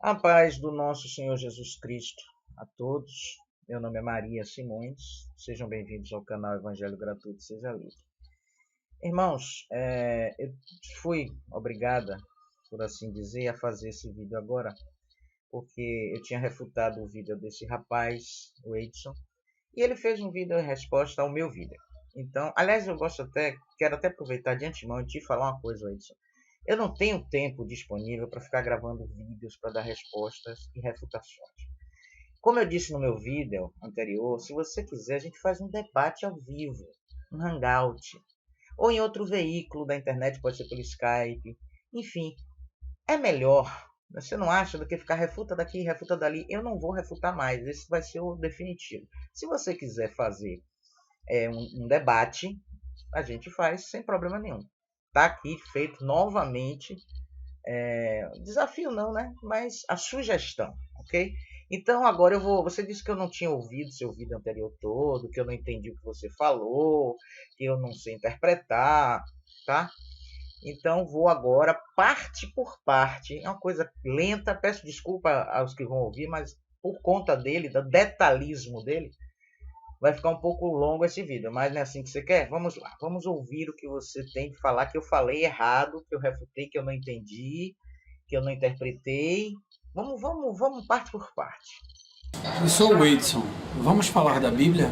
A paz do nosso Senhor Jesus Cristo a todos. Meu nome é Maria Simões. Sejam bem-vindos ao canal Evangelho Gratuito Seja Livre. Irmãos, eu fui obrigada, por assim dizer, a fazer esse vídeo agora, porque eu tinha refutado o vídeo desse rapaz, o Edson, e ele fez um vídeo em resposta ao meu vídeo. Então, aliás, quero até aproveitar de antemão e te falar uma coisa, Edson. Eu não tenho tempo disponível para ficar gravando vídeos para dar respostas e refutações. Como eu disse no meu vídeo anterior, se você quiser, a gente faz um debate ao vivo, um hangout, ou em outro veículo da internet, pode ser pelo Skype. Enfim, é melhor, você não acha, do que ficar refuta daqui, refuta dali. Eu não vou refutar mais, esse vai ser o definitivo. Se você quiser fazer um debate, a gente faz sem problema nenhum. Está aqui feito novamente, desafio não, né? Mas a sugestão, ok? Então agora você disse que eu não tinha ouvido seu vídeo anterior todo, que eu não entendi o que você falou, que eu não sei interpretar, tá? Então vou agora parte por parte, é uma coisa lenta, peço desculpa aos que vão ouvir, mas por conta dele, do detalhismo dele, vai ficar um pouco longo esse vídeo, mas não é assim que você quer? Vamos lá, vamos ouvir o que você tem de falar, que eu falei errado, que eu refutei, que eu não entendi, que eu não interpretei. Vamos parte por parte. Eu sou o Edson. Vamos falar da Bíblia?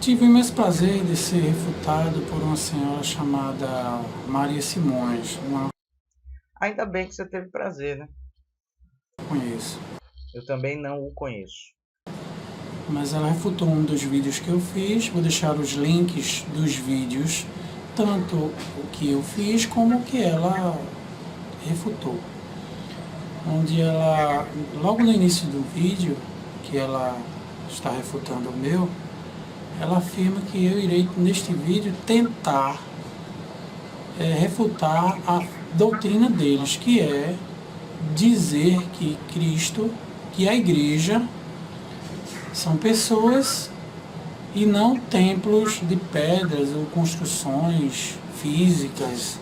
Tive o imenso prazer de ser refutado por uma senhora chamada Maria Simões. Ainda bem que você teve prazer, né? Conheço. Eu também não o conheço. Mas ela refutou um dos vídeos que eu fiz. Vou deixar os links dos vídeos, tanto o que eu fiz como o que ela refutou. Onde ela, logo no início do vídeo, que ela está refutando o meu, ela afirma que eu irei, neste vídeo, tentar refutar a doutrina deles, que é dizer que Cristo, que a igreja, são pessoas e não templos de pedras ou construções físicas.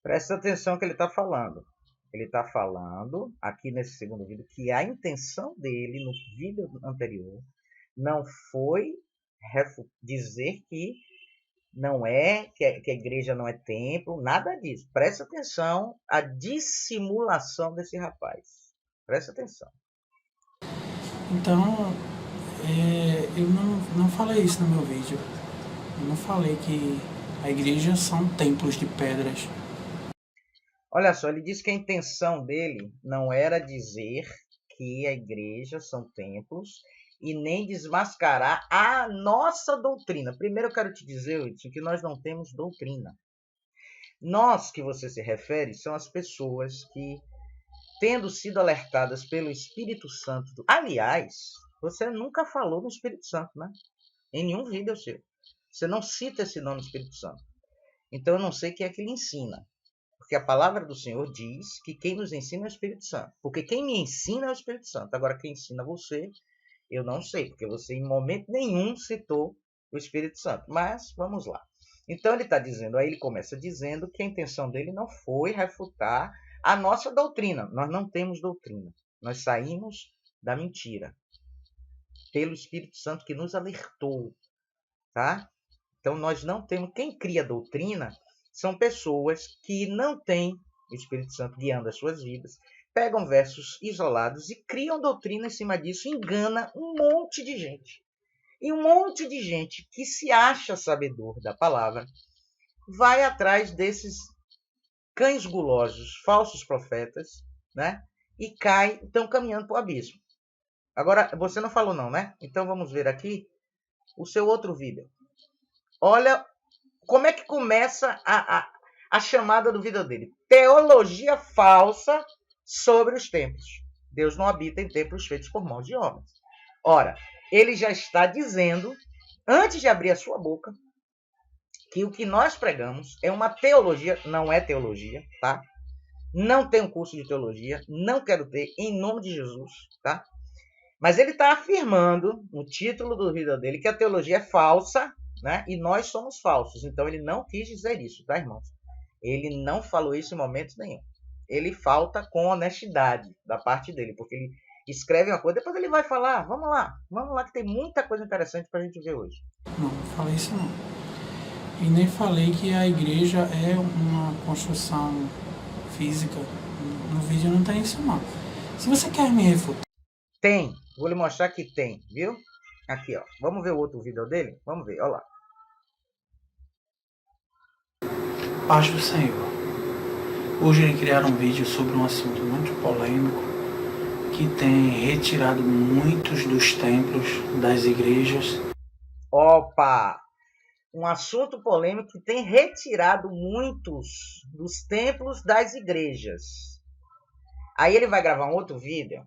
Presta atenção no que ele está falando. Ele está falando, aqui nesse segundo vídeo, que a intenção dele, no vídeo anterior, não foi dizer que não é, que a igreja não é templo, nada disso. Presta atenção à dissimulação desse rapaz. Presta atenção. Então, eu não falei isso no meu vídeo. Eu não falei que a igreja são templos de pedras. Olha só, ele disse que a intenção dele não era dizer que a igreja são templos e nem desmascarar a nossa doutrina. Primeiro eu quero te dizer, Wilson, que nós não temos doutrina. Nós, que você se refere, são as pessoas que, tendo sido alertadas pelo Espírito Santo... Aliás, você nunca falou no Espírito Santo, né? Em nenhum vídeo seu. Você não cita esse nome Espírito Santo. Então eu não sei quem é que lhe ensina. Porque a palavra do Senhor diz que quem nos ensina é o Espírito Santo. Porque quem me ensina é o Espírito Santo. Agora, quem ensina você, eu não sei. Porque você, em momento nenhum, citou o Espírito Santo. Mas, vamos lá. Então, ele está dizendo, aí ele começa dizendo que a intenção dele não foi refutar a nossa doutrina. Nós não temos doutrina. Nós saímos da mentira. Pelo Espírito Santo que nos alertou. Tá? Então, nós não temos... Quem cria doutrina... são pessoas que não têm o Espírito Santo guiando as suas vidas, pegam versos isolados e criam doutrina em cima disso, engana um monte de gente. E um monte de gente que se acha sabedor da palavra vai atrás desses cães gulosos, falsos profetas, né? E estão caminhando para o abismo. Agora, você não falou não, né? Então vamos ver aqui o seu outro vídeo. Olha como é que começa a chamada do vídeo dele. Teologia falsa sobre os templos. Deus não habita em templos feitos por mãos de homens. Ora, ele já está dizendo, antes de abrir a sua boca, que o que nós pregamos é uma teologia, não é teologia, tá? Não tenho curso de teologia, não quero ter, em nome de Jesus, tá? Mas ele está afirmando, no título do vídeo dele, que a teologia é falsa né? E nós somos falsos. Então ele não quis dizer isso, tá, irmãos? Ele não falou isso em momento nenhum. Ele falta com honestidade da parte dele, porque ele escreve uma coisa, depois ele vai falar, vamos lá que tem muita coisa interessante para a gente ver hoje. Não falei isso não. E nem falei que a igreja é uma construção física. No vídeo não tem isso não. Se você quer me refutar... Tem, vou lhe mostrar que tem, viu? Aqui, ó. Vamos ver o outro vídeo dele? Vamos ver, olha lá. Paz do Senhor. Hoje ele criaram um vídeo sobre um assunto muito polêmico que tem retirado muitos dos templos das igrejas. Opa! Um assunto polêmico que tem retirado muitos dos templos das igrejas. Aí ele vai gravar um outro vídeo.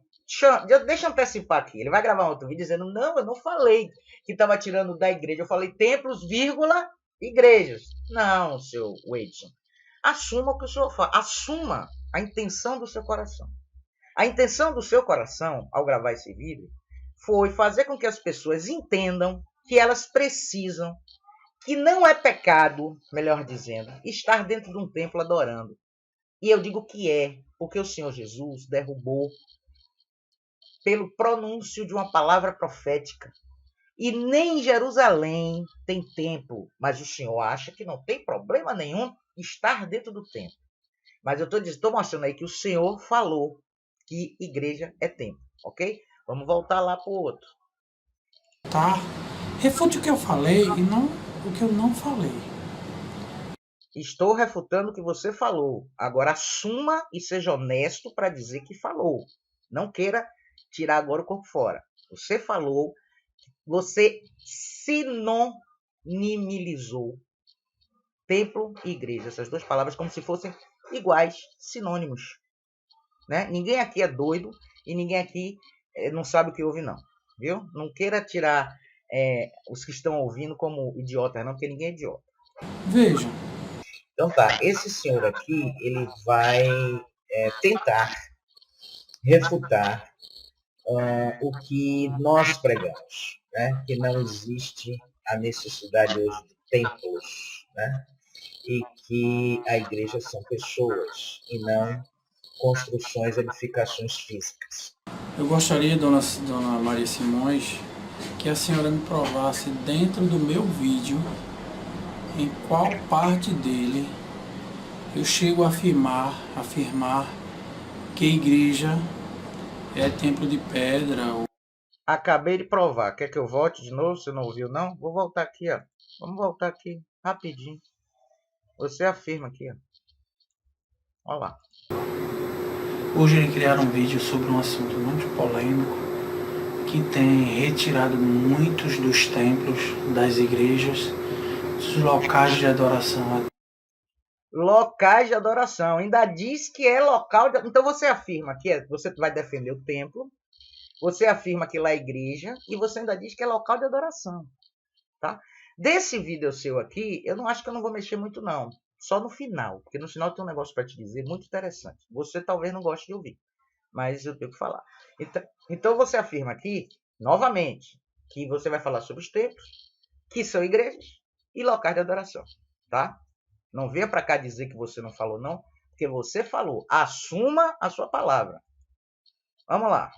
Deixa eu antecipar aqui. Ele vai gravar um outro vídeo dizendo, não, eu não falei que estava tirando da igreja. Eu falei templos, vírgula, igrejas. Não, seu Wadeson. Assuma o que o senhor fala. Assuma a intenção do seu coração. A intenção do seu coração, ao gravar esse vídeo, foi fazer com que as pessoas entendam que elas precisam, que não é pecado, melhor dizendo, estar dentro de um templo adorando. E eu digo que é, porque o Senhor Jesus derrubou pelo pronúncio de uma palavra profética. E nem em Jerusalém tem templo, mas o Senhor acha que não tem problema nenhum estar dentro do templo. Mas eu estou mostrando aí que o Senhor falou que igreja é templo, ok? Vamos voltar lá para o outro. Tá? Refute o que eu falei e não o que eu não falei. Estou refutando o que você falou. Agora assuma e seja honesto para dizer que falou. Não queira tirar agora o corpo fora. Você falou, você sinonimizou templo e igreja. Essas duas palavras como se fossem iguais, sinônimos. Né? Ninguém aqui é doido e ninguém aqui não sabe o que ouve, não. Viu? Não queira tirar os que estão ouvindo como idiotas, não, porque ninguém é idiota. Veja. Então tá, esse senhor aqui, ele vai tentar refutar o que nós pregamos, né? Que não existe a necessidade hoje de templos, né? E que a igreja são pessoas e não construções, edificações físicas. Eu gostaria, dona Maria Simões, que a senhora me provasse dentro do meu vídeo em qual parte dele eu chego a afirmar que a igreja é templo de pedra. Acabei de provar. Quer que eu volte de novo? Você não ouviu, não? Vou voltar aqui, ó. Vamos voltar aqui, rapidinho. Você afirma aqui, ó. Olha lá. Hoje ele criaram um vídeo sobre um assunto muito polêmico que tem retirado muitos dos templos das igrejas, dos locais de adoração. Locais de adoração. Ainda diz que é local de... Então você afirma que você vai defender o templo, você afirma que lá é igreja e você ainda diz que é local de adoração. Tá? Desse vídeo seu aqui, eu não acho que eu não vou mexer muito, não. Só no final, porque no final tem um negócio para te dizer muito interessante. Você talvez não goste de ouvir, mas eu tenho que falar. Então você afirma aqui, novamente, que você vai falar sobre os templos, que são igrejas e locais de adoração. Tá? Não venha para cá dizer que você não falou, não, porque você falou. Assuma a sua palavra. Vamos lá.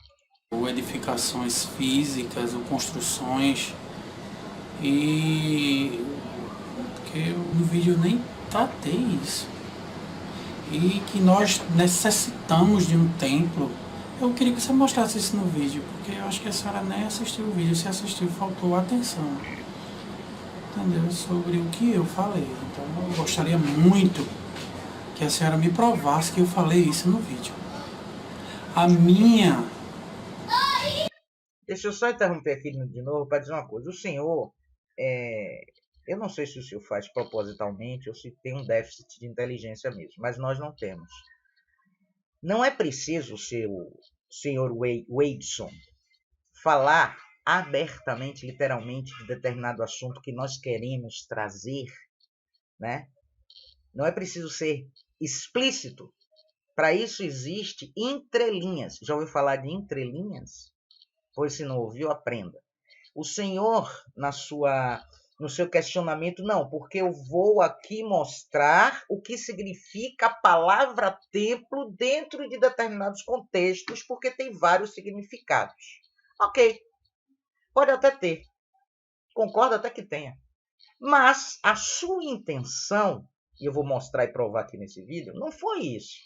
Ou edificações físicas, ou construções. E porque no vídeo eu nem tratei isso. E que nós necessitamos de um templo. Eu queria que você mostrasse isso no vídeo, porque eu acho que a senhora nem assistiu o vídeo. Se assistiu, faltou atenção. Entendeu? Sobre o que eu falei. Então eu gostaria muito que a senhora me provasse que eu falei isso no vídeo. A minha... Deixa eu só interromper aqui de novo para dizer uma coisa. O senhor, eu não sei se o senhor faz propositalmente ou se tem um déficit de inteligência mesmo, mas nós não temos. Não é preciso o senhor Wadeson falar abertamente, literalmente, de determinado assunto que nós queremos trazer, né? Não é preciso ser explícito. Para isso existe entrelinhas. Já ouviu falar de entrelinhas? Pois se não ouviu, aprenda. O Senhor, no seu questionamento, não, porque eu vou aqui mostrar o que significa a palavra templo dentro de determinados contextos, porque tem vários significados. Ok, pode até ter, concordo até que tenha. Mas a sua intenção, e eu vou mostrar e provar aqui nesse vídeo, não foi isso.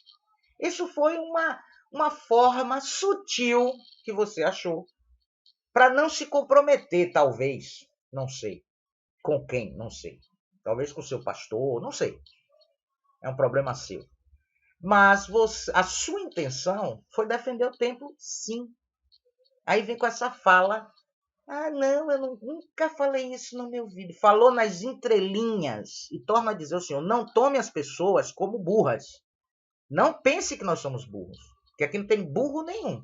Isso foi uma forma sutil que você achou para não se comprometer, talvez, não sei. Com quem? Não sei. Talvez com o seu pastor, não sei. É um problema seu. Mas a sua intenção foi defender o templo, sim. Aí vem com essa fala. Ah, não, eu nunca falei isso no meu vídeo. Falou nas entrelinhas. E torna a dizer ao Senhor, não tome as pessoas como burras. Não pense que nós somos burros. Porque aqui não tem burro nenhum.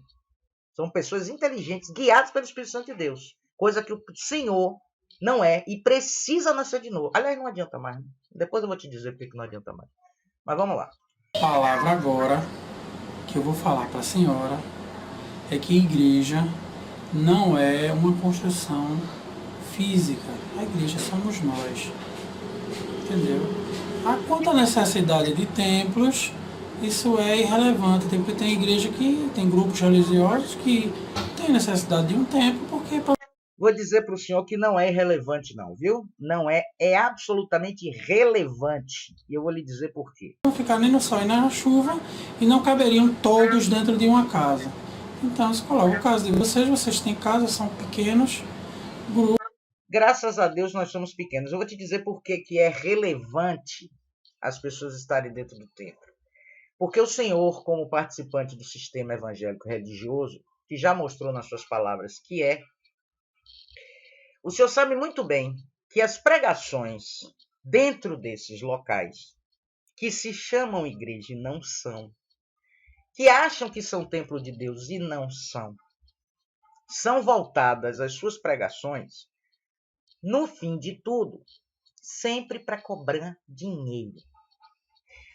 São pessoas inteligentes, guiadas pelo Espírito Santo de Deus. Coisa que o Senhor não é e precisa nascer de novo. Aliás, não adianta mais. Né? Depois eu vou te dizer por que não adianta mais. Mas vamos lá. A palavra agora que eu vou falar para a senhora é que igreja não é uma construção física. A igreja somos nós. Entendeu? Quanto à necessidade de templos, isso é irrelevante. Porque tem igreja que tem grupos religiosos que tem necessidade de um templo porque vou dizer para o senhor que não é irrelevante não, viu? Não é, é absolutamente relevante. E eu vou lhe dizer por quê. Não ficar nem no sol e nem na chuva e não caberiam todos dentro de uma casa. Então, se coloca o caso de vocês têm casas, são pequenos grupos. Graças a Deus nós somos pequenos. Eu vou te dizer por que é relevante as pessoas estarem dentro do templo. Porque o Senhor, como participante do sistema evangélico religioso, que já mostrou nas suas palavras que é, o Senhor sabe muito bem que as pregações dentro desses locais, que se chamam igreja e não são, que acham que são templo de Deus e não são, são voltadas as suas pregações, no fim de tudo, sempre para cobrar dinheiro.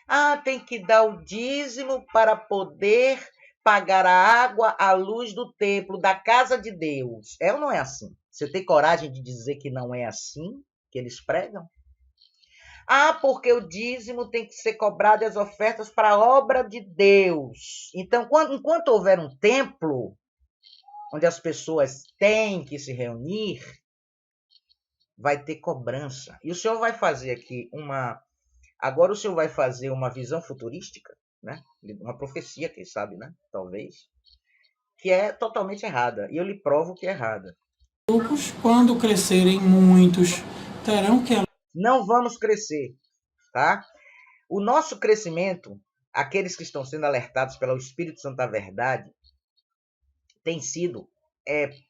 Ah, tem que dar o dízimo para poder pagar a água, a luz do templo, da casa de Deus. É ou não é assim? Você tem coragem de dizer que não é assim que eles pregam? Ah, porque o dízimo tem que ser cobrado e as ofertas para a obra de Deus. Então, enquanto houver um templo, onde as pessoas têm que se reunir, vai ter cobrança. E o Senhor vai fazer aqui Agora o Senhor vai fazer uma visão futurística, né? Uma profecia, quem sabe, né? Talvez. Que é totalmente errada. E eu lhe provo que é errada. Grupos, quando crescerem muitos, terão que... Não vamos crescer, tá? O nosso crescimento, aqueles que estão sendo alertados pelo Espírito Santo da Verdade, tem sido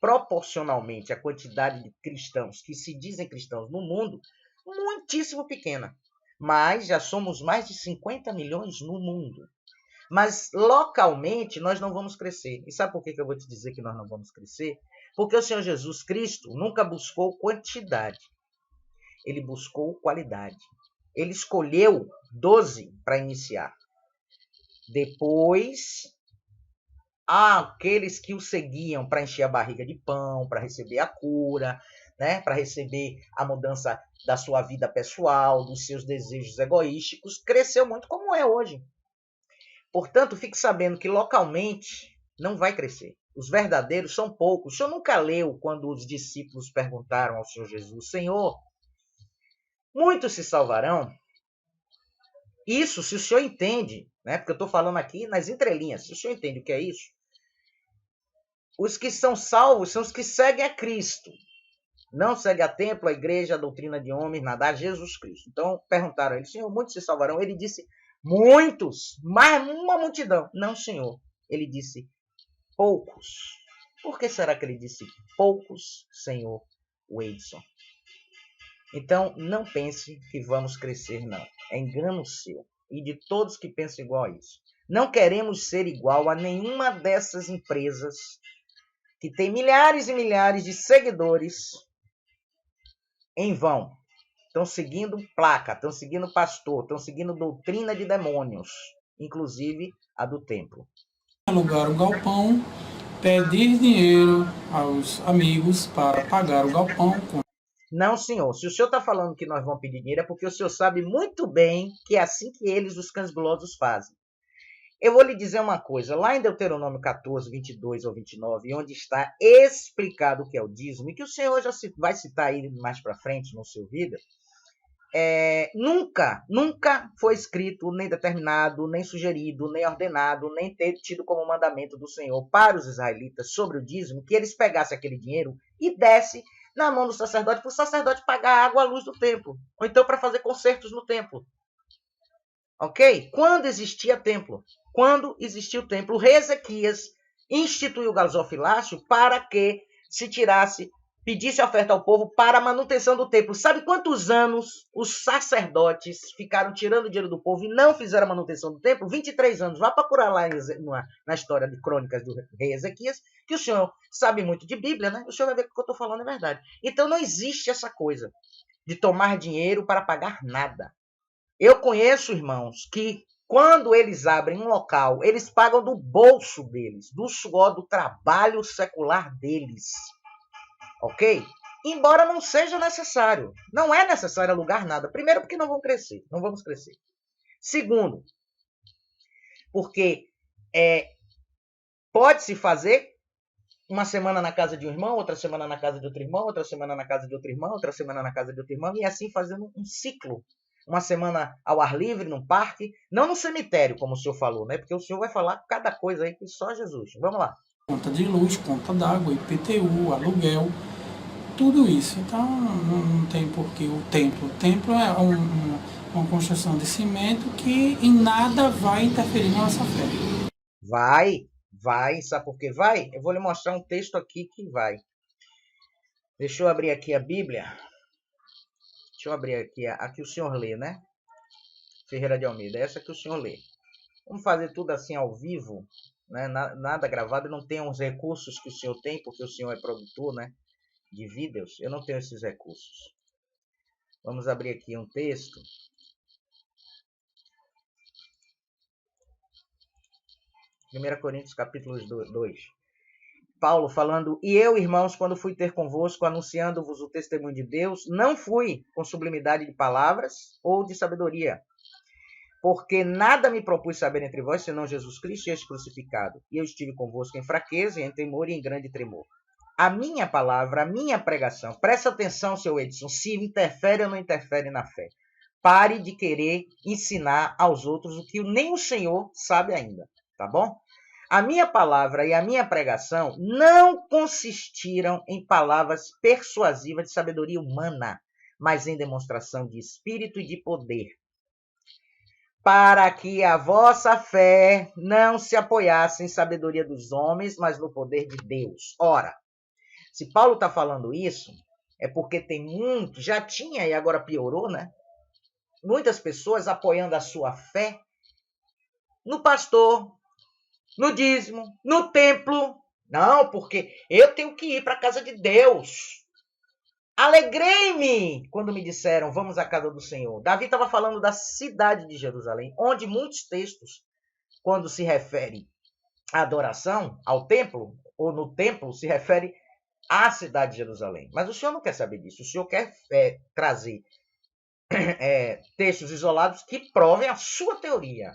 proporcionalmente à quantidade de cristãos que se dizem cristãos no mundo, muitíssimo pequena. Mas já somos mais de 50 milhões no mundo. Mas localmente nós não vamos crescer. E sabe por que eu vou te dizer que nós não vamos crescer? Porque o Senhor Jesus Cristo nunca buscou quantidade. Ele buscou qualidade. Ele escolheu 12 para iniciar. Depois, aqueles que o seguiam para encher a barriga de pão, para receber a cura, né? Para receber a mudança da sua vida pessoal, dos seus desejos egoísticos, cresceu muito como é hoje. Portanto, fique sabendo que localmente não vai crescer. Os verdadeiros são poucos. O senhor nunca leu quando os discípulos perguntaram ao Senhor Jesus, Senhor, muitos se salvarão? Isso, se o senhor entende, né? Porque eu estou falando aqui nas entrelinhas, se o senhor entende o que é isso, os que são salvos são os que seguem a Cristo. Não segue a templo, a igreja, a doutrina de homens, nada, a Jesus Cristo. Então, perguntaram a ele, Senhor, muitos se salvarão? Ele disse, muitos, mas uma multidão. Não, Senhor. Ele disse, poucos. Por que será que ele disse poucos, Senhor Weidson? Então, não pense que vamos crescer, não. É engano seu. E de todos que pensam igual a isso. Não queremos ser igual a nenhuma dessas empresas que tem milhares e milhares de seguidores em vão. Estão seguindo placa, estão seguindo pastor, estão seguindo doutrina de demônios, inclusive a do templo. Alugar um galpão, pedir dinheiro aos amigos para pagar o galpão. Não, senhor. Se o senhor está falando que nós vamos pedir dinheiro, é porque o senhor sabe muito bem que é assim que eles, os cães gulosos, fazem. Eu vou lhe dizer uma coisa. Lá em Deuteronômio 14, 22 ou 29, onde está explicado o que é o dízimo, e que o senhor já vai citar aí mais para frente no seu vídeo, nunca foi escrito, nem determinado, nem sugerido, nem ordenado, nem tido como mandamento do Senhor para os israelitas sobre o dízimo, que eles pegassem aquele dinheiro e dessem na mão do sacerdote, para o sacerdote pagar a água, a luz do templo, ou então para fazer concertos no templo. Ok? Quando existia templo, o rei Ezequias instituiu o gasofilácio para que se tirasse, pedisse oferta ao povo para a manutenção do templo. Sabe quantos anos os sacerdotes ficaram tirando dinheiro do povo e não fizeram a manutenção do templo? 23 anos. Vá procurar lá na história de crônicas do rei Ezequias, que o senhor sabe muito de Bíblia, né? O senhor vai ver que o que eu estou falando é verdade. Então não existe essa coisa de tomar dinheiro para pagar nada. Eu conheço irmãos que, quando eles abrem um local, eles pagam do bolso deles, do suor, do trabalho secular deles. Ok? Embora não seja necessário. Não é necessário alugar nada. Primeiro, porque não vamos crescer. Segundo, porque pode-se fazer uma semana na casa de um irmão, outra semana na casa de outro irmão, outra semana na casa de outro irmão, outra semana na casa de outro irmão, e assim fazendo um ciclo. Uma semana ao ar livre, num parque, não no cemitério, como o senhor falou, né? Porque o senhor vai falar cada coisa aí que só Jesus. Vamos lá. Conta de luz, conta d'água, IPTU, aluguel, tudo isso. Então não tem porquê o templo. O templo é uma construção de cimento que em nada vai interferir na nossa fé. Vai, sabe por que vai? Eu vou lhe mostrar um texto aqui que vai. Deixa eu abrir aqui a Bíblia. Deixa eu abrir aqui a que o senhor lê, né? Ferreira de Almeida, essa que o senhor lê. Vamos fazer tudo assim ao vivo, né? Nada gravado, não tem os recursos que o senhor tem, porque o senhor é produtor, né? De vídeos. Eu não tenho esses recursos. Vamos abrir aqui um texto. 1 Coríntios capítulo 2. Paulo falando, e eu, irmãos, quando fui ter convosco, anunciando-vos o testemunho de Deus, não fui com sublimidade de palavras ou de sabedoria, porque nada me propus saber entre vós, senão Jesus Cristo e este crucificado. E eu estive convosco em fraqueza, em temor e em grande tremor. A minha palavra, a minha pregação, presta atenção, seu Edson, se interfere ou não interfere na fé. Pare de querer ensinar aos outros o que nem o Senhor sabe ainda, tá bom? A minha palavra e a minha pregação não consistiram em palavras persuasivas de sabedoria humana, mas em demonstração de espírito e de poder, para que a vossa fé não se apoiasse em sabedoria dos homens, mas no poder de Deus. Ora, se Paulo está falando isso, é porque tem muito, já tinha e agora piorou, né? Muitas pessoas apoiando a sua fé no pastor, no dízimo, no templo. Não, porque eu tenho que ir para a casa de Deus. Alegrei-me quando me disseram, vamos à casa do Senhor. Davi estava falando da cidade de Jerusalém, onde muitos textos, quando se refere à adoração, ao templo, ou no templo, se refere à cidade de Jerusalém. Mas o Senhor não quer saber disso. O Senhor quer trazer textos isolados que provem a sua teoria,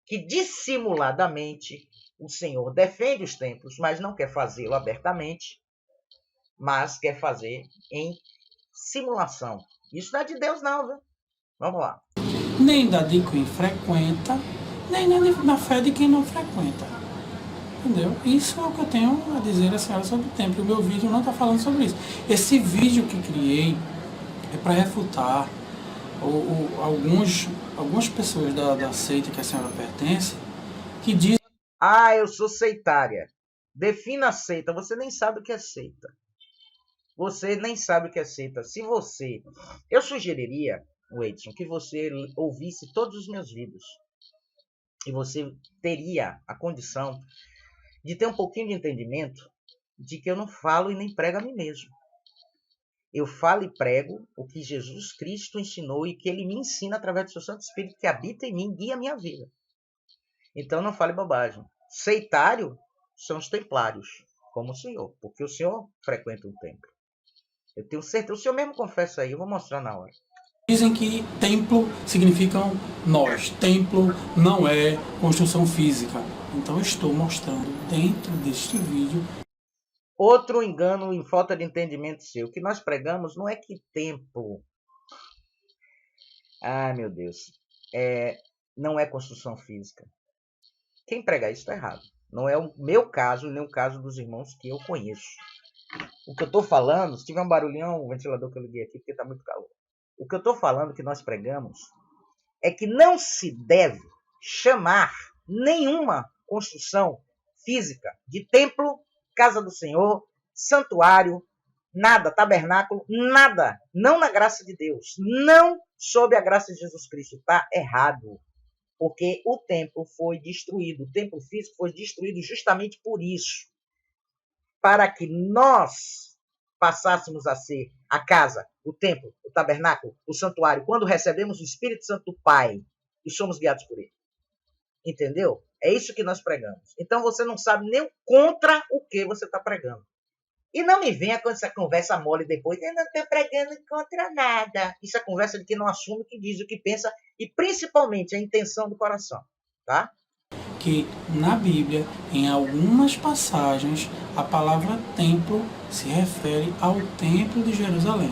que dissimuladamente o Senhor defende os templos, mas não quer fazê-lo abertamente, mas quer fazer em simulação. Isso não é de Deus não, viu? Vamos lá. Nem da de quem frequenta, nem na fé de quem não frequenta. Entendeu? Isso é o que eu tenho a dizer a senhora sobre o templo. O meu vídeo não está falando sobre isso. Esse vídeo que criei é para refutar algumas pessoas da seita que a senhora pertence, que dizem... eu sou seitária. Defina a seita. Você nem sabe o que é seita. Você nem sabe o que é seita. Eu sugeriria, Edson, que você ouvisse todos os meus vídeos. E você teria a condição de ter um pouquinho de entendimento de que eu não falo e nem prego a mim mesmo. Eu falo e prego o que Jesus Cristo ensinou e que ele me ensina através do seu Santo Espírito que habita em mim e guia a minha vida. Então não fale bobagem. Seitário são os templários, como o senhor, porque o senhor frequenta um templo. Eu tenho certeza. O senhor mesmo confessa aí, eu vou mostrar na hora. Dizem que templo significam nós. Templo não é construção física. Então eu estou mostrando dentro deste vídeo. Outro engano em falta de entendimento seu. O que nós pregamos não é que templo... Ai, meu Deus. Não é construção física. Quem prega isso está errado. Não é o meu caso, nem o caso dos irmãos que eu conheço. O que eu estou falando, se tiver um barulhão, o ventilador que eu liguei aqui, porque está muito calor. O que eu estou falando, que nós pregamos, é que não se deve chamar nenhuma construção física de templo, casa do Senhor, santuário, nada, tabernáculo, nada. Não na graça de Deus. Não sob a graça de Jesus Cristo. Está errado. Porque o templo foi destruído. O templo físico foi destruído justamente por isso. Para que nós passássemos a ser a casa, o templo, o tabernáculo, o santuário, quando recebemos o Espírito Santo do Pai e somos guiados por ele. Entendeu? É isso que nós pregamos. Então você não sabe nem contra o que você está pregando. E não me venha com essa conversa mole depois. Eu não estou pregando contra nada. Isso é conversa de quem não assume o que diz, o que pensa e principalmente a intenção do coração. Tá? Que na Bíblia, em algumas passagens, a palavra templo se refere ao templo de Jerusalém.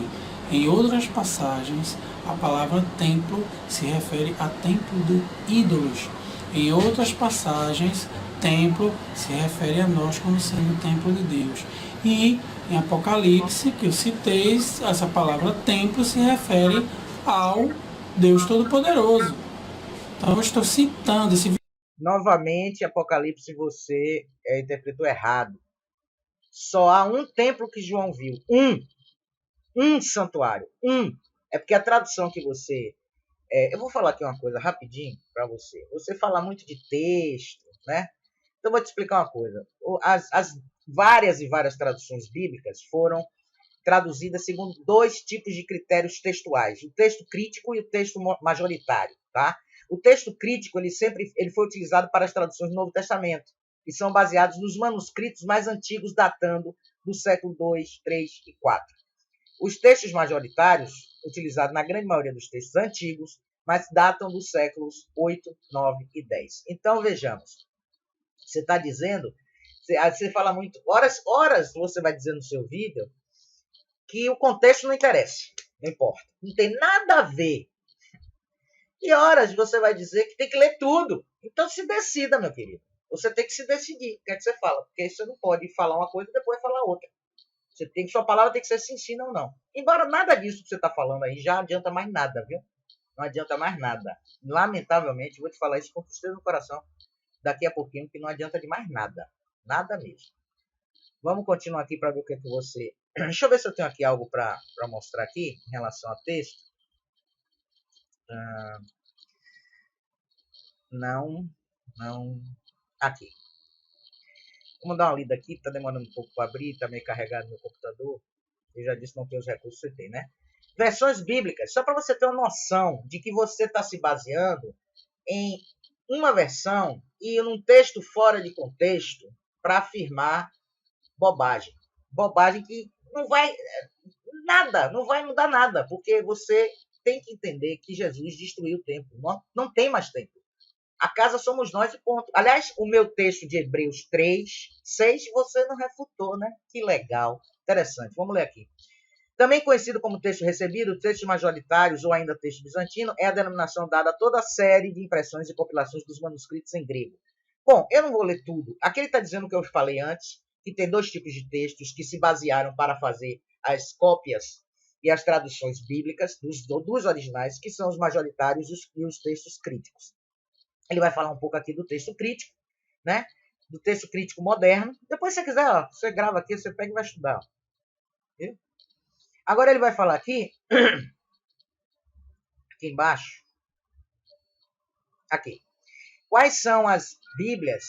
Em outras passagens, a palavra templo se refere a templo de ídolos. Em outras passagens, templo se refere a nós como sendo o templo de Deus. E em Apocalipse, que eu citei, essa palavra templo se refere ao Deus Todo-Poderoso. Então eu estou citando esse. Novamente, Apocalipse você interpretou errado. Só há um templo que João viu. Um santuário. É porque a tradução que você... eu vou falar aqui uma coisa rapidinho para você. Você fala muito de texto, né? Então, eu vou te explicar uma coisa. As várias e várias traduções bíblicas foram traduzidas segundo dois tipos de critérios textuais. O texto crítico e o texto majoritário, tá? O texto crítico ele foi utilizado para as traduções do Novo Testamento, que são baseados nos manuscritos mais antigos, datando do século 2, 3 e 4. Os textos majoritários, utilizados na grande maioria dos textos antigos, mas datam dos séculos 8, 9 e 10. Então, vejamos. Você está dizendo, você fala muito, horas você vai dizer no seu vídeo que o contexto não interessa, não importa, não tem nada a ver. E horas você vai dizer que tem que ler tudo. Então se decida, meu querido. Você tem que se decidir o que é que você fala, porque você não pode falar uma coisa e depois falar outra. Sua palavra tem que ser se ensina ou não. Embora nada disso que você está falando aí já adianta mais nada, viu? Não adianta mais nada. Lamentavelmente, vou te falar isso com tristeza no coração daqui a pouquinho, que não adianta de mais nada. Nada mesmo. Vamos continuar aqui para ver o que é que você... Deixa eu ver se eu tenho aqui algo para mostrar aqui em relação a texto. Não. Aqui. Vamos dar uma lida aqui, está demorando um pouco para abrir, está meio carregado no computador. Eu já disse que não tem os recursos que você tem, né? Versões bíblicas, só para você ter uma noção de que você está se baseando em uma versão e num texto fora de contexto para afirmar bobagem. Bobagem que não vai nada, não vai mudar nada, porque você tem que entender que Jesus destruiu o templo. Não tem mais templo. A casa somos nós e ponto. Aliás, o meu texto de Hebreus 3, 6, você não refutou, né? Que legal. Interessante. Vamos ler aqui. Também conhecido como texto recebido, textos majoritários ou ainda texto bizantino, é a denominação dada a toda a série de impressões e compilações dos manuscritos em grego. Bom, eu não vou ler tudo. Aqui ele está dizendo o que eu falei antes, que tem dois tipos de textos que se basearam para fazer as cópias e as traduções bíblicas dos originais, que são os majoritários e os textos críticos. Ele vai falar um pouco aqui do texto crítico, né? Do texto crítico moderno. Depois, se você quiser, ó, você grava aqui, você pega e vai estudar. Viu? Agora ele vai falar aqui embaixo, aqui. Quais são as Bíblias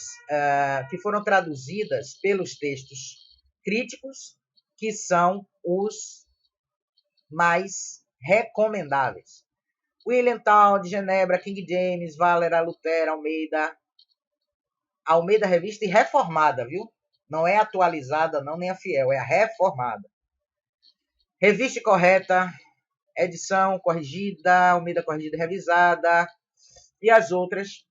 que foram traduzidas pelos textos críticos, que são os mais recomendáveis? William Town, de Genebra, King James, Valera, Lutero, Almeida Revista e Reformada, viu? Não é atualizada, não, nem a fiel, é a Reformada. Revista correta, edição corrigida, Almeida corrigida e revisada, e as outras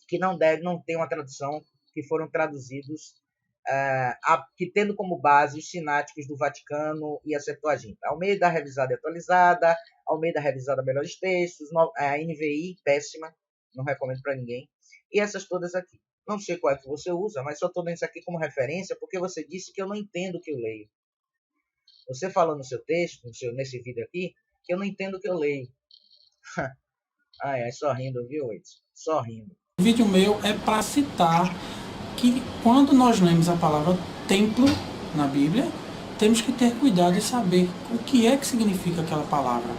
que não tem uma tradução, que foram traduzidos, que tendo como base os sináticos do Vaticano e a Septuaginta. Almeida revisada e atualizada, Almeida revisada melhores textos, a NVI péssima, não recomendo para ninguém, e essas todas aqui. Não sei qual é que você usa, mas só estou dando isso aqui como referência porque você disse que eu não entendo o que eu leio. Você falou no seu texto, nesse vídeo aqui, que eu não entendo o que eu leio. Só rindo, viu, Edson? Só rindo. O vídeo meu é para citar que quando nós lemos a palavra templo na Bíblia, temos que ter cuidado e saber o que é que significa aquela palavra.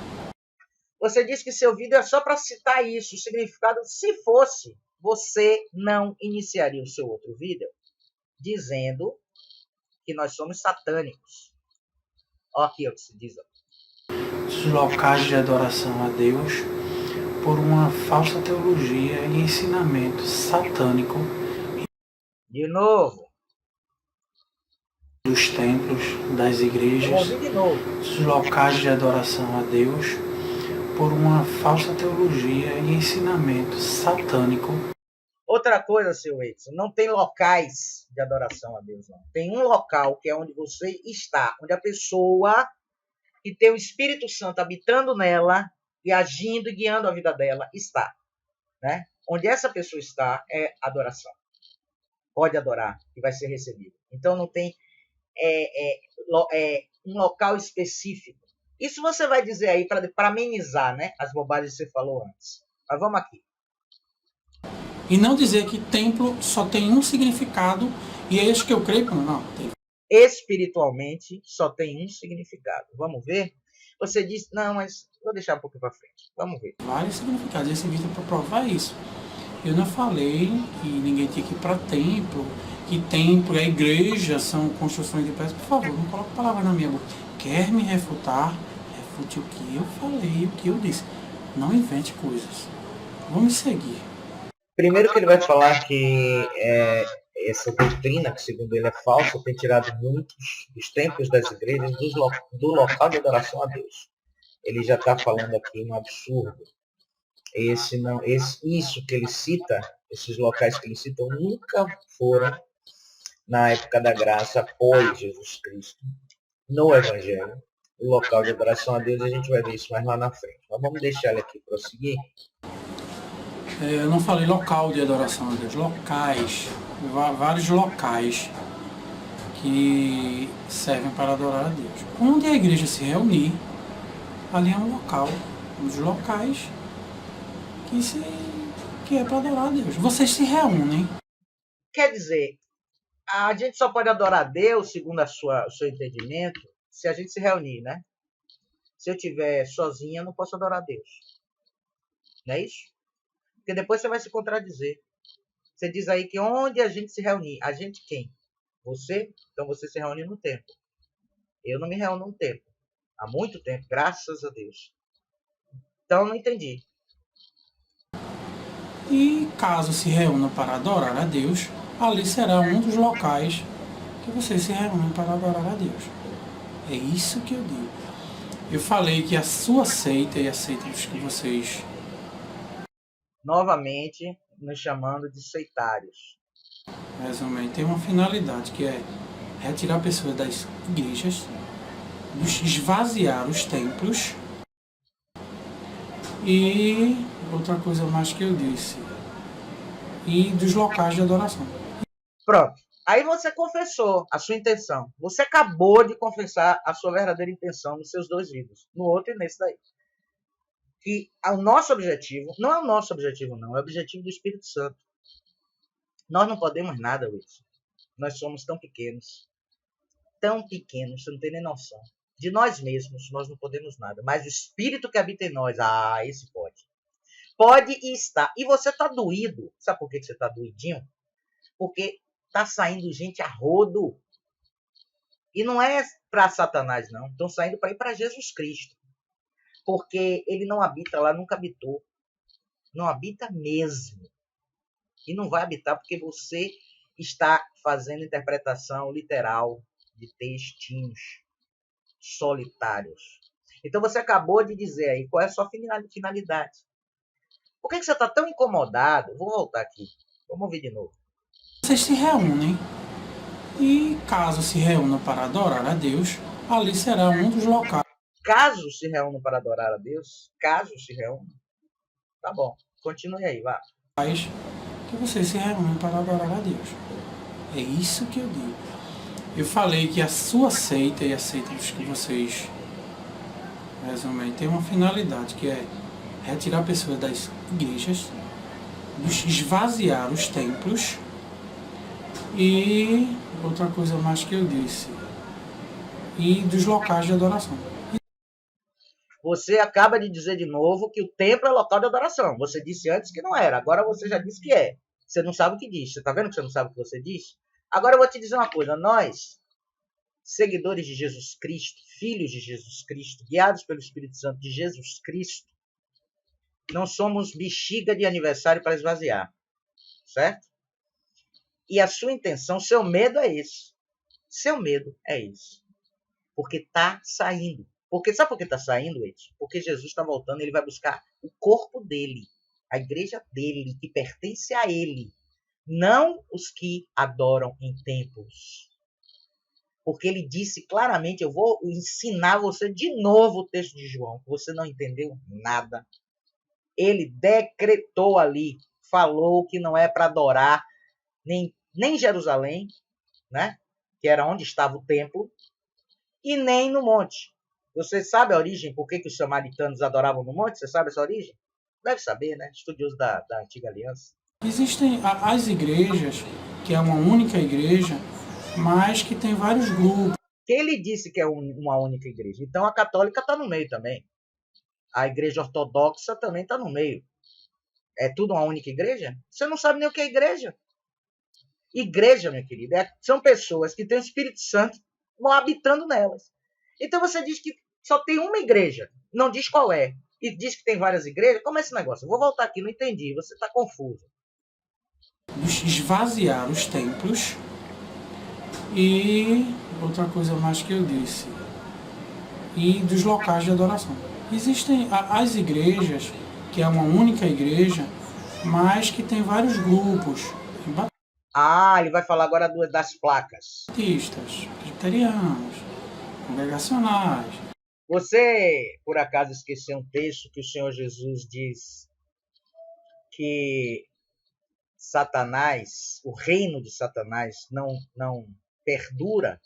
Você disse que seu vídeo é só para citar isso, o significado. Se fosse, você não iniciaria o seu outro vídeo dizendo que nós somos satânicos. Olha aqui o que se diz. Os locais de adoração a Deus por uma falsa teologia e ensinamento satânico De novo. Dos templos, das igrejas, os locais de adoração a Deus por uma falsa teologia e ensinamento satânico. Outra coisa, seu Edson, não tem locais de adoração a Deus, não. Tem um local que é onde você está, onde a pessoa que tem o Espírito Santo habitando nela e agindo e guiando a vida dela está, né? Onde essa pessoa está é adoração. Pode adorar e vai ser recebido. Então não tem um local específico. Isso você vai dizer aí para amenizar, né, as bobagens que você falou antes. Mas vamos aqui. E não dizer que templo só tem um significado e é esse que eu creio. Não, tem. Espiritualmente só tem um significado. Vamos ver? Você disse, não, mas vou deixar um pouco para frente. Vamos ver. Vários significados. Esse vídeo é para provar isso. Eu não falei que ninguém tinha que ir para templo, que templo e a igreja são construções de pedras. Por favor, não coloque palavras na minha boca. Quer me refutar? Refute o que eu falei, o que eu disse. Não invente coisas. Vamos seguir. Primeiro que ele vai falar que essa doutrina, que segundo ele é falsa, tem tirado muitos dos templos das igrejas do local de adoração a Deus. Ele já está falando aqui um absurdo. Isso que ele cita, esses locais que ele cita, nunca foram, na época da graça, após Jesus Cristo, no Evangelho, o local de adoração a Deus. A gente vai ver isso mais lá na frente. Mas vamos deixar ele aqui prosseguir. Eu não falei local de adoração a Deus, locais, vários locais que servem para adorar a Deus. Onde a igreja se reunir, ali é um local, um dos locais que é para adorar a Deus. Vocês se reúnem. Quer dizer, a gente só pode adorar a Deus, segundo o seu entendimento, se a gente se reunir, né? Se eu estiver sozinha, eu não posso adorar a Deus. Não é isso? Porque depois você vai se contradizer. Você diz aí que onde a gente se reunir, a gente quem? Você? Então você se reúne no templo. Eu não me reúno no templo. Há muito tempo, graças a Deus. Então não entendi. E caso se reúnam para adorar a Deus, ali será um dos locais que vocês se reúnem para adorar a Deus. É isso que eu digo. Eu falei que a sua seita e a seita dos que vocês... Novamente, nos chamando de sectários. Resumem, tem uma finalidade que é retirar pessoas das igrejas, esvaziar os templos e outra coisa mais que eu disse, e dos locais de adoração. Pronto. Aí você confessou a sua intenção. Você acabou de confessar a sua verdadeira intenção nos seus dois vídeos, no outro e nesse daí. Que o nosso objetivo, não é o nosso objetivo não, é o objetivo do Espírito Santo. Nós não podemos nada, Wilson. Nós somos tão pequenos, você não tem nem noção. De nós mesmos, nós não podemos nada. Mas o Espírito que habita em nós, esse pode. Pode e está. E você está doído. Sabe por que você está doidinho? Porque está saindo gente a rodo. E não é para Satanás, não. Estão saindo para ir para Jesus Cristo. Porque ele não habita lá, nunca habitou. Não habita mesmo. E não vai habitar porque você está fazendo interpretação literal de textinhos. solitários. Então você acabou de dizer aí qual é a sua finalidade. Por que você está tão incomodado? Vou voltar aqui. Vamos ouvir de novo. Vocês se reúnem e, caso se reúnam para adorar a Deus, ali será um dos locais Caso se reúnam para adorar a Deus, caso se reúnam, tá bom. Continue aí, vá. que vocês se reúnem para adorar a Deus. É isso que eu digo. Eu falei que a sua seita e a seita dos que vocês resumem tem uma finalidade, que é retirar pessoas das igrejas, esvaziar os templos e outra coisa mais que eu disse, e dos locais de adoração. Você acaba de dizer de novo que o templo é local de adoração. Você disse antes que não era, agora você já disse que é. Você não sabe o que diz. Você está vendo que você não sabe o que você diz? Agora eu vou te dizer uma coisa. Nós, seguidores de Jesus Cristo, filhos de Jesus Cristo, guiados pelo Espírito Santo de Jesus Cristo, não somos bexiga de aniversário para esvaziar. Certo? E a sua intenção, seu medo é esse. Seu medo é esse. Porque está saindo. Porque, sabe por que está saindo, Edson? Porque Jesus está voltando, ele vai buscar o corpo dele, a igreja dele, que pertence a ele, não os que adoram em templos. Porque ele disse claramente, eu vou ensinar você de novo o texto de João, que você não entendeu nada. Ele decretou ali, falou que não é para adorar nem Jerusalém, né? Que era onde estava o templo, e nem no monte. Você sabe a origem, por que os samaritanos adoravam no monte? Você sabe essa origem? Deve saber, né? Estudioso da Antiga Aliança. Existem as igrejas, que é uma única igreja, mas que tem vários grupos. Ele disse que é uma única igreja. Então a católica está no meio também. A igreja ortodoxa também está no meio. É tudo uma única igreja? Você não sabe nem o que é igreja. Igreja, meu querido, são pessoas que têm o Espírito Santo habitando nelas. Então você diz que só tem uma igreja, não diz qual é, e diz que tem várias igrejas. Como é esse negócio? Eu vou voltar aqui, não entendi, você está confuso. Esvaziar os templos e outra coisa mais que eu disse, e dos locais de adoração. Existem as igrejas, que é uma única igreja, mas que tem vários grupos. Ele vai falar agora das placas. Batistas, presbiterianos, congregacionais. Você, por acaso, esqueceu um texto que o Senhor Jesus diz que Satanás, o reino de Satanás, não perdura,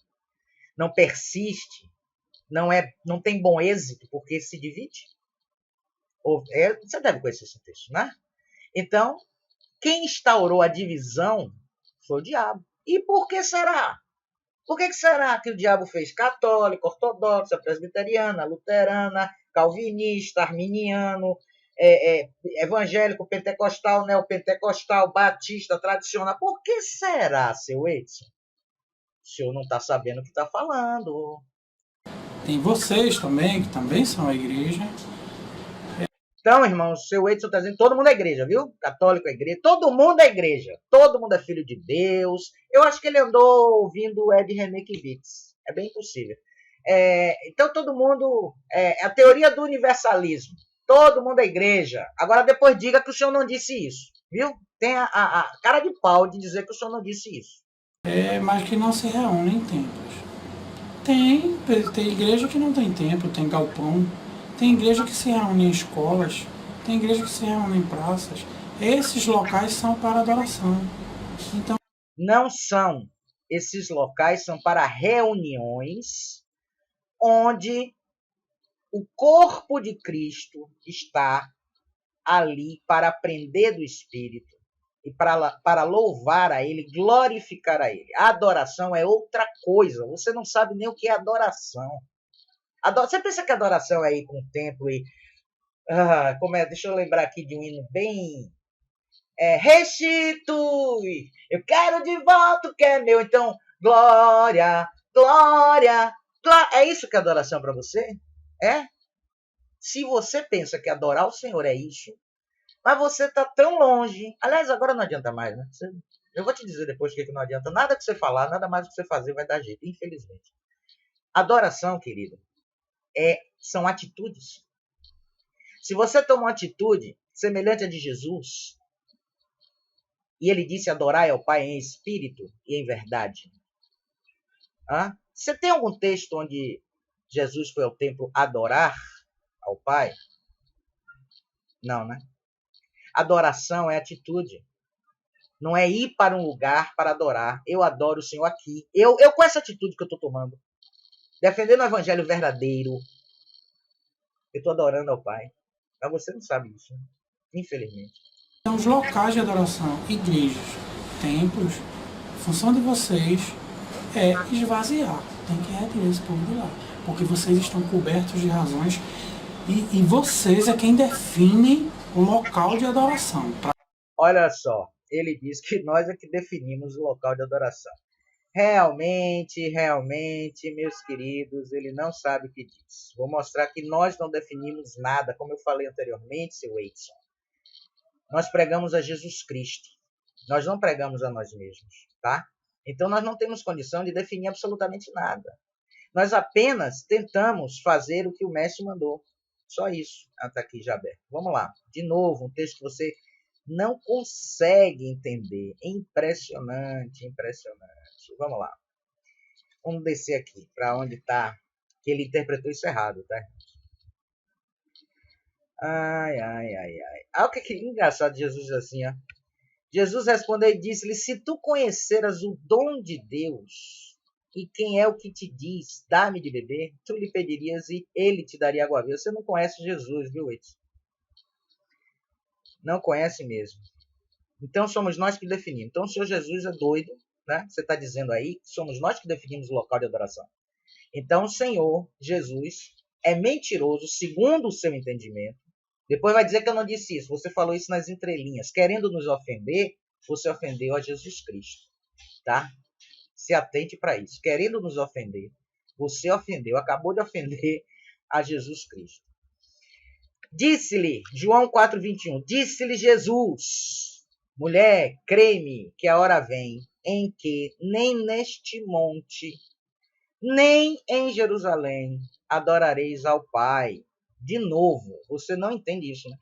não persiste, não tem bom êxito porque se divide? Você deve conhecer esse texto, né? Então, quem instaurou a divisão foi o diabo. E por que será? Por que será que o diabo fez católico, ortodoxa, presbiteriana, luterana, calvinista, arminiano, evangélico, pentecostal, neopentecostal, batista, tradicional? Por que será, seu Edson? O senhor não está sabendo o que está falando. Tem vocês também, que também são a igreja. Então, irmão, o seu Edson está dizendo que todo mundo é igreja, viu? Católico é igreja, todo mundo é igreja. Todo mundo é filho de Deus. Eu acho que ele andou ouvindo o Ed René Kivitz. É bem possível. Então, todo mundo... a teoria do universalismo. Todo mundo é igreja. Agora, depois diga que o senhor não disse isso, viu? Tem a cara de pau de dizer que o senhor não disse isso. Mas que não se reúnem em templos. Tem igreja que não tem templo, tem galpão. Tem igreja que se reúne em escolas, tem igreja que se reúne em praças. Esses locais são para adoração. Então, não são. Esses locais são para reuniões onde o corpo de Cristo está ali para aprender do Espírito e para louvar a Ele, glorificar a Ele. A adoração é outra coisa. Você não sabe nem o que é adoração. Você pensa que adoração é ir para um templo e... deixa eu lembrar aqui de um hino bem... restitui, eu quero de volta o que é meu. Então, glória, glória, glória. É isso que é adoração para você? É? Se você pensa que adorar o Senhor é isso, mas você está tão longe. Aliás, agora não adianta mais, né? Eu vou te dizer depois que não adianta. Nada que você falar, nada mais que você fazer vai dar jeito, infelizmente. Adoração, querido, são atitudes. Se você toma uma atitude semelhante à de Jesus, e ele disse adorai ao Pai em espírito e em verdade. Você tem algum texto onde Jesus foi ao templo adorar ao Pai? Não, né? Adoração é atitude. Não é ir para um lugar para adorar. Eu adoro o Senhor aqui. Eu com essa atitude que eu estou tomando, defendendo o evangelho verdadeiro, eu estou adorando ao Pai. Mas você não sabe isso, né? Infelizmente. Então, os locais de adoração, igrejas, templos, a função de vocês é esvaziar. Tem que retirar esse povo de lá. Porque vocês estão cobertos de razões e vocês é quem definem o local de adoração. Olha só, ele diz que nós é que definimos o local de adoração. Realmente, meus queridos, ele não sabe o que diz. Vou mostrar que nós não definimos nada, como eu falei anteriormente, seu Edson. Nós pregamos a Jesus Cristo. Nós não pregamos a nós mesmos, tá? Então nós não temos condição de definir absolutamente nada. Nós apenas tentamos fazer o que o mestre mandou. Só isso. Está aqui já aberto. Vamos lá. De novo, um texto que você não consegue entender. Impressionante, impressionante. Vamos lá. Vamos descer aqui para onde está. Que ele interpretou isso errado, tá? Olha que engraçado Jesus assim, ó. Jesus respondeu e disse-lhe, se tu conheceras o dom de Deus, e quem é o que te diz, dá-me de beber, tu lhe pedirias e ele te daria água viva. Você não conhece Jesus, viu, Edson? Não conhece mesmo. Então somos nós que definimos. Então o Senhor Jesus é doido, né? Você está dizendo aí que somos nós que definimos o local de adoração. Então o Senhor Jesus é mentiroso, segundo o seu entendimento. Depois vai dizer que eu não disse isso. Você falou isso nas entrelinhas. Querendo nos ofender, você ofendeu a Jesus Cristo. Tá? Se atente para isso. Querendo nos ofender, você ofendeu, acabou de ofender a Jesus Cristo. Disse-lhe, João 4,21, disse-lhe Jesus, mulher, crê-me que a hora vem em que nem neste monte, nem em Jerusalém adorareis ao Pai. De novo, você não entende isso, né?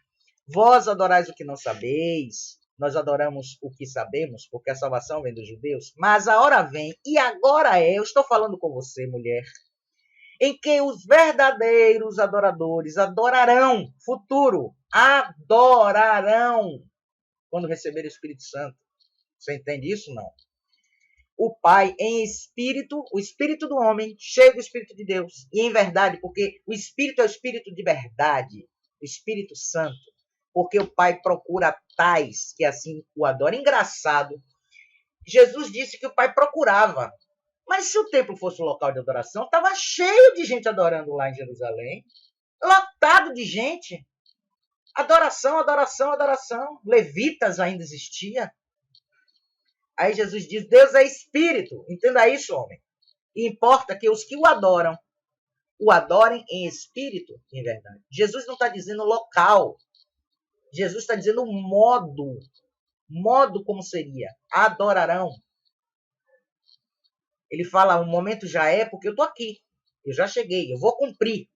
Vós adorais o que não sabeis, nós adoramos o que sabemos, porque a salvação vem dos judeus, mas a hora vem, e agora eu estou falando com você, mulher, em que os verdadeiros adoradores adorarão, futuro, adorarão, quando receber o Espírito Santo. Você entende isso? Não. O Pai em espírito, o espírito do homem, cheio do Espírito de Deus, e em verdade, porque o Espírito é o Espírito de verdade, o Espírito Santo, porque o Pai procura tais que assim o adoram. Engraçado, Jesus disse que o Pai procurava, mas se o templo fosse o local de adoração, estava cheio de gente adorando lá em Jerusalém, lotado de gente, adoração, adoração, adoração, levitas ainda existia. Aí Jesus diz, Deus é espírito. Entenda isso, homem. E importa que os que o adorem em espírito e em verdade. Jesus não está dizendo local. Jesus está dizendo modo. Modo como seria. Adorarão. Ele fala, o momento já é porque eu estou aqui. Eu já cheguei. Eu vou cumprir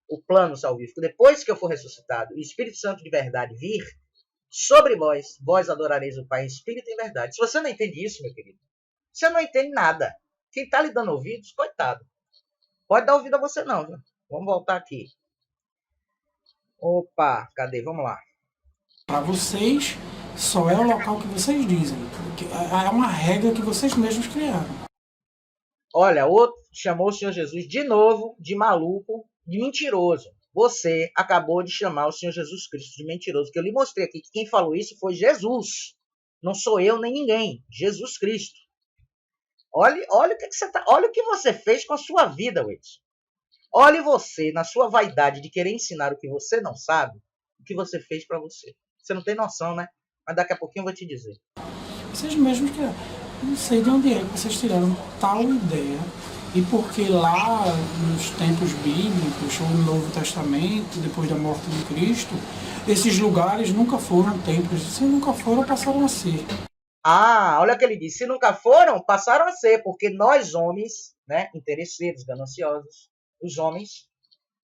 o plano salvífico. Depois que eu for ressuscitado, o Espírito Santo de verdade vir, sobre vós adorareis o Pai em espírito e em verdade. Se você não entende isso, meu querido, você não entende nada. Quem está lhe dando ouvidos, coitado. Pode dar ouvido a você não, viu? Vamos voltar aqui. Opa, cadê? Vamos lá. Para vocês, só é o local que vocês dizem. É uma regra que vocês mesmos criaram. Olha, outro chamou o Senhor Jesus de novo de maluco, de mentiroso. Você acabou de chamar o Senhor Jesus Cristo de mentiroso, que eu lhe mostrei aqui que quem falou isso foi Jesus. Não sou eu nem ninguém. Jesus Cristo. Olha o que você tá, olha o que você fez com a sua vida, Edson. Olhe você, na sua vaidade de querer ensinar o que você não sabe, o que você fez para você. Você não tem noção, né? Mas daqui a pouquinho eu vou te dizer. Vocês mesmos criaram. Não sei de onde é que vocês tiraram tal ideia. E porque lá nos tempos bíblicos, ou no Novo Testamento, depois da morte de Cristo, esses lugares nunca foram templos. Se nunca foram, passaram a ser. Olha o que ele disse. Se nunca foram, passaram a ser. Porque nós, homens, né, interesseiros, gananciosos, os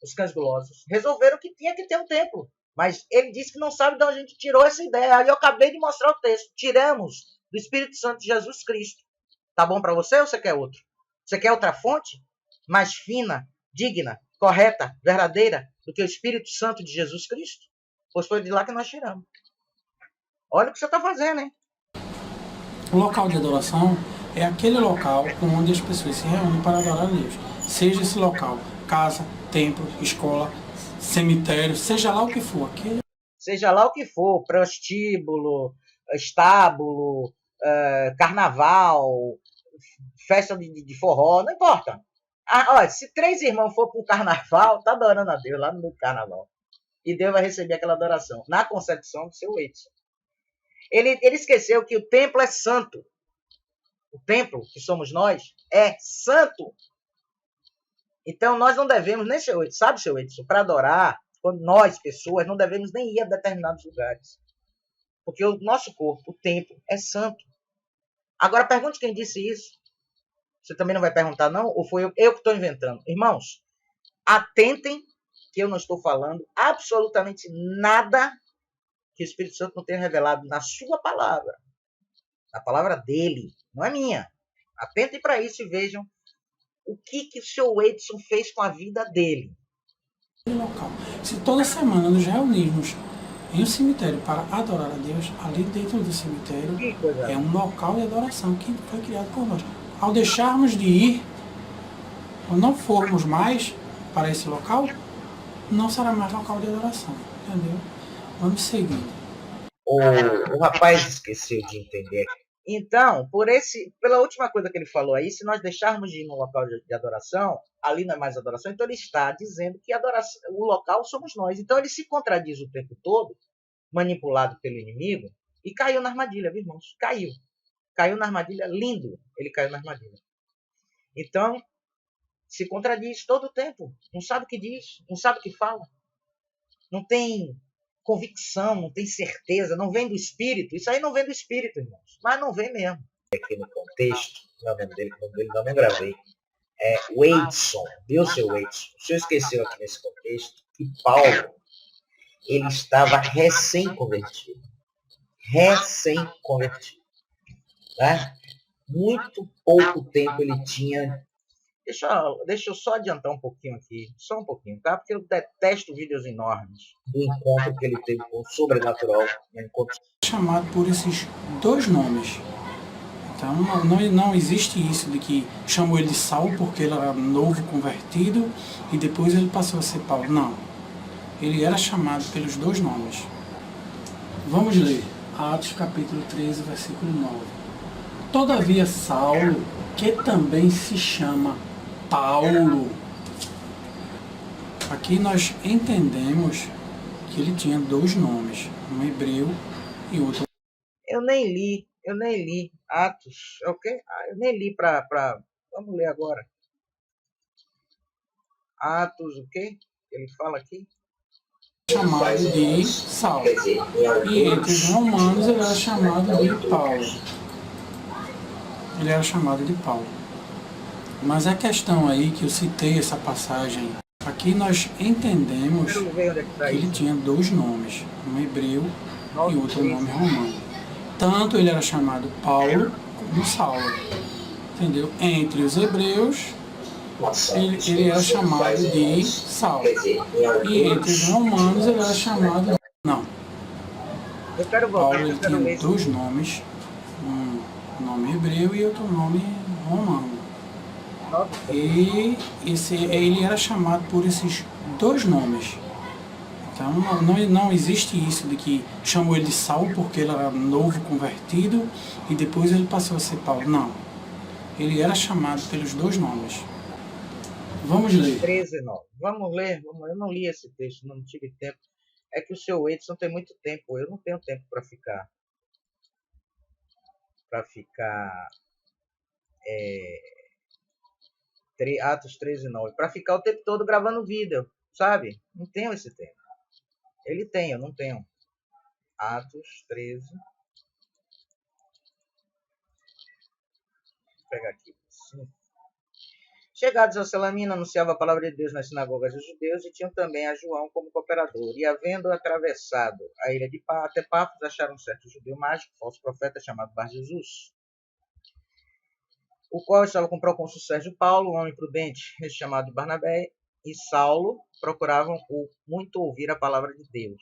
os cães gulosos, resolveram que tinha que ter um templo. Mas ele disse que não sabe de onde a gente tirou essa ideia. Aí eu acabei de mostrar o texto. Tiramos do Espírito Santo de Jesus Cristo. Tá bom para você ou você quer outro? Você quer outra fonte? Mais fina, digna, correta, verdadeira do que o Espírito Santo de Jesus Cristo? Pois foi de lá que nós tiramos. Olha o que você está fazendo, hein? O local de adoração é aquele local onde as pessoas se reúnem para adorar a Deus. Seja esse local casa, templo, escola, cemitério, seja lá o que for. Seja lá o que for, prostíbulo, estábulo, carnaval, festa de forró, não importa. Olha, se 3 irmãos for para o carnaval, tá adorando a Deus lá no carnaval. E Deus vai receber aquela adoração, na concepção do seu Edson. Ele esqueceu que o templo é santo. O templo, que somos nós, é santo. Então, nós não devemos nem, seu Edson, sabe, seu Edson, para adorar, quando nós, pessoas, não devemos nem ir a determinados lugares. Porque o nosso corpo, o templo, é santo. Agora, pergunte quem disse isso. Você também não vai perguntar, não? Ou foi eu que estou inventando? Irmãos, atentem que eu não estou falando absolutamente nada que o Espírito Santo não tenha revelado na sua palavra. Na palavra dele, não é minha. Atentem para isso e vejam o que o seu Edson fez com a vida dele. Local. Se toda semana nos reunirmos em um cemitério para adorar a Deus, ali dentro do cemitério é um local de adoração que foi criado por nós. Ao deixarmos de ir, ou não formos mais para esse local, não será mais local de adoração. Entendeu? Vamos seguindo. O rapaz esqueceu de entender. Então, pela última coisa que ele falou aí, se nós deixarmos de ir no local de adoração, ali não é mais adoração, então ele está dizendo que o local somos nós. Então ele se contradiz o tempo todo, manipulado pelo inimigo, e caiu na armadilha, viu, irmãos? Caiu. Caiu na armadilha, lindo, ele caiu na armadilha. Então, se contradiz todo o tempo. Não sabe o que diz, não sabe o que fala. Não tem convicção, não tem certeza, não vem do Espírito. Isso aí não vem do Espírito, irmãos. Mas não vem mesmo. Aqui no contexto, o nome dele não gravei. É Weidson, viu, seu Weidson? O senhor esqueceu aqui nesse contexto que Paulo, ele estava recém-convertido. Recém-convertido. Tá? Muito pouco tempo ele tinha. Deixa eu só adiantar um pouquinho aqui, só um pouquinho, tá? Porque eu detesto vídeos enormes do encontro que ele teve com o sobrenatural. Chamado por esses 2 nomes. Então não existe isso de que chamou ele de Saulo porque ele era novo convertido e depois ele passou a ser Paulo. Não. Ele era chamado pelos 2 nomes. Vamos ler Atos capítulo 13, versículo 9. Todavia Saulo, que também se chama Paulo. Aqui nós entendemos que ele tinha 2 nomes, um hebreu e outro. Eu nem li Atos, é o quê? Eu nem li para... Vamos ler agora. Atos, o quê? Ele fala aqui. Chamado de Saulo. E entre os romanos ele era chamado de Paulo. Ele era chamado de Paulo. Mas a questão aí que eu citei essa passagem, aqui nós entendemos que ele tinha 2 nomes, um hebreu e outro nome romano. Tanto ele era chamado Paulo como Saulo. Entendeu? Entre os hebreus, ele era chamado de Saulo. E entre os romanos, ele era chamado de... Não. Paulo ele tinha 2 nomes, um nome hebreu e outro nome romano. E ele era chamado por esses 2 nomes. Então não existe isso de que chamou ele de Saulo porque ele era novo convertido e depois ele passou a ser Paulo. Não. Ele era chamado pelos 2 nomes. Vamos ler. 13, 9. Vamos ler. Eu não li esse texto, não tive tempo. É que o seu Edson tem muito tempo. Eu não tenho tempo para ficar Atos 13, 9. Para ficar o tempo todo gravando vídeo, sabe? Não tenho esse tempo. Ele tem, eu não tenho. Atos 13. Vou pegar aqui. Sim. Chegados a Salamina, anunciava a palavra de Deus nas sinagogas dos judeus e tinham também a João como cooperador. E havendo atravessado a ilha de até Pafos, acharam um certo judeu mágico, falso profeta, chamado Bar-Jesus, o qual estava com o procônsul Sérgio Paulo, um homem prudente, chamado Barnabé, e Saulo procuravam muito ouvir a palavra de Deus.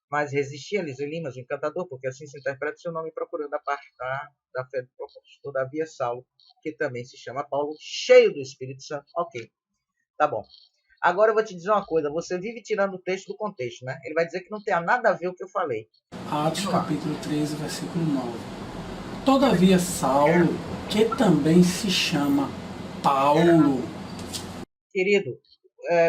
Mas resistia-lhes Elimas, o encantador, porque assim se interpreta seu nome, procurando apartar da fé do procônsul. Todavia, Saulo, que também se chama Paulo, cheio do Espírito Santo. Ok, tá bom. Agora eu vou te dizer uma coisa, você vive tirando o texto do contexto, né? Ele vai dizer que não tem nada a ver o que eu falei. Atos capítulo 13, versículo 9. Todavia, Saulo, que também se chama Paulo. Querido,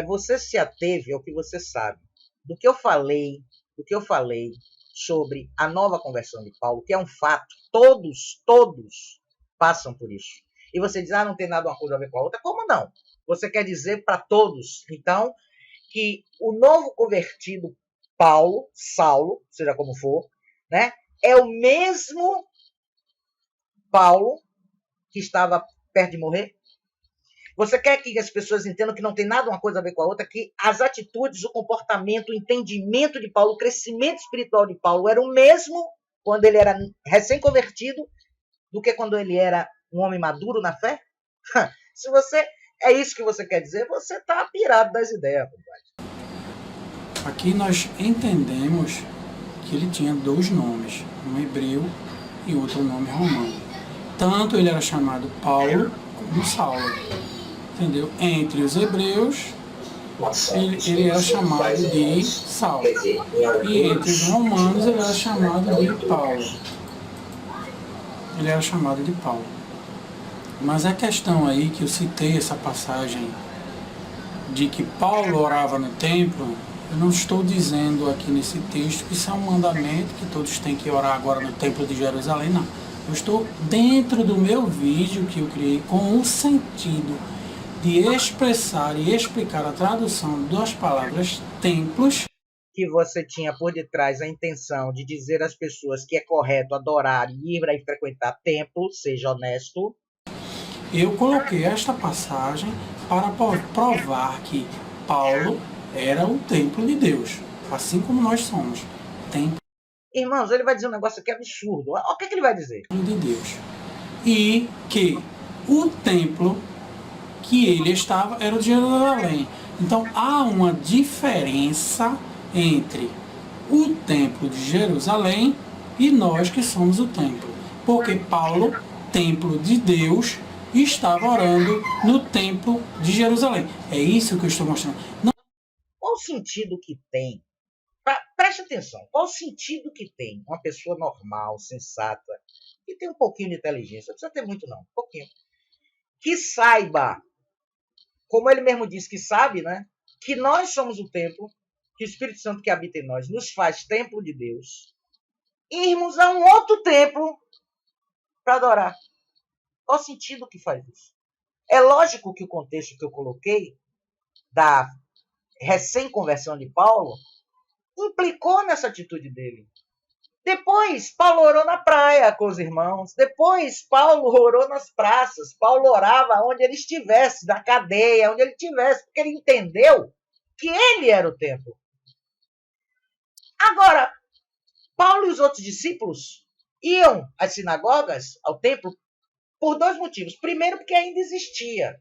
você se ateve ao que você sabe. Do que eu falei sobre a nova conversão de Paulo, que é um fato, todos passam por isso. E você diz, não tem nada uma coisa a ver com a outra. Como não? Você quer dizer para todos, então, que o novo convertido Paulo, Saulo, seja como for, né, é o mesmo Paulo que estava perto de morrer? Você quer que as pessoas entendam que não tem nada uma coisa a ver com a outra, que as atitudes, o comportamento, o entendimento de Paulo, o crescimento espiritual de Paulo era o mesmo quando ele era recém-convertido do que quando ele era um homem maduro na fé? Se você é isso que você quer dizer, você está pirado das ideias, compadre. Aqui nós entendemos que ele tinha dois nomes, um hebreu e outro nome romano. Tanto ele era chamado Paulo como Saulo. Entendeu? Entre os hebreus, ele era chamado de Saulo. E entre os romanos, ele era chamado de Paulo. Ele era chamado de Paulo. Mas a questão aí que eu citei essa passagem de que Paulo orava no templo, eu não estou dizendo aqui nesse texto que isso é um mandamento, que todos têm que orar agora no templo de Jerusalém, não. Eu estou dentro do meu vídeo que eu criei com o sentido de expressar e explicar a tradução das palavras templos. Que você tinha por detrás a intenção de dizer às pessoas que é correto adorar e ir e frequentar templo, seja honesto. Eu coloquei esta passagem para provar que Paulo era o templo de Deus, assim como nós somos. Templo. Irmãos, ele vai dizer um negócio aqui absurdo. O que ele vai dizer? De Deus. E que o templo que ele estava era o de Jerusalém. Então há uma diferença entre o templo de Jerusalém e nós que somos o templo. Porque Paulo, templo de Deus, estava orando no templo de Jerusalém. É isso que eu estou mostrando. Não... Qual o sentido que tem? Preste atenção. Qual o sentido que tem uma pessoa normal, sensata, que tem um pouquinho de inteligência, não precisa ter muito não, um pouquinho, que saiba, como ele mesmo disse que sabe, né, que nós somos o templo, que o Espírito Santo que habita em nós nos faz templo de Deus, irmos a um outro templo para adorar. Qual o sentido que faz isso? É lógico que o contexto que eu coloquei da recém-conversão de Paulo implicou nessa atitude dele. Depois, Paulo orou na praia com os irmãos. Depois, Paulo orou nas praças. Paulo orava onde ele estivesse, na cadeia, onde ele estivesse, porque ele entendeu que ele era o templo. Agora, Paulo e os outros discípulos iam às sinagogas, ao templo, por dois motivos. Primeiro, porque ainda existia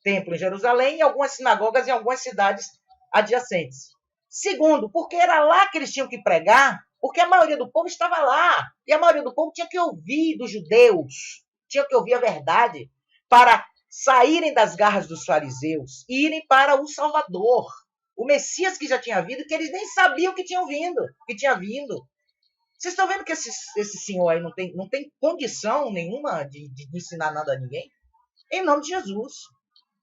templo em Jerusalém e algumas sinagogas em algumas cidades adjacentes. Segundo, porque era lá que eles tinham que pregar, porque a maioria do povo estava lá. E a maioria do povo tinha que ouvir dos judeus, tinha que ouvir a verdade, para saírem das garras dos fariseus e irem para o Salvador, o Messias que já tinha vindo, que eles nem sabiam que tinha vindo. Vocês estão vendo que esse senhor aí não tem condição nenhuma de ensinar nada a ninguém? Em nome de Jesus.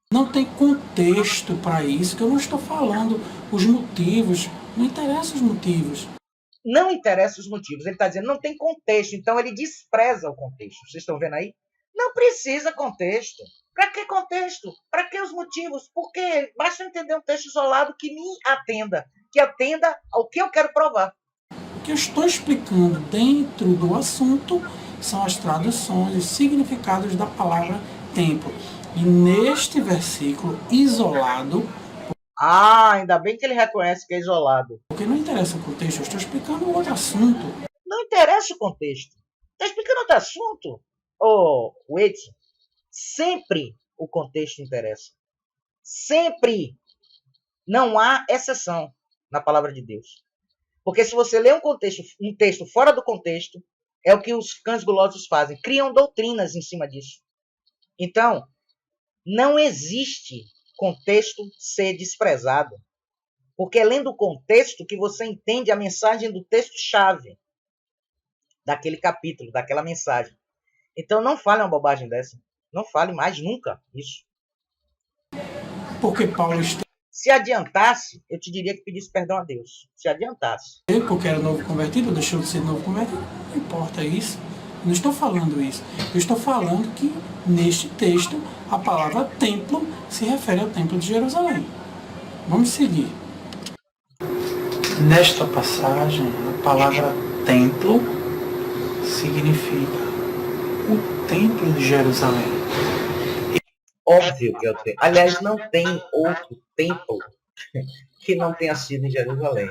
Não tem contexto para isso, que eu não estou falando os motivos, não interessa os motivos. Não interessa os motivos, ele está dizendo não tem contexto, então ele despreza o contexto. Vocês estão vendo aí? Não precisa contexto. Para que contexto? Para que os motivos? Porque basta entender um texto isolado que me atenda, que atenda ao que eu quero provar. O que eu estou explicando dentro do assunto são as traduções, os significados da palavra templo. E neste versículo isolado, Ainda bem que ele reconhece que é isolado. porque não interessa o contexto, eu estou explicando outro assunto. Não interessa o contexto. Está explicando outro assunto. Ô, Edson, sempre o contexto interessa. Sempre. Não há exceção na palavra de Deus. Porque se você lê um texto fora do contexto, é o que os cães gulosos fazem. Criam doutrinas em cima disso. Então, não existe contexto ser desprezado. Porque é lendo o contexto que você entende a mensagem do texto-chave daquele capítulo, daquela mensagem. Então, não fale uma bobagem dessa. Não fale mais nunca isso. Porque Paulo está... Se adiantasse, eu te diria que pedisse perdão a Deus. Se adiantasse. Porque era novo convertido, deixou de ser novo convertido, não importa isso. Eu não estou falando isso. Eu estou falando que, neste texto, a palavra templo se refere ao templo de Jerusalém. Vamos seguir. Nesta passagem, a palavra templo significa o templo de Jerusalém. Óbvio que é o templo. Aliás, não tem outro templo que não tenha sido em Jerusalém.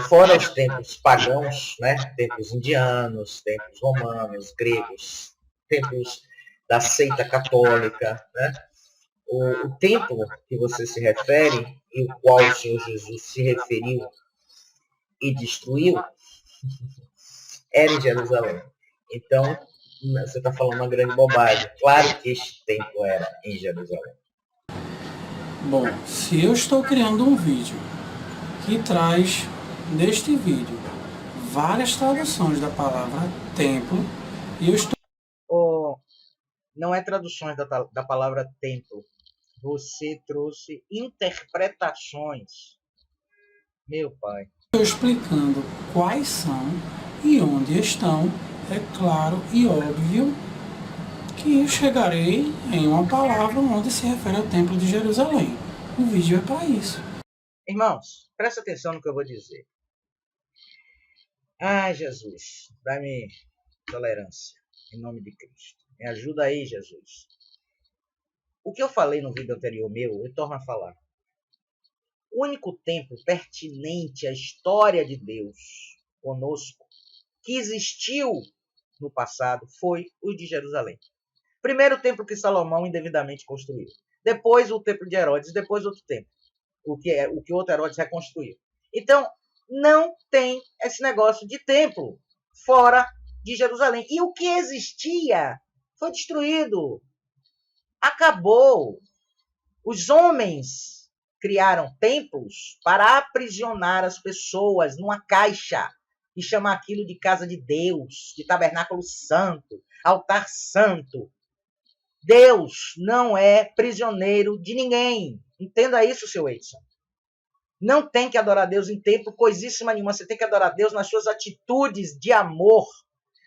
Fora os templos pagãos, né? Templos indianos, templos romanos, gregos, templos da seita católica, né? O templo que você se refere, e o qual o Senhor Jesus se referiu e destruiu, era em Jerusalém. Então, você está falando uma grande bobagem. Claro que este templo era em Jerusalém. Bom, se eu estou criando um vídeo que traz, neste vídeo, várias traduções da palavra templo, e eu estou... Não é traduções da palavra templo. Você trouxe interpretações. Meu pai. Estou explicando quais são e onde estão. É claro e óbvio que chegarei em uma palavra onde se refere ao Templo de Jerusalém. O vídeo é para isso. Irmãos, presta atenção no que eu vou dizer. Jesus, dá-me tolerância, em nome de Cristo. Me ajuda aí, Jesus. O que eu falei no vídeo anterior meu, eu torno a falar. O único templo pertinente à história de Deus conosco, que existiu no passado, foi o de Jerusalém. Primeiro o templo que Salomão indevidamente construiu. Depois o templo de Herodes, depois outro templo. O que outro Herodes reconstruiu. Então, não tem esse negócio de templo fora de Jerusalém. E o que existia foi destruído. Acabou. Os homens criaram templos para aprisionar as pessoas numa caixa e chamar aquilo de casa de Deus, de tabernáculo santo, altar santo. Deus não é prisioneiro de ninguém. Entenda isso, seu Edson. Não tem que adorar Deus em templo, coisíssima nenhuma. Você tem que adorar Deus nas suas atitudes de amor,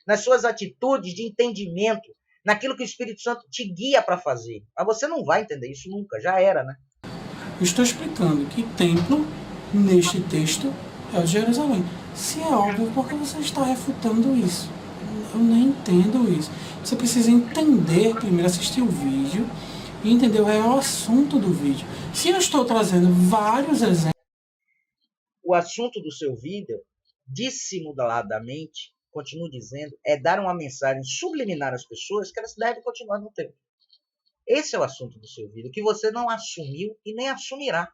nas suas atitudes de entendimento, naquilo que o Espírito Santo te guia para fazer. Mas você não vai entender isso nunca, já era, né? Eu estou explicando que templo, neste texto, é o de Jerusalém. Se é óbvio, por que você está refutando isso? Eu nem entendo isso. Você precisa entender, primeiro assistir o vídeo e entender o real assunto do vídeo. Se eu estou trazendo vários exemplos... O assunto do seu vídeo, dissimuladamente, continuo dizendo, é dar uma mensagem subliminar às pessoas que elas devem continuar no tempo. Esse é o assunto do seu vídeo, que você não assumiu e nem assumirá.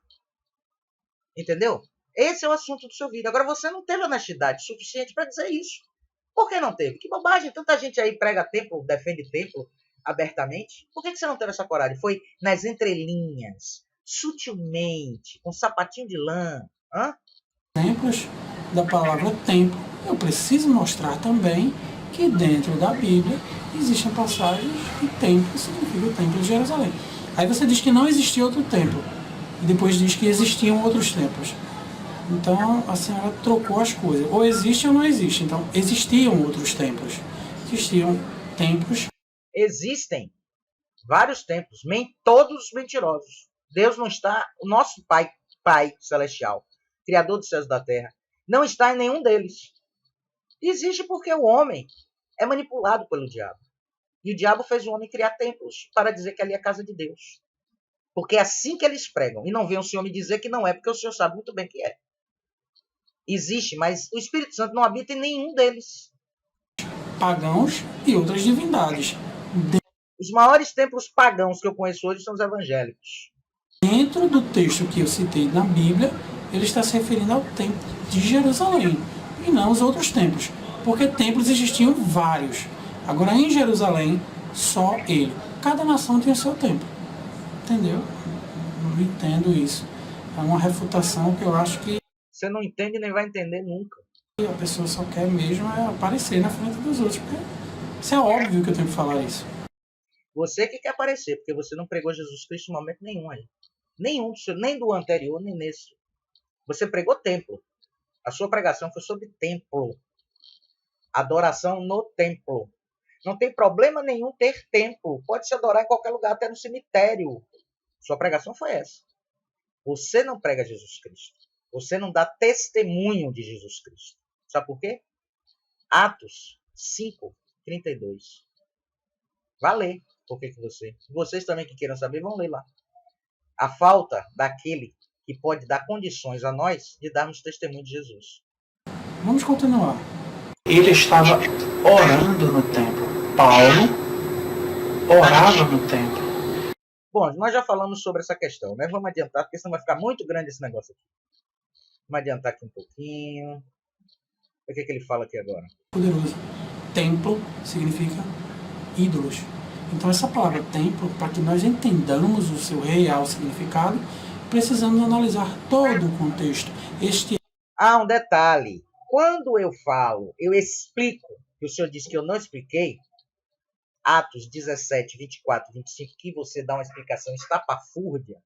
Entendeu? Esse é o assunto do seu vídeo. Agora, você não teve honestidade suficiente para dizer isso. Por que não teve? Que bobagem. Tanta gente aí prega templo, defende templo abertamente. Por que você não teve essa coragem? Foi nas entrelinhas, sutilmente, com sapatinho de lã. Exemplos da palavra templo, eu preciso mostrar também que dentro da Bíblia existem passagens que templo significa o templo de Jerusalém. Aí você diz que não existia outro templo, e depois diz que existiam outros templos. Então a senhora trocou as coisas. Ou existe ou não existe. Então existiam outros templos. Existiam templos. Existem vários templos, todos mentirosos. Deus não está, o nosso Pai Celestial, Criador dos céus e da terra, não está em nenhum deles. Existe porque o homem é manipulado pelo diabo. E o diabo fez o homem criar templos para dizer que ali é a casa de Deus. Porque é assim que eles pregam. E não vem o Senhor me dizer que não é, porque o Senhor sabe muito bem que é. Existe, mas o Espírito Santo não habita em nenhum deles. Pagãos e outras divindades. Os maiores templos pagãos que eu conheço hoje são os evangélicos. Dentro do texto que eu citei na Bíblia, ele está se referindo ao templo de Jerusalém e não aos outros templos, porque templos existiam vários. Agora em Jerusalém, só ele. Cada nação tinha seu templo. Entendeu? Não entendo isso. É uma refutação que eu acho que Você não entende nem vai entender nunca. a pessoa só quer mesmo aparecer na frente dos outros, porque isso é óbvio que eu tenho que falar isso. Você que quer aparecer, porque você não pregou Jesus Cristo em momento nenhum aí. Nenhum, nem do anterior, nem nesse. Você pregou templo. A sua pregação foi sobre templo. Adoração no templo. Não tem problema nenhum ter templo. Pode se adorar em qualquer lugar, até no cemitério. Sua pregação foi essa. Você não prega Jesus Cristo. Você não dá testemunho de Jesus Cristo. Sabe por quê? Atos 5:32. Vai ler. Por que vocês também que queiram saber, vão ler lá. A falta daquele que pode dar condições a nós de darmos testemunho de Jesus. Vamos continuar. Ele estava orando no templo. Paulo orava no templo. Bom, nós já falamos sobre essa questão, né? Vamos adiantar, porque senão vai ficar muito grande esse negócio aqui. Vamos adiantar aqui um pouquinho. O que ele fala aqui agora? Poderoso. Templo significa ídolos. Então essa palavra templo, para que nós entendamos o seu real significado, precisamos analisar todo o contexto. Um detalhe. Quando eu falo, eu explico, que o senhor disse que eu não expliquei, Atos 17, 24, 25, que você dá uma explicação estapafúrdia,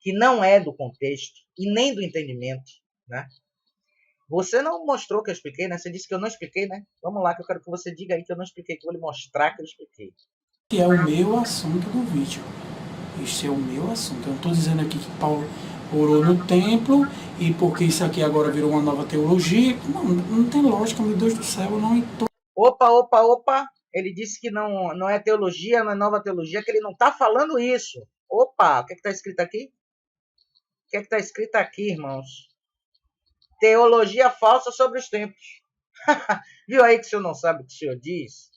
que não é do contexto e nem do entendimento, né? Você não mostrou que eu expliquei, né? Você disse que eu não expliquei, né? Vamos lá, que eu quero que você diga aí que eu não expliquei, que eu vou lhe mostrar que eu expliquei. Que é o meu assunto do vídeo. Este é o meu assunto. Eu não estou dizendo aqui que Paulo orou no templo e porque isso aqui agora virou uma nova teologia. Não tem lógica, meu Deus do céu. Eu não estou... Opa! Ele disse que não é teologia, não é nova teologia, que ele não está falando isso. Opa, o que está escrito aqui? O que está escrito aqui, irmãos? Teologia falsa sobre os tempos. Viu aí que o senhor não sabe o que o senhor diz?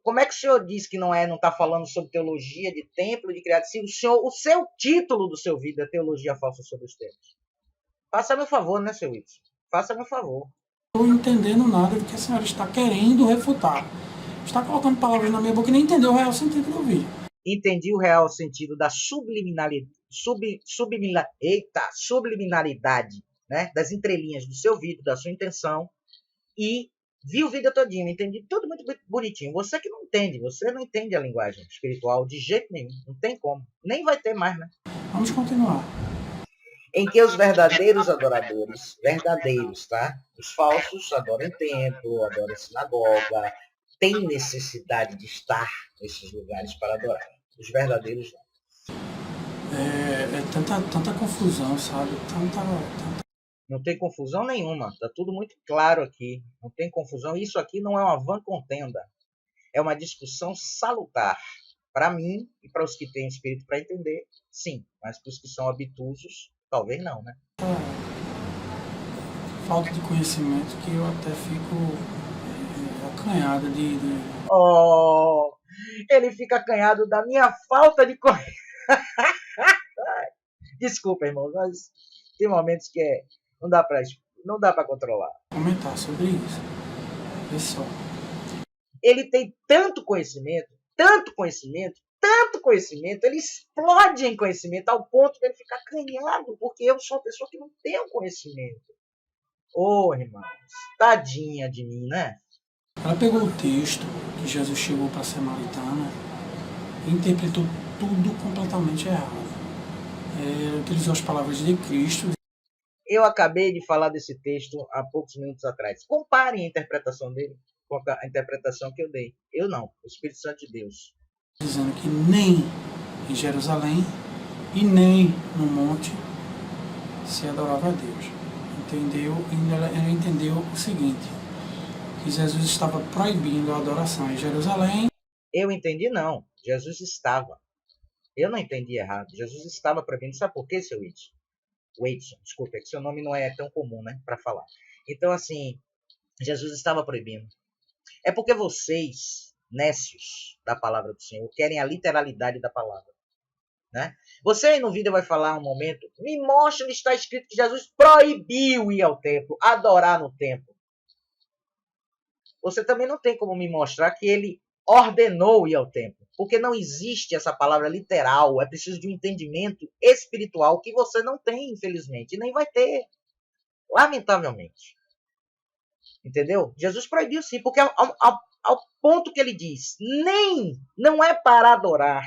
Como é que o senhor diz que não está falando sobre teologia de templo, de criado? Se o seu título do seu vídeo é teologia falsa sobre os tempos. Faça-me um favor, né, seu Wilson? Faça-me um favor. Não estou entendendo nada do que a senhora está querendo refutar. Está colocando palavras na minha boca e nem entendeu o real sentido do vídeo. Entendi o real sentido da subliminaridade, né, das entrelinhas do seu vídeo, da sua intenção, e vi o vídeo todinho, entendi tudo muito bonitinho. Você que não entende, você não entende a linguagem espiritual de jeito nenhum, não tem como, nem vai ter mais, né? Vamos continuar. Em que os verdadeiros adoradores, verdadeiros, tá? Os falsos adoram em templo, adoram em sinagoga, têm necessidade de estar nesses lugares para adorar. Os verdadeiros não. É tanta confusão, sabe? Tanta... Não tem confusão nenhuma, está tudo muito claro aqui. Não tem confusão. Isso aqui não é uma vã contenda. É uma discussão salutar. Para mim e para os que têm espírito para entender, sim. Mas para os que são obtusos, talvez não, né? Falta de conhecimento que eu até fico acanhado de... Oh, ele fica acanhado da minha falta de conhecimento. Desculpa, irmão, mas tem momentos que não dá para controlar. Comentar sobre isso. Pessoal. Ele tem tanto conhecimento, ele explode em conhecimento ao ponto de ele ficar acanhado, porque eu sou uma pessoa que não tem conhecimento. Irmãos, tadinha de mim, né? Ela pegou o texto que Jesus chegou para a Samaritana e interpretou tudo completamente errado. Utilizou as palavras de Cristo. Eu acabei de falar desse texto há poucos minutos atrás. Comparem a interpretação dele com a interpretação que eu dei. Eu não, o Espírito Santo de Deus. Dizendo que nem em Jerusalém e nem no monte se adorava a Deus. Entendeu? E ela entendeu o seguinte, que Jesus estava proibindo a adoração em Jerusalém. Eu entendi não. Jesus estava. Eu não entendi errado. Jesus estava proibindo. Sabe por quê, seu Edson? Edson, desculpa, é que seu nome não é tão comum, né, para falar. Então, assim, Jesus estava proibindo. É porque vocês, nécios da palavra do Senhor, querem a literalidade da palavra. Né? Você aí no vídeo vai falar um momento, me mostra onde está escrito que Jesus proibiu ir ao templo, adorar no templo. Você também não tem como me mostrar que ele ordenou ir ao templo, porque não existe essa palavra literal, é preciso de um entendimento espiritual que você não tem, infelizmente, e nem vai ter, lamentavelmente. Entendeu? Jesus proibiu sim, porque ao ponto que ele diz, não é para adorar,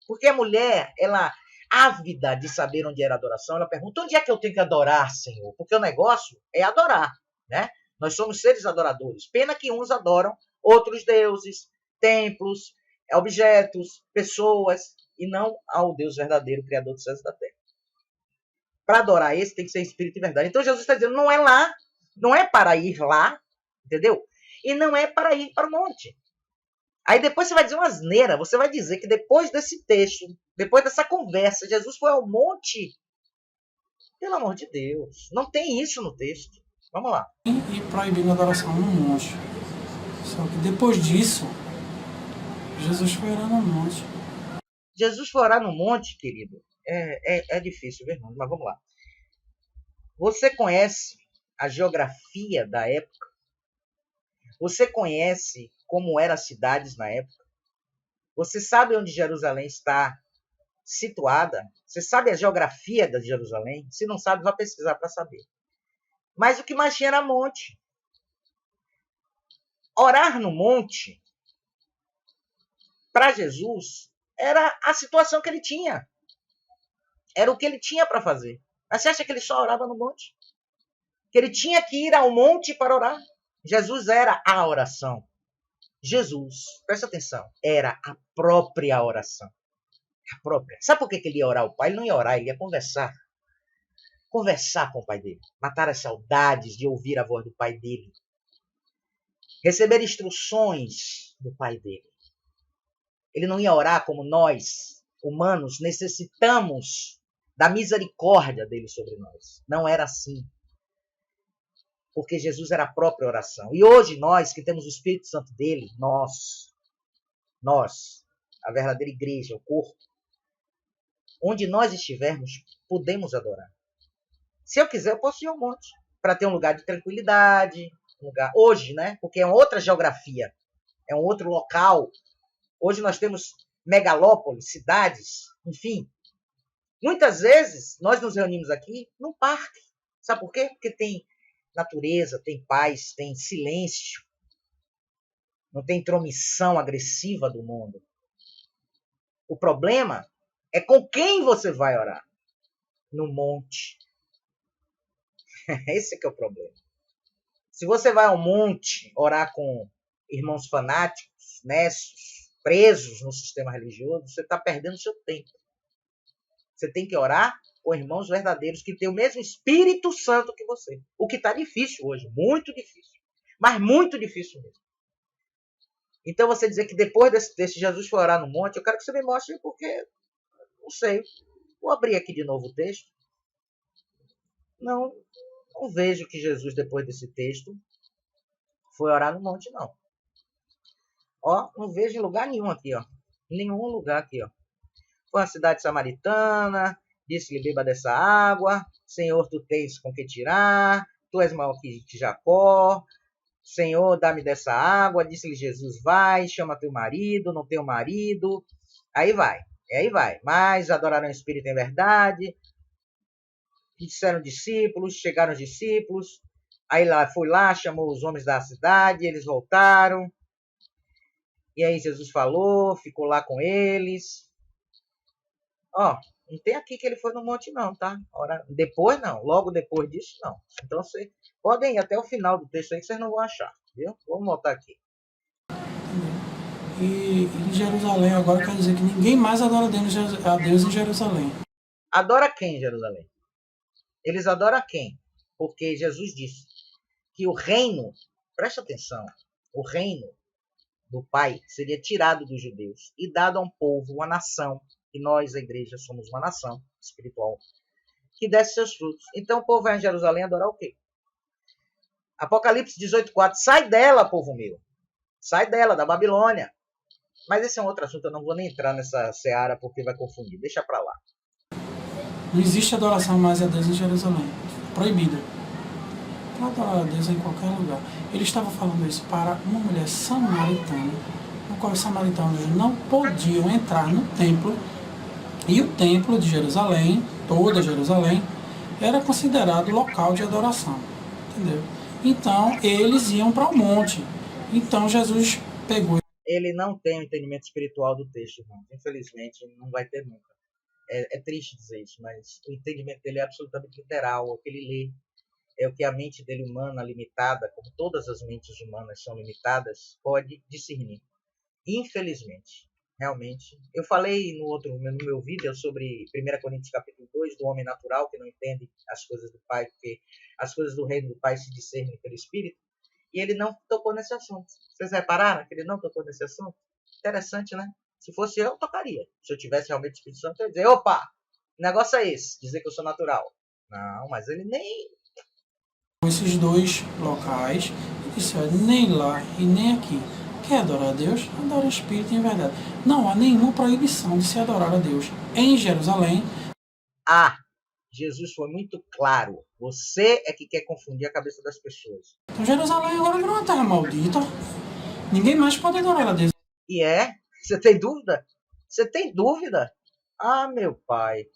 porque a mulher, ela ávida de saber onde era a adoração, ela pergunta, onde é que eu tenho que adorar, Senhor? Porque o negócio é adorar, né? Nós somos seres adoradores. Pena que uns adoram outros deuses, templos, objetos, pessoas, e não ao Deus verdadeiro, Criador dos céus e da terra. Para adorar esse, tem que ser espírito e verdade. Então Jesus está dizendo, não é lá, não é para ir lá, entendeu? E não é para ir para o monte. Aí depois você vai dizer uma asneira, você vai dizer que depois desse texto, depois dessa conversa, Jesus foi ao monte. Pelo amor de Deus, não tem isso no texto. Vamos lá. E proibindo a adoração no monte. Só que depois disso, Jesus foi orar no monte. Jesus foi orar no monte, querido. É difícil, viu, irmão? Mas vamos lá. Você conhece a geografia da época? Você conhece como eram as cidades na época? Você sabe onde Jerusalém está situada? Você sabe a geografia de Jerusalém? Se não sabe, vá pesquisar para saber. Mas o que mais tinha era monte. Orar no monte, para Jesus, era a situação que ele tinha. Era o que ele tinha para fazer. Mas você acha que ele só orava no monte? Que ele tinha que ir ao monte para orar? Jesus era a oração. Jesus, presta atenção, era a própria oração. A própria. Sabe por que ele ia orar ao Pai? Ele não ia orar, ele ia conversar. Conversar com o Pai dele. Matar as saudades de ouvir a voz do Pai dele. Receber instruções do Pai dele. Ele não ia orar como nós, humanos, necessitamos da misericórdia dele sobre nós. Não era assim. Porque Jesus era a própria oração. E hoje nós, que temos o Espírito Santo dele, nós, a verdadeira igreja, o corpo, onde nós estivermos, podemos adorar. Se eu quiser, eu posso ir ao monte, para ter um lugar de tranquilidade, um lugar hoje, né? Porque é uma outra geografia, é um outro local. Hoje nós temos megalópolis, cidades, enfim. Muitas vezes nós nos reunimos aqui num parque. Sabe por quê? Porque tem natureza, tem paz, tem silêncio. Não tem intromissão agressiva do mundo. O problema é com quem você vai orar. No monte. Esse que é o problema. Se você vai ao monte orar com irmãos fanáticos, nécios, presos no sistema religioso, você está perdendo seu tempo. Você tem que orar com irmãos verdadeiros que têm o mesmo Espírito Santo que você. O que está difícil hoje, muito difícil. Mas muito difícil mesmo. Então você dizer que depois desse texto Jesus foi orar no monte, eu quero que você me mostre porque, não sei, vou abrir aqui de novo o texto. Não vejo que Jesus depois desse texto foi orar no monte, não. Ó, não vejo em lugar nenhum aqui, ó. Em nenhum lugar aqui, ó. Foi uma cidade samaritana, disse-lhe, beba dessa água, Senhor, tu tens com que tirar, tu és maior que Jacó, Senhor, dá-me dessa água, disse-lhe Jesus, vai, chama teu marido, não teu marido, aí vai, mas adorarão o Espírito em verdade, disseram discípulos, chegaram os discípulos, aí foi lá, chamou os homens da cidade, eles voltaram, e aí Jesus falou, ficou lá com eles. Ó, não tem aqui que ele foi no monte não, tá? Depois não, logo depois disso não. Então vocês podem ir até o final do texto aí que vocês não vão achar, viu? Vamos voltar aqui. E em Jerusalém agora quer dizer que ninguém mais adora a Deus em Jerusalém. Adora quem em Jerusalém? Eles adoram a quem? Porque Jesus disse que o reino preste atenção, o reino do Pai seria tirado dos judeus e dado a um povo, uma nação, e nós, a igreja, somos uma nação espiritual, que desse seus frutos. Então o povo vai em Jerusalém adorar o quê? Apocalipse 18:4, sai dela, povo meu. Sai dela, da Babilônia. Mas esse é um outro assunto, eu não vou nem entrar nessa seara porque vai confundir. Deixa pra lá. Não existe adoração mais a Deus em Jerusalém. Proibida. Para adorar a Deus em qualquer lugar. Ele estava falando isso para uma mulher samaritana, no qual os samaritanos não podiam entrar no templo. E o templo de Jerusalém, toda Jerusalém, era considerado local de adoração. Entendeu? Então, eles iam para o monte. Então, Jesus pegou. Ele não tem o entendimento espiritual do texto, irmão. Infelizmente, não vai ter nunca. É triste dizer isso, mas o entendimento dele é absolutamente literal. O que ele lê é o que a mente dele humana, limitada, como todas as mentes humanas são limitadas, pode discernir. Infelizmente, realmente. Eu falei no meu vídeo sobre 1 Coríntios capítulo 2, do homem natural que não entende as coisas do Pai, porque as coisas do reino do Pai se discernem pelo Espírito, e ele não tocou nesse assunto. Vocês repararam que ele não tocou nesse assunto? Interessante, né? Se fosse eu tocaria. Se eu tivesse realmente o Espírito Santo, eu ia dizer, opa, o negócio é esse, dizer que eu sou natural. Não, mas ele nem... Esses dois locais, e disse, nem lá e nem aqui. Quer adorar a Deus? Adora o Espírito em verdade. Não há nenhuma proibição de se adorar a Deus em Jerusalém. Jesus foi muito claro. Você é que quer confundir a cabeça das pessoas. Então Jerusalém agora virou uma terra maldita. Ninguém mais pode adorar a Deus. E é? Você tem dúvida? Você tem dúvida? Ah, meu pai.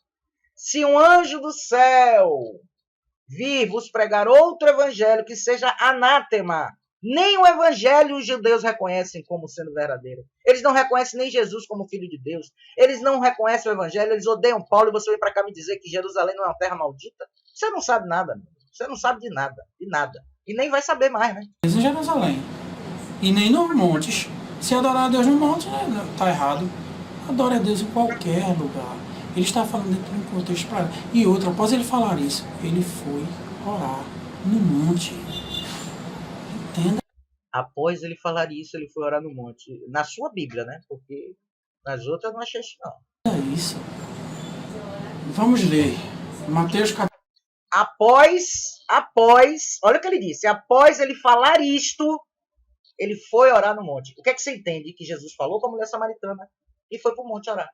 Se um anjo do céu vir vos pregar outro evangelho que seja anátema, nem o evangelho os judeus reconhecem como sendo verdadeiro. Eles não reconhecem nem Jesus como filho de Deus. Eles não reconhecem o evangelho, eles odeiam Paulo, e você vem para cá me dizer que Jerusalém não é uma terra maldita? Você não sabe nada, meu. Você não sabe de nada, de nada. E nem vai saber mais, né? Em Jerusalém. E nem nos montes. Se adorar a Deus no monte, está errado. Adore a Deus em qualquer lugar. Ele está falando dentro de um contexto para... E outra, após ele falar isso, ele foi orar no monte. Entenda? Após ele falar isso, ele foi orar no monte. Na sua Bíblia, né? Porque nas outras eu não achei isso, não. É isso. Vamos ler. Mateus capítulo... Após, olha o que ele disse. Após ele falar isto, ele foi orar no monte. O que é que você entende? Que Jesus falou com a mulher samaritana e foi para o monte orar.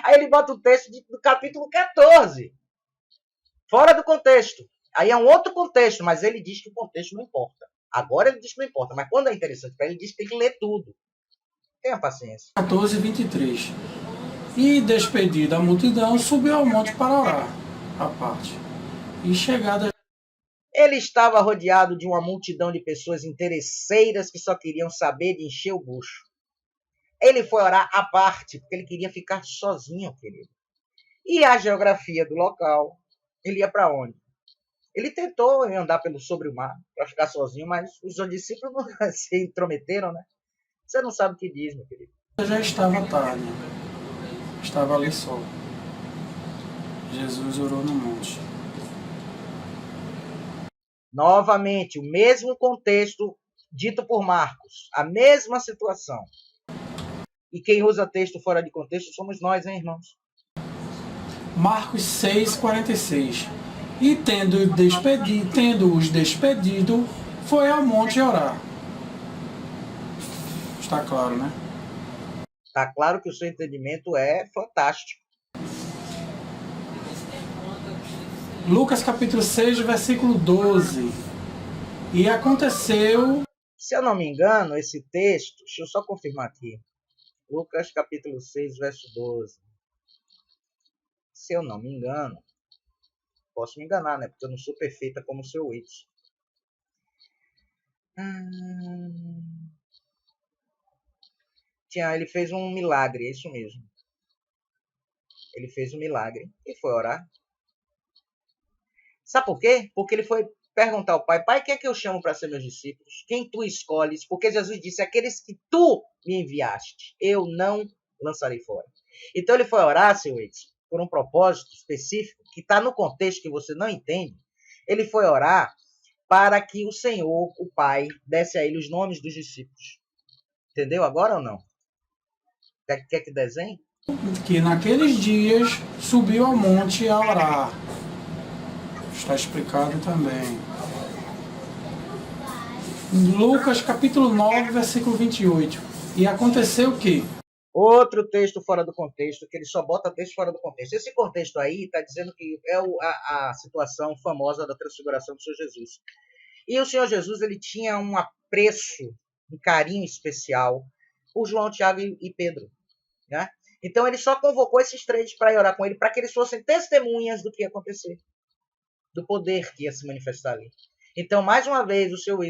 Aí ele bota o texto do capítulo 14. Fora do contexto. Aí é um outro contexto, mas ele diz que o contexto não importa. Agora ele diz que não importa, mas quando é interessante para ele, diz que tem que ler tudo. Tenha paciência. 14, 23. E despedida a multidão, subiu ao monte para orar, à parte. E chegada... Ele estava rodeado de uma multidão de pessoas interesseiras que só queriam saber de encher o bucho. Ele foi orar à parte, porque ele queria ficar sozinho, querido. E a geografia do local, ele ia para onde? Ele tentou andar sobre o mar para ficar sozinho, mas os discípulos não se intrometeram, né? Você não sabe o que diz, meu querido. Já estava tarde. Estava ali só. Jesus orou no monte. Novamente, o mesmo contexto dito por Marcos. A mesma situação. E quem usa texto fora de contexto somos nós, hein, irmãos? Marcos 6, 46. E tendo-os despedido, foi ao monte orar. Está claro, né? Está claro que o seu entendimento é fantástico. Lucas capítulo 6, versículo 12. E aconteceu... Se eu não me engano, esse texto... Deixa eu só confirmar aqui. Lucas capítulo 6, verso 12. Se eu não me engano... Posso me enganar, né? Porque eu não sou perfeita como o seu Whit. Ele fez um milagre, é isso mesmo. Ele fez um milagre e foi orar. Sabe por quê? Porque ele foi perguntar ao Pai, Pai, quem é que eu chamo para ser meus discípulos? Quem tu escolhes? Porque Jesus disse, aqueles que tu me enviaste, eu não lançarei fora. Então ele foi orar, seu Edson, por um propósito específico, que está no contexto que você não entende. Ele foi orar para que o Senhor, o Pai, desse a ele os nomes dos discípulos. Entendeu agora ou não? Quer que desenhe? Que naqueles dias subiu ao monte a orar. Está explicado também. Lucas capítulo 9, versículo 28. E aconteceu o quê? Outro texto fora do contexto, que ele só bota texto fora do contexto. Esse contexto aí está dizendo que é a situação famosa da transfiguração do Senhor Jesus. E o Senhor Jesus ele tinha um apreço, um carinho especial por João, Tiago e Pedro. Né? Então ele só convocou esses três para ir orar com ele, para que eles fossem testemunhas do que ia acontecer, do poder que ia se manifestar ali. Então, mais uma vez, o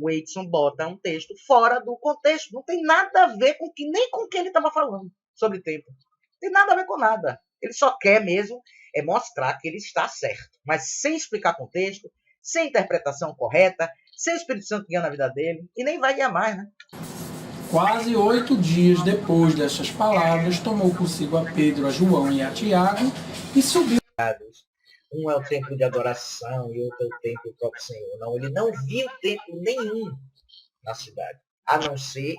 Edson bota um texto fora do contexto. Não tem nada a ver com que nem com o que ele estava falando sobre tempo. Não tem nada a ver com nada. Ele só quer mesmo é mostrar que ele está certo, mas sem explicar contexto, sem interpretação correta, sem o Espírito Santo guiando a vida dele, e nem vai guiar mais, né? Quase 8 dias depois dessas palavras, tomou consigo a Pedro, a João e a Tiago e subiu. Um é o templo de adoração e outro é o templo do próprio Senhor. Não, ele não viu templo nenhum na cidade, a não ser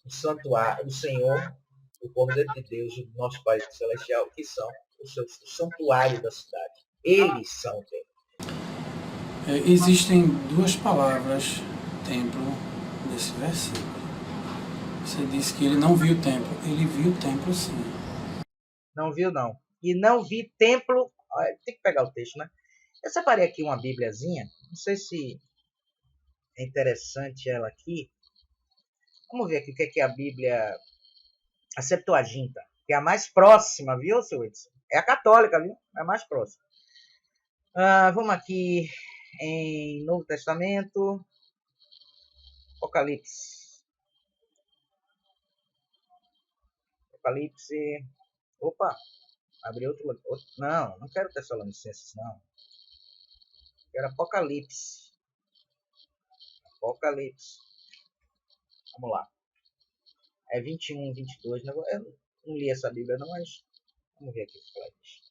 o santuário, o Senhor, o Cordeiro de Deus e o nosso Pai Celestial, que são o santuário da cidade. Eles são o templo. Existem duas palavras, templo, nesse versículo. Você disse que ele não viu o templo. Ele viu o templo, sim. Não viu, não. E não vi templo. Tem que pegar o texto, né? Eu separei aqui uma bíbliazinha. Não sei se é interessante ela aqui. Vamos ver aqui o que é a Bíblia, a Septuaginta, que é a mais próxima, viu, seu Edson? É a católica, viu? É a mais próxima. Vamos aqui em Novo Testamento. Apocalipse. Opa, abri outro. Não, não quero Tessalonicenses, não. Quero Apocalipse. Vamos lá. É 21, 22. Eu não li essa Bíblia, não, mas vamos ver aqui o que ela diz.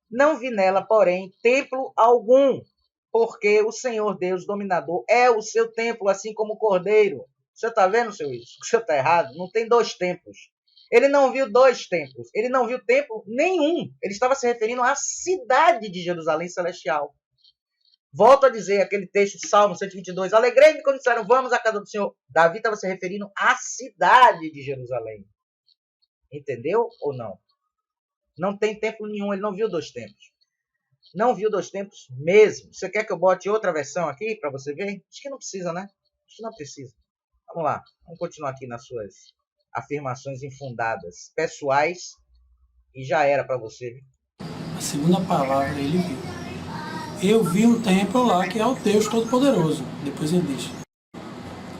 Não vi nela, porém, templo algum, porque o Senhor Deus dominador é o seu templo, assim como o Cordeiro. Você está vendo, seu isso? Você está errado? Não tem dois templos. Ele não viu dois templos. Ele não viu templo nenhum. Ele estava se referindo à cidade de Jerusalém Celestial. Volto a dizer, aquele texto, Salmo 122. Alegrei-me quando disseram, vamos à casa do Senhor. Davi estava se referindo à cidade de Jerusalém. Entendeu ou não? Não tem templo nenhum, ele não viu dois templos. Não viu dois templos mesmo. Você quer que eu bote outra versão aqui para você ver? Acho que não precisa, né? Acho que não precisa. Vamos lá. Vamos continuar aqui nas suas afirmações infundadas, pessoais, e já era para você. A segunda palavra ele viu. Eu vi um templo lá que é o Deus Todo-Poderoso. Depois ele diz.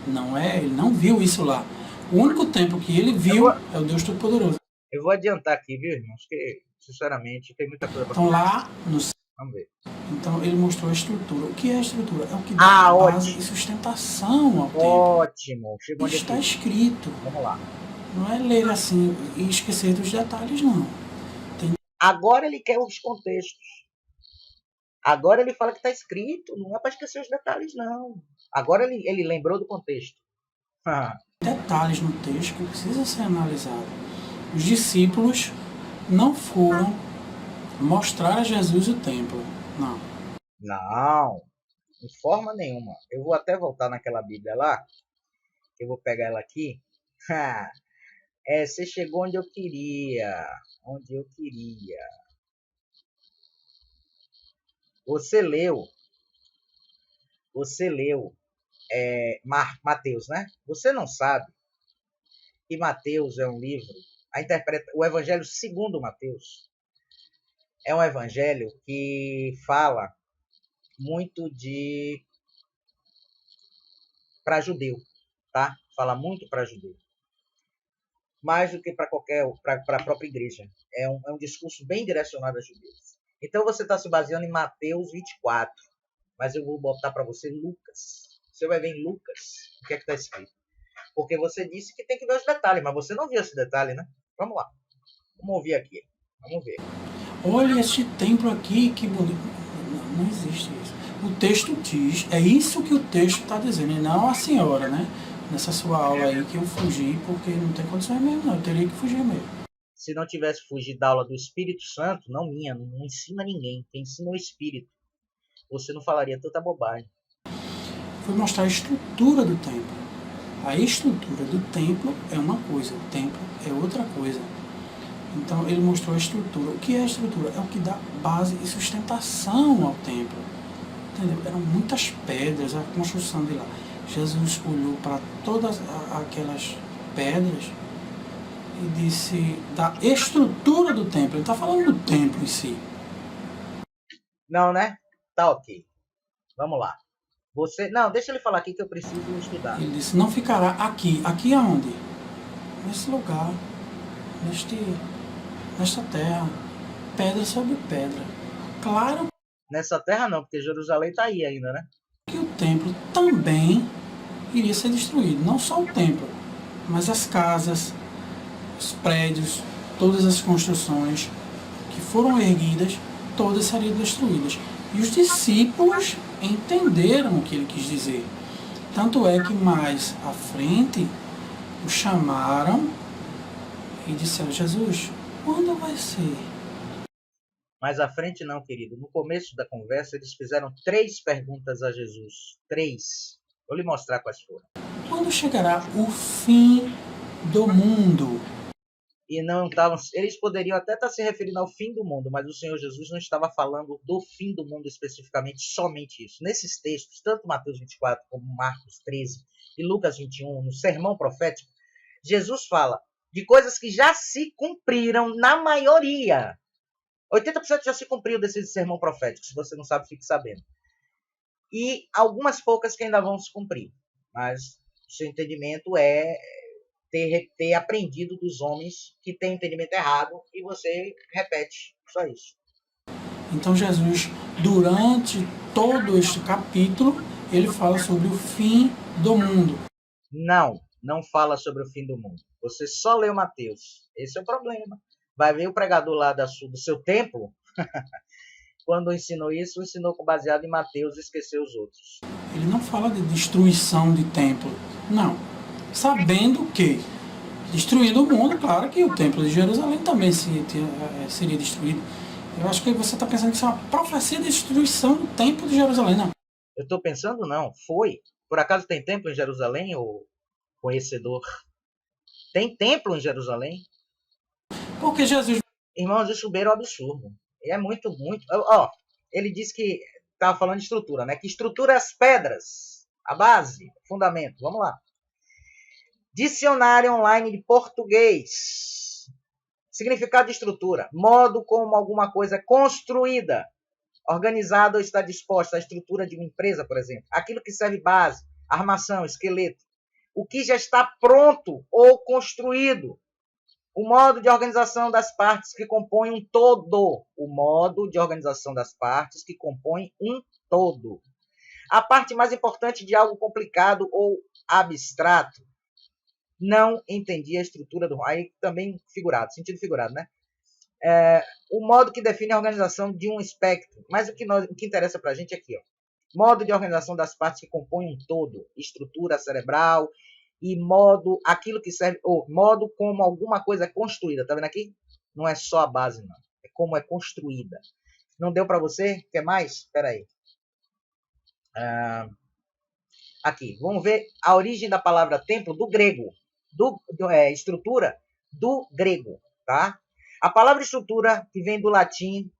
Não é, ele não viu isso lá. O único templo que ele viu é o Deus Todo-Poderoso. Eu vou adiantar aqui, viu, irmãos? Que, sinceramente, tem muita coisa para Então lá no... Vamos ver. Então ele mostrou a estrutura. O que é a estrutura? É o que dá base e sustentação ao templo. Ótimo. Chegou Está escrito. Vamos lá. Não é ler assim e esquecer dos detalhes, não. Agora ele quer os contextos. Agora ele fala que está escrito. Não é para esquecer os detalhes, não. Agora ele lembrou do contexto. Detalhes no texto que precisa ser analisado. Os discípulos não foram mostrar a Jesus o templo. Não. Não. De forma nenhuma. Eu vou até voltar naquela Bíblia lá. Eu vou pegar ela aqui. Você chegou onde eu queria. Você leu Mateus, né? Você não sabe que Mateus é um livro, o Evangelho segundo Mateus é um evangelho que fala muito para judeu, tá? Fala muito para judeu. Mais do que para a própria igreja. É um discurso bem direcionado a judeus. Então você está se baseando em Mateus 24, mas eu vou botar para você Lucas. Você vai ver em Lucas o que é que está escrito. Porque você disse que tem que ver os detalhes, mas você não viu esse detalhe, né? Vamos lá. Vamos ouvir aqui. Vamos ver. Olha este templo aqui, que bonito. Não, não existe isso. O texto diz, é isso que o texto está dizendo, e não a senhora, né? Nessa sua aula aí que eu fugi, porque não tem condições mesmo, não. Eu teria que fugir mesmo. Se não tivesse fugido da aula do Espírito Santo, não minha, não ensina ninguém. Quem ensina é o Espírito. Você não falaria tanta bobagem. Foi mostrar a estrutura do templo. A estrutura do templo é uma coisa, o templo é outra coisa. Então ele mostrou a estrutura. O que é a estrutura? É o que dá base e sustentação ao templo. Entendeu? Eram muitas pedras, a construção de lá. Jesus olhou para todas aquelas pedras e disse da estrutura do templo. Ele está falando do templo em si. Não, né? Tá ok. Vamos lá. Você. Não, deixa ele falar aqui que eu preciso estudar. Ele disse, não ficará aqui. Aqui aonde? Nesse lugar. Nesta terra. Pedra sobre pedra. Claro Nessa terra não, porque Jerusalém tá aí ainda, né? que o templo também iria ser destruído. Não só o templo, mas as casas, os prédios, todas as construções que foram erguidas, todas seriam destruídas. E os discípulos entenderam o que ele quis dizer. Tanto é que mais à frente o chamaram e disseram, Jesus, quando vai ser? Mais à frente não, querido. No começo da conversa, eles fizeram 3 perguntas a Jesus. 3. Vou lhe mostrar quais foram. Quando chegará o fim do mundo? E não estavam. Eles poderiam até estar se referindo ao fim do mundo, mas o Senhor Jesus não estava falando do fim do mundo especificamente, somente isso. Nesses textos, tanto Mateus 24 como Marcos 13 e Lucas 21, no sermão profético, Jesus fala de coisas que já se cumpriram na maioria. 80% já se cumpriu desse sermão profético. Se você não sabe, fique sabendo. E algumas poucas que ainda vão se cumprir. Mas o seu entendimento é ter aprendido dos homens que têm entendimento errado e você repete. Só isso. Então Jesus, durante todo este capítulo, ele fala sobre o fim do mundo. Não fala sobre o fim do mundo. Você só leu Mateus. Esse é o problema. Vai ver o pregador lá do seu templo, quando ensinou isso, ensinou baseado em Mateus e esqueceu os outros. Ele não fala de destruição de templo. Não. Sabendo que, destruindo o mundo, claro que o templo de Jerusalém também seria destruído. Eu acho que você está pensando que isso é uma profecia de destruição do templo de Jerusalém, não. Eu estou pensando, não. Foi. Por acaso tem templo em Jerusalém, ô conhecedor? Tem templo em Jerusalém? Porque Jesus... Irmãos, isso beira o absurdo. E é muito, muito. Ó, ele disse que estava falando de estrutura, né? Que estrutura as pedras, a base, o fundamento. Vamos lá. Dicionário online de português. Significado de estrutura: modo como alguma coisa é construída, organizada ou está disposta. A estrutura de uma empresa, por exemplo. Aquilo que serve base, armação, esqueleto. O que já está pronto ou construído. O modo de organização das partes que compõem um todo. O modo de organização das partes que compõem um todo. A parte mais importante de algo complicado ou abstrato. Não entendi a estrutura do... Aí também figurado, sentido figurado, né? O modo que define a organização de um espectro. Mas o que interessa pra gente é aqui, ó. Modo de organização das partes que compõem um todo. Estrutura cerebral e modo, aquilo que serve, ou modo como alguma coisa é construída. Tá vendo aqui? Não é só a base, não. É como é construída. Não deu para você? Quer mais? Espera aí. Aqui, vamos ver a origem da palavra templo do grego. Estrutura do grego, tá? A palavra estrutura, que vem do latim,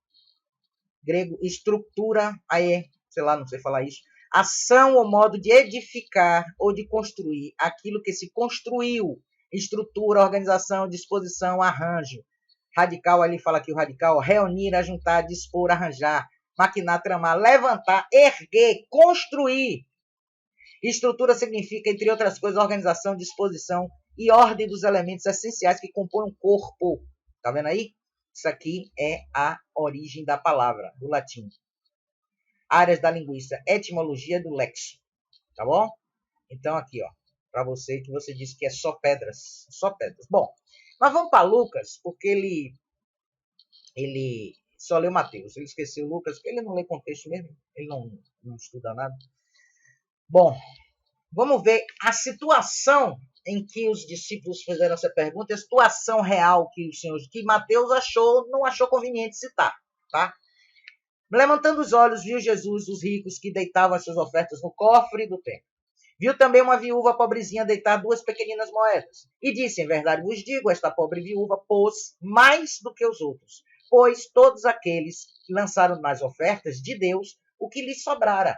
grego, estrutura, aí, sei lá, não sei falar isso, ação ou modo de edificar ou de construir aquilo que se construiu, estrutura, organização, disposição, arranjo. Radical, ali fala aqui o radical, reunir, ajuntar, dispor, arranjar, maquinar, tramar, levantar, erguer, construir. Estrutura significa, entre outras coisas, organização, disposição e ordem dos elementos essenciais que compõem o corpo. Tá vendo aí? Isso aqui é a origem da palavra, do latim. Áreas da linguística, etimologia do léxico. Tá bom? Então aqui, ó, para você que você disse que é só pedras. Só pedras. Bom, mas vamos para Lucas, porque ele ele só leu Mateus. Ele esqueceu Lucas, porque ele não lê contexto mesmo. Ele não estuda nada. Bom, vamos ver a situação em que os discípulos fizeram essa pergunta, a situação real que Mateus não achou conveniente citar, tá? Levantando os olhos, viu Jesus os ricos que deitavam as suas ofertas no cofre do templo. Viu também uma viúva pobrezinha deitar 2 pequeninas moedas. E disse, em verdade vos digo, esta pobre viúva pôs mais do que os outros, pois todos aqueles que lançaram nas ofertas de Deus o que lhe sobra.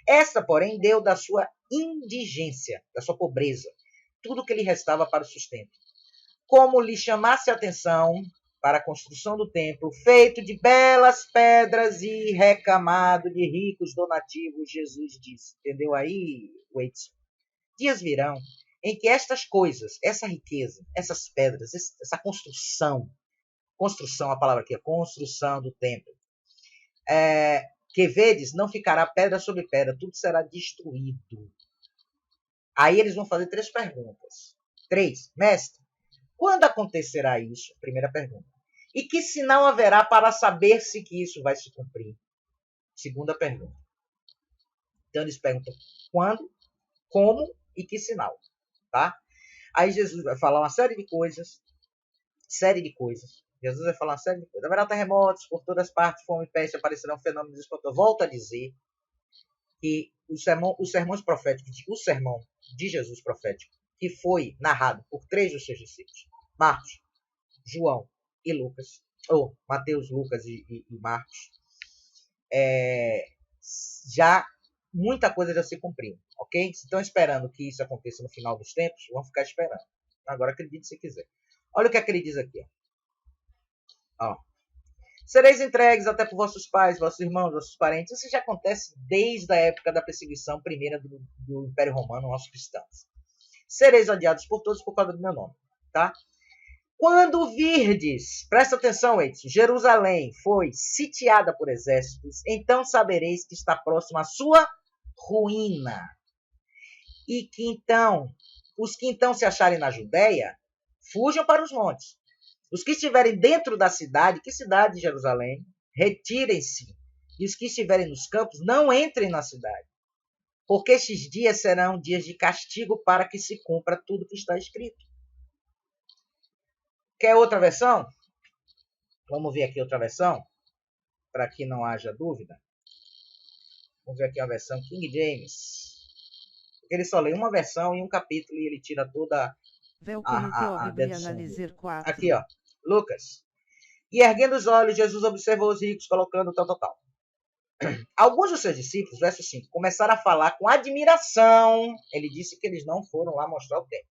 Esta, porém, deu da sua indigência, da sua pobreza, tudo o que lhe restava para o sustento. Como lhe chamasse a atenção para a construção do templo, feito de belas pedras e recamado de ricos donativos, Jesus disse. Entendeu aí, Waits? Dias virão em que estas coisas, essa riqueza, essas pedras, essa construção, a palavra aqui é construção do templo, que vedes, não ficará pedra sobre pedra, tudo será destruído. Aí eles vão fazer 3 perguntas. 3. Mestre, quando acontecerá isso? Primeira pergunta. E que sinal haverá para saber-se que isso vai se cumprir? Segunda pergunta. Então eles perguntam quando, como e que sinal, tá? Aí Jesus vai falar uma série de coisas. Jesus vai falar uma série de coisas. Haverá terremotos por todas partes, fome e peste, aparecerão fenômenos espantosos. Volto a dizer que o sermão de Jesus profético, que foi narrado por 3 dos seus discípulos, Marcos, João e Lucas, ou Mateus, Lucas e Marcos, já muita coisa já se cumpriu, ok? Se estão esperando que isso aconteça no final dos tempos, vão ficar esperando. Agora acredite se quiser. Olha o que é que ele diz aqui, ó. Sereis entregues até por vossos pais, vossos irmãos, vossos parentes. Isso já acontece desde a época da perseguição primeira do Império Romano aos cristãos. Sereis odiados por todos por causa do meu nome, tá? Quando virdes, presta atenção, Edson, Jerusalém foi sitiada por exércitos, então sabereis que está próxima a sua ruína. E que então, os que então se acharem na Judéia, fujam para os montes. Os que estiverem dentro da cidade, que cidade de Jerusalém, retirem-se. E os que estiverem nos campos, não entrem na cidade. Porque estes dias serão dias de castigo para que se cumpra tudo que está escrito. Quer outra versão? Vamos ver aqui outra versão, para que não haja dúvida. Vamos ver aqui a versão King James. Porque ele só lê uma versão em um capítulo e ele tira toda a dedução. Aqui, ó, Lucas. E erguendo os olhos, Jesus observou os ricos, colocando tal. Alguns dos seus discípulos, verso 5, começaram a falar com admiração. Ele disse que eles não foram lá mostrar o templo.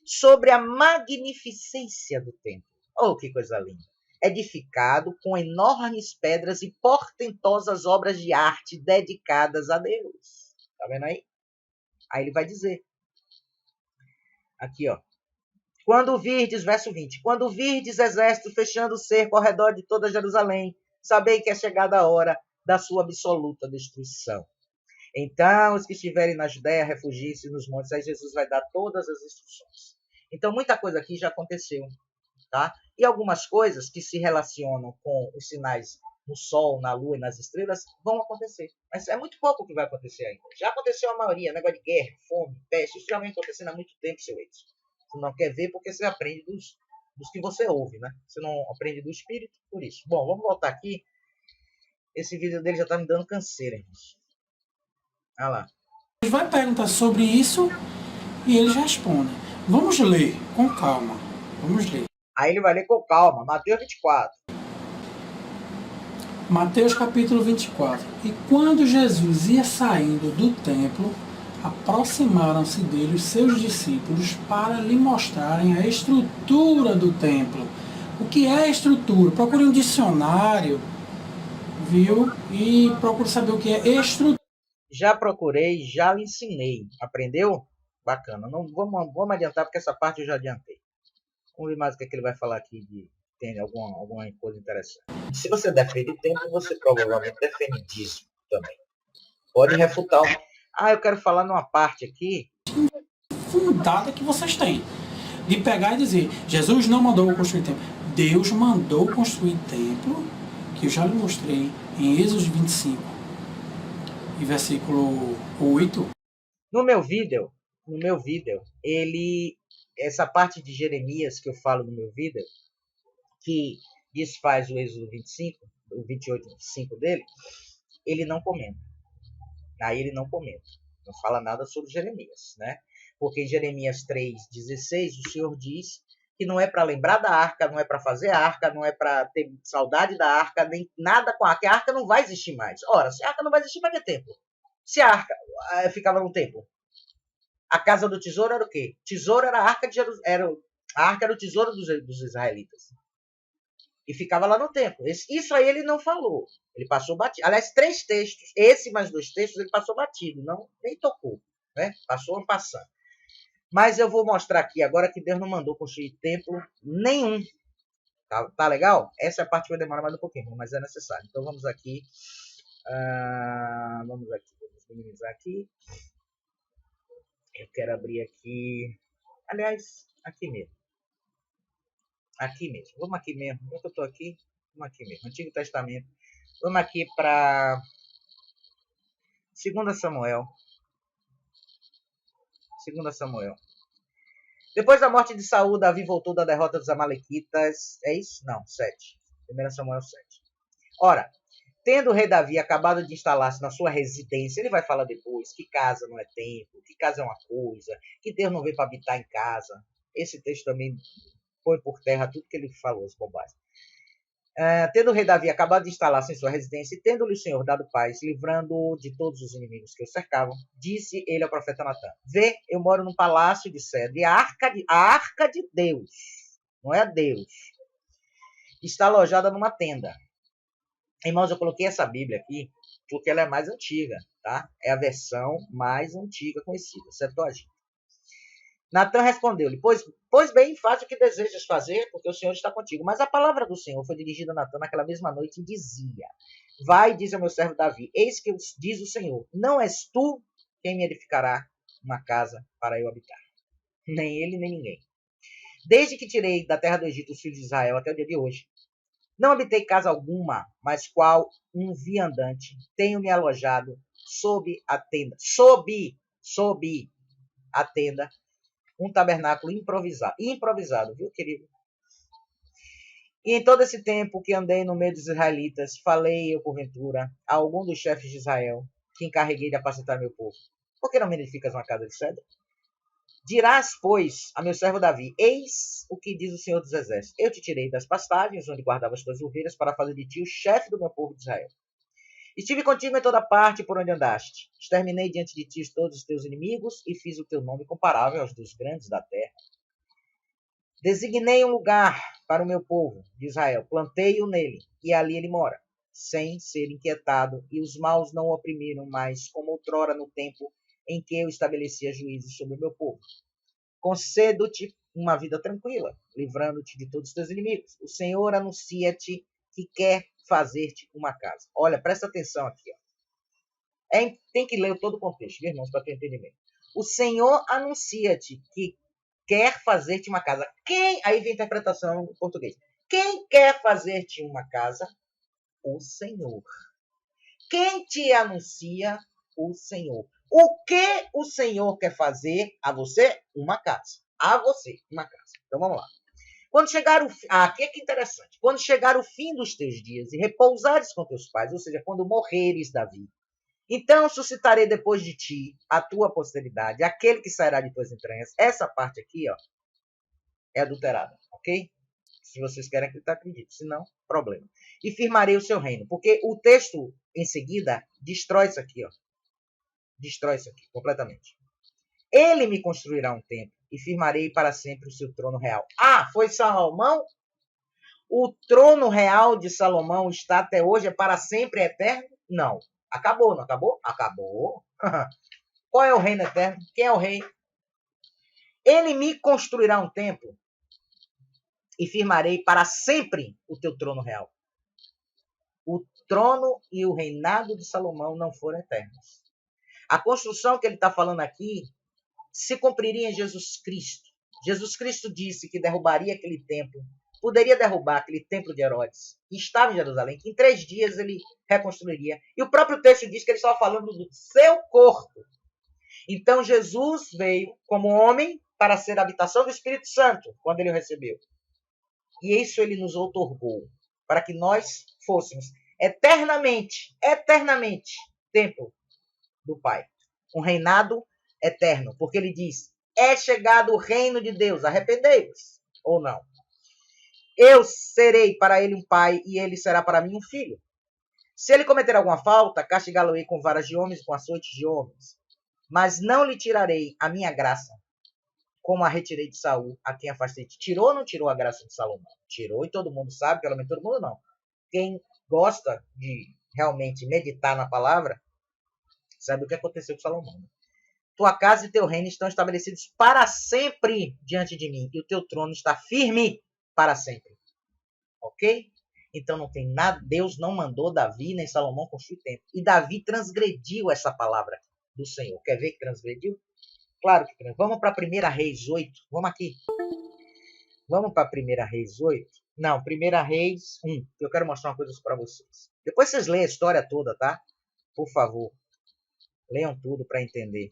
Sobre a magnificência do templo. Oh, que coisa linda! Edificado com enormes pedras e portentosas obras de arte dedicadas a Deus. Tá vendo aí? Aí ele vai dizer. Aqui, ó. Quando virdes, verso 20, quando virdes exército fechando o cerco ao redor de toda Jerusalém, sabei que é chegada a hora da sua absoluta destruição. Então, os que estiverem na Judéia, refugiem-se nos montes. Aí Jesus vai dar todas as instruções. Então, muita coisa aqui já aconteceu, tá? E algumas coisas que se relacionam com os sinais no sol, na lua e nas estrelas vão acontecer. Mas é muito pouco o que vai acontecer ainda. Já aconteceu a maioria, negócio de guerra, fome, peste. Isso já vem acontecendo há muito tempo, seu Edson. Você não quer ver porque você aprende dos que você ouve, né? Você não aprende do espírito, por isso. Bom, vamos voltar aqui. Esse vídeo dele já tá me dando canseira, gente. Olha lá. Ele vai perguntar sobre isso e eles respondem. Vamos ler com calma. Vamos ler. Aí ele vai ler com calma. Mateus 24. Mateus capítulo 24. E quando Jesus ia saindo do templo, aproximaram-se dele os seus discípulos para lhe mostrarem a estrutura do templo. O que é a estrutura? Procure um dicionário, viu? E procure saber o que é estrutura. Já procurei, já lhe ensinei. Aprendeu? Bacana. Não vamos adiantar porque essa parte eu já adiantei. Vamos ver mais o que ele vai falar aqui de tem alguma coisa interessante. Se você defende tempo, você provavelmente defende dízimo também. Pode refutar. Eu quero falar numa parte aqui fundada que vocês têm. De pegar e dizer, Jesus não mandou construir templo. Deus mandou construir templo, que eu já lhe mostrei em Êxodo 25, e versículo 8. No meu vídeo, essa parte de Jeremias que eu falo no meu vídeo, que desfaz o Êxodo 25, o 28, 25 dele, ele não comenta. Aí ele não comenta. Não fala nada sobre Jeremias, né? Porque em Jeremias 3,16 o Senhor diz que não é para lembrar da arca, não é para fazer a arca, não é para ter saudade da arca, nem nada com a arca. A arca não vai existir mais. Ora, se a arca não vai existir, vai ter templo. Se a arca ficava no templo, a casa do tesouro era o quê? Tesouro era a arca de Jerusalém, a arca era o tesouro dos israelitas. E ficava lá no templo. Isso aí ele não falou. Ele passou batido. Aliás, 3 textos, esse mais 2 textos, ele passou batido, não, nem tocou, né? Passou passando. Mas eu vou mostrar aqui agora que Deus não mandou construir templo nenhum. Tá legal? Essa é a parte que vai demorar mais um pouquinho, mas é necessário. Então vamos aqui. Vamos minimizar aqui. Eu quero abrir aqui. Aliás, aqui mesmo. Aqui mesmo. Vamos aqui mesmo. Onde eu estou aqui? Vamos aqui mesmo. Antigo Testamento. Vamos aqui para 2 Samuel. 2 Samuel. Depois da morte de Saul, Davi voltou da derrota dos amalequitas. É isso? Não, 7. 1 Samuel 7. Ora, tendo o rei Davi acabado de instalar-se na sua residência, ele vai falar depois que casa não é templo, que casa é uma coisa, que Deus não veio para habitar em casa. Esse texto também põe por terra tudo que ele falou, as bobagens. Tendo o rei Davi acabado de instalar-se em sua residência, e tendo-lhe o Senhor dado paz, livrando-o de todos os inimigos que o cercavam, disse ele ao profeta Natã: Vê, eu moro num palácio de cedro, e a arca de Deus, não é a Deus, está alojada numa tenda. Irmãos, eu coloquei essa Bíblia aqui porque ela é mais antiga, tá? É a versão mais antiga conhecida, Septuaginta. Natã respondeu-lhe: Pois bem, faz o que desejas fazer, porque o Senhor está contigo. Mas a palavra do Senhor foi dirigida a Natã naquela mesma noite e dizia: Vai, diz ao meu servo Davi, eis que diz o Senhor, não és tu quem me edificará uma casa para eu habitar. Nem ele, nem ninguém. Desde que tirei da terra do Egito os filhos de Israel até o dia de hoje, não habitei casa alguma, mas qual um viandante tenho me alojado sob a tenda. Sob a tenda, um tabernáculo improvisado, viu, querido? E em todo esse tempo que andei no meio dos israelitas, falei eu, porventura, a algum dos chefes de Israel, que encarreguei de apacentar meu povo: Por que não me edificas uma casa de cedro? Dirás, pois, a meu servo Davi: Eis o que diz o Senhor dos Exércitos: Eu te tirei das pastagens, onde guardava as tuas ovelhas, para fazer de ti o chefe do meu povo de Israel. Estive contigo em toda parte por onde andaste. Exterminei diante de ti todos os teus inimigos e fiz o teu nome comparável aos dos grandes da terra. Designei um lugar para o meu povo de Israel, plantei-o nele, e ali ele mora, sem ser inquietado, e os maus não o oprimiram mais, como outrora no tempo em que eu estabelecia juízes sobre o meu povo. Concedo-te uma vida tranquila, livrando-te de todos os teus inimigos. O Senhor anuncia-te que quer fazer-te uma casa. Olha, presta atenção aqui. Ó. Tem que ler todo o contexto, meus irmãos, para ter entendimento. O Senhor anuncia-te que quer fazer-te uma casa. Quem? Aí vem a interpretação em português. Quem quer fazer-te uma casa? O Senhor. Quem te anuncia? O Senhor. O que o Senhor quer fazer a você? Uma casa. A você, uma casa. Então vamos lá. Quando chegar o fim, aqui é que interessante. Quando chegar o fim dos teus dias e repousares com teus pais, ou seja, quando morreres, Davi, então suscitarei depois de ti a tua posteridade, aquele que sairá de tuas entranhas. Essa parte aqui, ó, é adulterada, ok? Se vocês querem acreditar, acredite. Se não, problema. E firmarei o seu reino. Porque o texto, em seguida, destrói isso aqui, ó. Destrói isso aqui, completamente. Ele me construirá um templo e firmarei para sempre o seu trono real. Ah, foi Salomão? O trono real de Salomão está até hoje, é para sempre, é eterno? Não. Acabou, não acabou? Acabou. Qual é o reino eterno? Quem é o rei? Ele me construirá um templo e firmarei para sempre o teu trono real. O trono e o reinado de Salomão não foram eternos. A construção que ele está falando aqui se cumpriria em Jesus Cristo. Jesus Cristo disse que derrubaria aquele templo poderia derrubar aquele templo de Herodes, que estava em Jerusalém, que em 3 dias ele reconstruiria. E o próprio texto diz que ele estava falando do seu corpo. Então Jesus veio como homem para ser a habitação do Espírito Santo, quando ele o recebeu. E isso ele nos outorgou, para que nós fôssemos eternamente templo do Pai. Um reinado eterno, porque ele diz, é chegado o reino de Deus, arrependei-vos, ou não. Eu serei para ele um pai, e ele será para mim um filho. Se ele cometer alguma falta, castigá-lo-ei com varas de homens, com açoites de homens. Mas não lhe tirarei a minha graça, como a retirei de Saul, a quem afastei. Tirou ou não tirou a graça de Salomão? Tirou, e todo mundo sabe, pelo menos todo mundo não. Quem gosta de realmente meditar na palavra, sabe o que aconteceu com Salomão. Tua casa e teu reino estão estabelecidos para sempre diante de mim, e o teu trono está firme para sempre. Ok? Então não tem nada, Deus não mandou Davi nem Salomão construir templo. E Davi transgrediu essa palavra do Senhor. Quer ver que transgrediu? Claro que transgrediu. Vamos para 1 Reis 8. Vamos aqui. Vamos para 1 Reis 8. Não, 1 Reis 1. Eu quero mostrar uma coisa para vocês. Depois vocês leem a história toda, tá? Por favor. Leiam tudo para entender.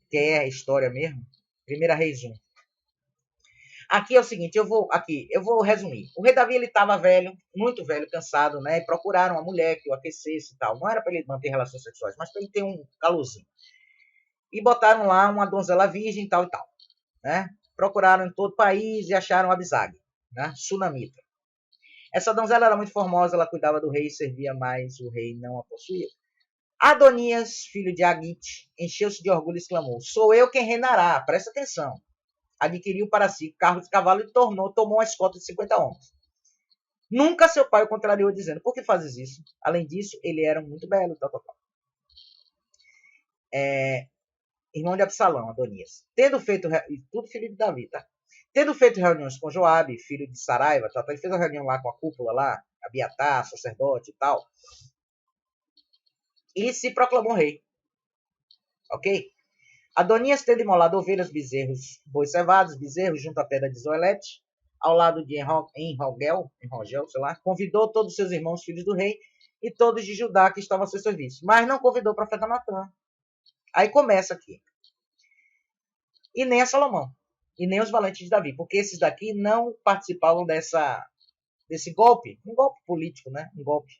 Que é a história mesmo. 1 Reis 1. Aqui é o seguinte, eu vou resumir. O rei Davi, ele estava velho, muito velho, cansado, né? E procuraram uma mulher que o aquecesse e tal. Não era para ele manter relações sexuais, mas para ele ter um calorzinho. E botaram lá uma donzela virgem e tal, né? Procuraram em todo o país e acharam Abisag, né? Sunamita. Essa donzela era muito formosa, ela cuidava do rei e servia, mas o rei não a possuía. Adonias, filho de Agite, encheu-se de orgulho e exclamou, sou eu quem reinará, presta atenção. Adquiriu para si carros de cavalo e tomou uma escolta de 50 homens. Nunca seu pai o contrariou, dizendo, por que fazes isso? Além disso, ele era muito belo, irmão de Absalão, Adonias. Tendo feito, tudo filho de Davi, tá? Tendo feito reuniões com Joabe, filho de Saraiva, ele fez uma reunião lá com a cúpula lá, Abiatar, sacerdote e tal, e se proclamou rei. Ok? Adonias, tendo imolado ovelhas, bezerros, bois cevados, bezerros, junto à pedra de Zoelete, ao lado de Enrogel, sei lá, convidou todos os seus irmãos, filhos do rei, e todos de Judá que estavam a seu serviço. Mas não convidou o profeta Natã. Aí começa aqui. E nem a Salomão. E nem os valentes de Davi. Porque esses daqui não participavam desse golpe. Um golpe político, né? Um golpe.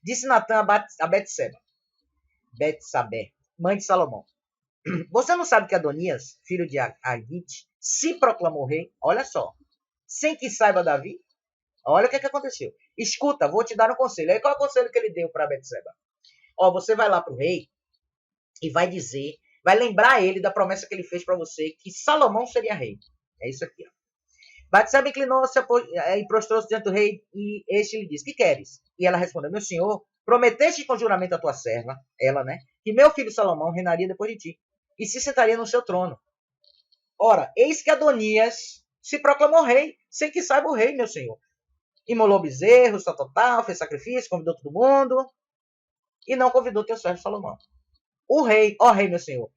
Disse Natã a Betsabé, mãe de Salomão. Você não sabe que Adonias, filho de Agite, se proclamou rei? Olha só. Sem que saiba Davi? Olha o que aconteceu. Escuta, vou te dar um conselho. Aí qual é o conselho que ele deu para Betseba? Ó, você vai lá para o rei e vai dizer, vai lembrar ele da promessa que ele fez para você, que Salomão seria rei. É isso aqui, ó. Betseba inclinou-se e prostrou-se diante do rei, e este lhe disse, que queres? E ela respondeu, meu senhor, prometeste com juramento a tua serva, ela, né, que meu filho Salomão reinaria depois de ti, e se sentaria no seu trono. Ora, eis que Adonias se proclamou rei, sem que saiba o rei, meu senhor. Imolou bezerros, tal, fez sacrifício, convidou todo mundo, e não convidou teu servo Salomão. O rei, ó rei, meu senhor,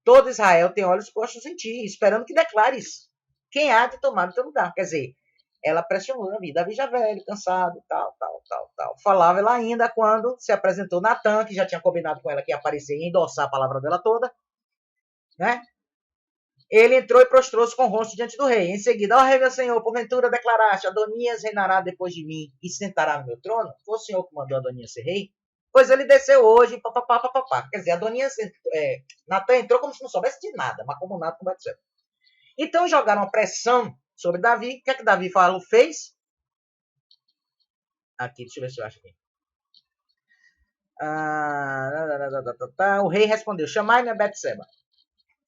todo Israel tem olhos postos em ti, esperando que declares quem há de tomar o teu lugar. Quer dizer, ela pressionou Davi. Davi já velho, cansado, tal. Falava ela ainda quando se apresentou Natã, que já tinha combinado com ela que ia aparecer e endossar a palavra dela toda, né? Ele entrou e prostrou-se com o rosto diante do rei. Em seguida, ó rei, meu senhor, porventura declaraste, Adonias reinará depois de mim e sentará no meu trono? Foi o senhor que mandou Adonias ser rei? Pois ele desceu hoje, papapá. Quer dizer, Adonias, Natã entrou como se não soubesse de nada, mas como nada com Betseba. Então jogaram uma pressão sobre Davi. O que é que Davi fez? Aqui, deixa eu ver se eu acho aqui. O rei respondeu, chamai-me a Betseba.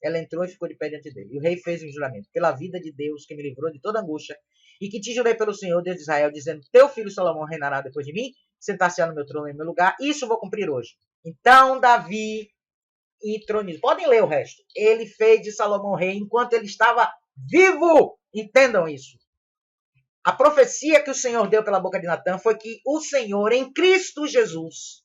Ela entrou e ficou de pé diante dele. E o rei fez um juramento. Pela vida de Deus, que me livrou de toda angústia, e que te jurei pelo Senhor, Deus de Israel, dizendo, teu filho Salomão reinará depois de mim, sentar-se-á no meu trono em meu lugar, isso vou cumprir hoje. Então Davi entronizou. Podem ler o resto. Ele fez de Salomão rei enquanto ele estava vivo. Entendam isso. A profecia que o Senhor deu pela boca de Natã foi que o Senhor, em Cristo Jesus,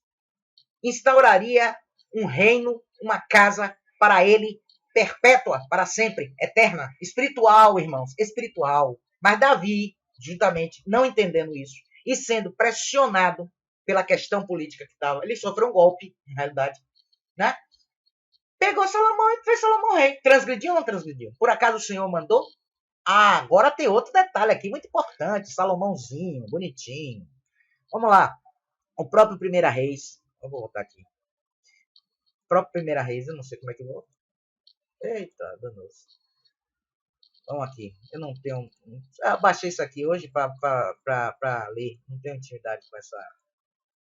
instauraria um reino, uma casa para ele, perpétua, para sempre, eterna, espiritual, irmãos, espiritual. Mas Davi, justamente não entendendo isso e sendo pressionado pela questão política que estava. Ele sofreu um golpe, na realidade, né? Pegou Salomão e fez Salomão rei. Transgrediu ou não transgrediu? Por acaso o Senhor mandou? Ah, agora tem outro detalhe aqui muito importante. Salomãozinho, bonitinho. Vamos lá. O próprio Primeira Reis. Eu vou voltar aqui. O próprio Primeira Reis, eu não sei como é que eu vou. Eita, danoso. Vamos aqui. Eu não tenho. Eu baixei isso aqui hoje para ler. Não tenho intimidade com essa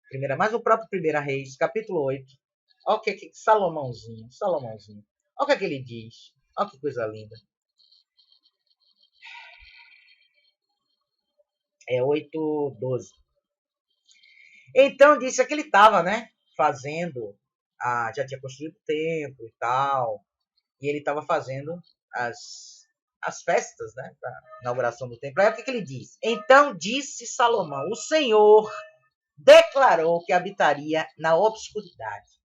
primeira. Mas o próprio Primeira Reis, capítulo 8. Olha o que Salomãozinho. Olha o que ele diz. Olha que coisa linda. É 8:12. Então disse que ele estava, né? Fazendo. Já tinha construído o templo e tal. E ele estava fazendo as festas, né? Da inauguração do templo. Aí o que ele diz? Então disse Salomão: o Senhor declarou que habitaria na obscuridade.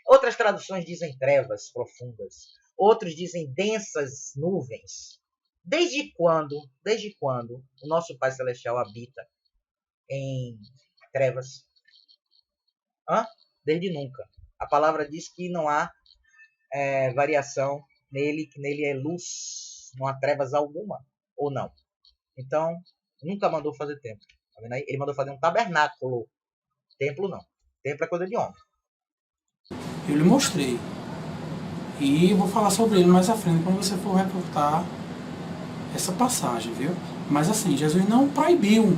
Outras traduções dizem trevas profundas. Outros dizem densas nuvens. Desde quando o nosso Pai Celestial habita em trevas? Desde nunca. A palavra diz que não há variação nele, que nele é luz, não há trevas alguma, ou não. Então, nunca mandou fazer templo. Tá vendo aí? Ele mandou fazer um tabernáculo. Templo não. Templo é coisa de homem. Eu lhe mostrei. E vou falar sobre ele mais à frente, quando você for reportar essa passagem, viu? Mas assim, Jesus não proibiu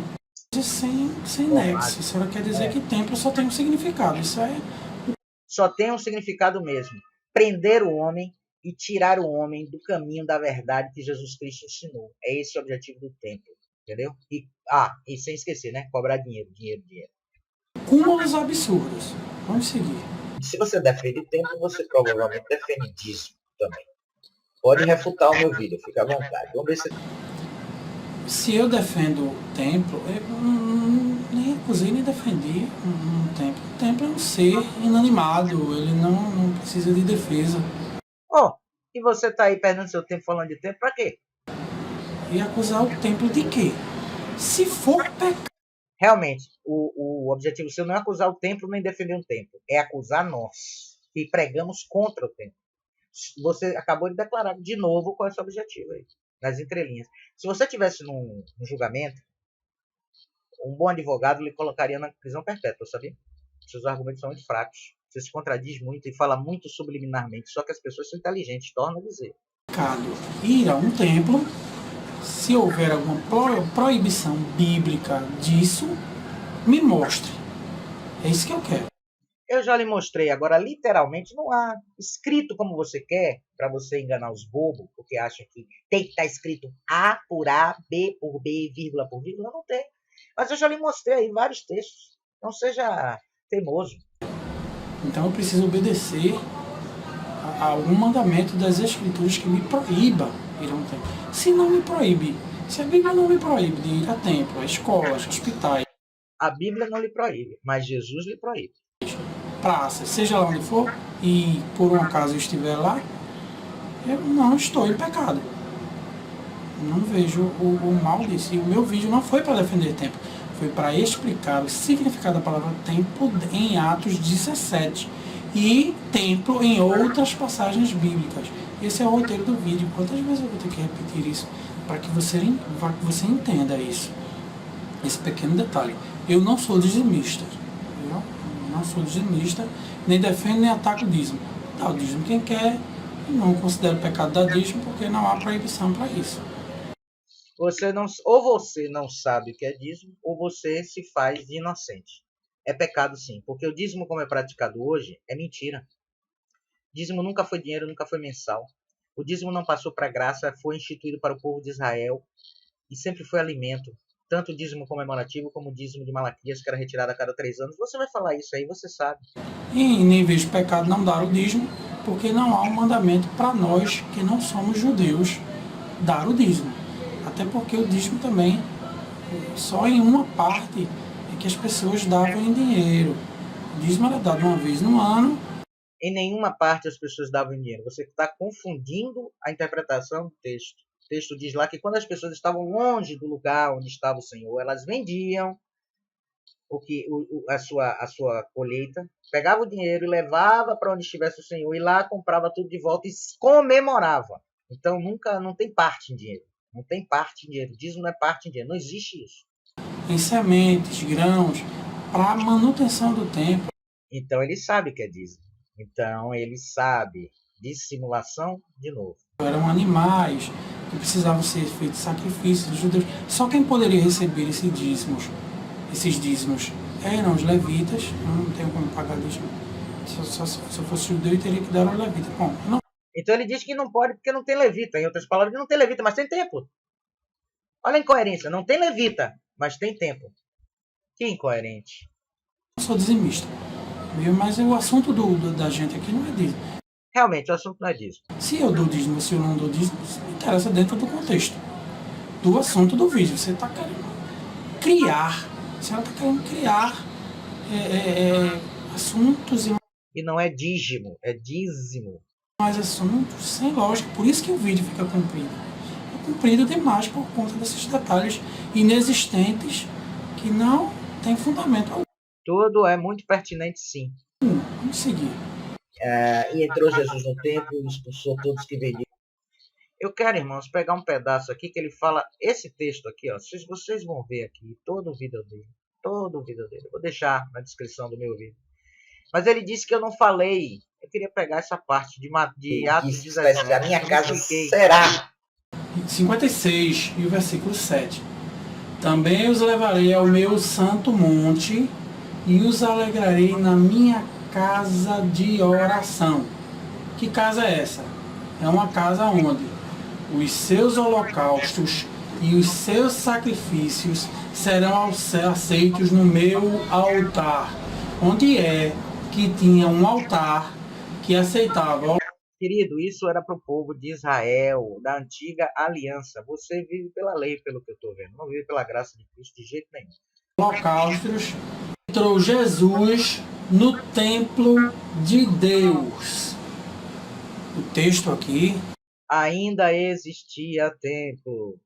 sem nexo. Isso quer dizer que templo só tem um significado. Isso é... Só tem um significado mesmo. Prender o homem e tirar o homem do caminho da verdade que Jesus Cristo ensinou. É esse o objetivo do templo. Entendeu? E sem esquecer, né? Cobrar dinheiro. Cúmulos absurdos. Vamos seguir. Se você defende o templo, você provavelmente defende dízimo também. Pode refutar o meu vídeo, fica à vontade. Vamos ver se eu defendo o templo, eu nem acusei nem defendi um templo. O templo é um ser inanimado, ele não precisa de defesa. E você tá aí perdendo seu tempo falando de templo, pra quê? E acusar o templo de quê? Se for pecado. Realmente, o objetivo seu não é acusar o templo nem defender um templo. É acusar nós, que pregamos contra o templo. Você acabou de declarar de novo qual é o seu objetivo aí, nas entrelinhas. Se você tivesse num julgamento, um bom advogado lhe colocaria na prisão perpétua, sabia? Seus argumentos são muito fracos. Você se contradiz muito e fala muito subliminarmente. Só que as pessoas são inteligentes, torna a dizer. Ir a um templo, se houver alguma proibição bíblica disso, me mostre. É isso que eu quero. Eu já lhe mostrei. Agora, literalmente, não há escrito como você quer, para você enganar os bobos, porque acham que tem que estar escrito A por A, B por B, vírgula por vírgula. Não tem. Mas eu já lhe mostrei aí vários textos. Não seja teimoso. Então eu preciso obedecer a algum mandamento das Escrituras que me proíba ir a um templo. Se não me proíbe, se a Bíblia não me proíbe de ir a templo, a escolas, hospitais. A Bíblia não lhe proíbe, mas Jesus lhe proíbe. Praças, seja lá onde for, e por um acaso eu estiver lá, eu não estou em pecado. Não vejo o mal disso. E o meu vídeo não foi para defender templo, foi para explicar o significado da palavra templo em Atos 17 e templo em outras passagens bíblicas. Esse é o roteiro do vídeo. Quantas vezes eu vou ter que repetir isso para que você entenda isso? Esse pequeno detalhe. Eu não sou dizimista. Não sou dizimista, nem defendo nem ataco o dízimo. Dá o dízimo quem quer, não considero pecado dar dízimo porque não há proibição para isso. Você não sabe o que é dízimo, ou você se faz de inocente. É pecado sim, porque o dízimo como é praticado hoje é mentira. Dízimo nunca foi dinheiro, nunca foi mensal. O dízimo não passou para graça, foi instituído para o povo de Israel e sempre foi alimento. Tanto o dízimo comemorativo como o dízimo de Malaquias, que era retirado a cada 3 anos. Você vai falar isso aí, você sabe. E nem vejo pecado não dar o dízimo, porque não há um mandamento para nós que não somos judeus dar o dízimo. Até porque o dízimo também, só em uma parte é que as pessoas davam em dinheiro. O dízimo era dado uma vez no ano. Em nenhuma parte as pessoas davam em dinheiro. Você está confundindo a interpretação do texto. O texto diz lá que quando as pessoas estavam longe do lugar onde estava o Senhor, elas vendiam a sua colheita, pegava o dinheiro e levava para onde estivesse o Senhor, e lá comprava tudo de volta e comemorava. Então não tem parte em dinheiro. Não tem parte em dinheiro. Dízimo não é parte em dinheiro. Não existe isso. Em sementes, grãos, para a manutenção do templo. Então ele sabe que é dízimo. Então ele sabe. Dissimulação, de novo. Eram animais que precisavam ser feitos sacrifícios dos judeus. Só quem poderia receber esses dízimos eram os levitas. Eu não tenho como pagar dízimo. Se eu fosse judeu, eu teria que dar aos levitas. Bom, não. Então ele diz que não pode porque não tem levita. Em outras palavras, não tem levita, mas tem templo. Olha a incoerência. Não tem levita, mas tem templo. Que incoerente. Eu sou dizimista. Mas o assunto da gente aqui não é dízimo. Realmente, o assunto não é dízimo. Se eu dou dízimo, se eu não dou dízimo, isso me interessa dentro do contexto do assunto do vídeo. Você está querendo criar. Você está querendo criar assuntos e não é dízimo, é dízimo. Mais assuntos sem lógica. Por isso que o vídeo fica comprido. É comprido demais por conta desses detalhes inexistentes que não tem fundamento algum. Tudo é muito pertinente, sim. Vamos seguir. E entrou Jesus no templo e expulsou todos que vendiam. Eu quero, irmãos, pegar um pedaço aqui que ele fala, esse texto aqui, ó, vocês vão ver aqui todo o vídeo dele. Eu vou deixar na descrição do meu vídeo. Mas ele disse que eu não falei. Eu queria pegar essa parte de Atos 17. A minha casa será. 56 e o versículo 7. Também os levarei ao meu santo monte e os alegrarei na minha casa de oração. Que casa é essa? É uma casa onde os seus holocaustos e os seus sacrifícios serão aceitos no meu altar. Onde é que tinha um altar que aceitava. Querido, isso era para o povo de Israel, da antiga aliança. Você vive pela lei, pelo que eu estou vendo. Não vive pela graça de Cristo de jeito nenhum. Holocaustos. Entrou Jesus no templo de Deus. O texto aqui ainda existia templo.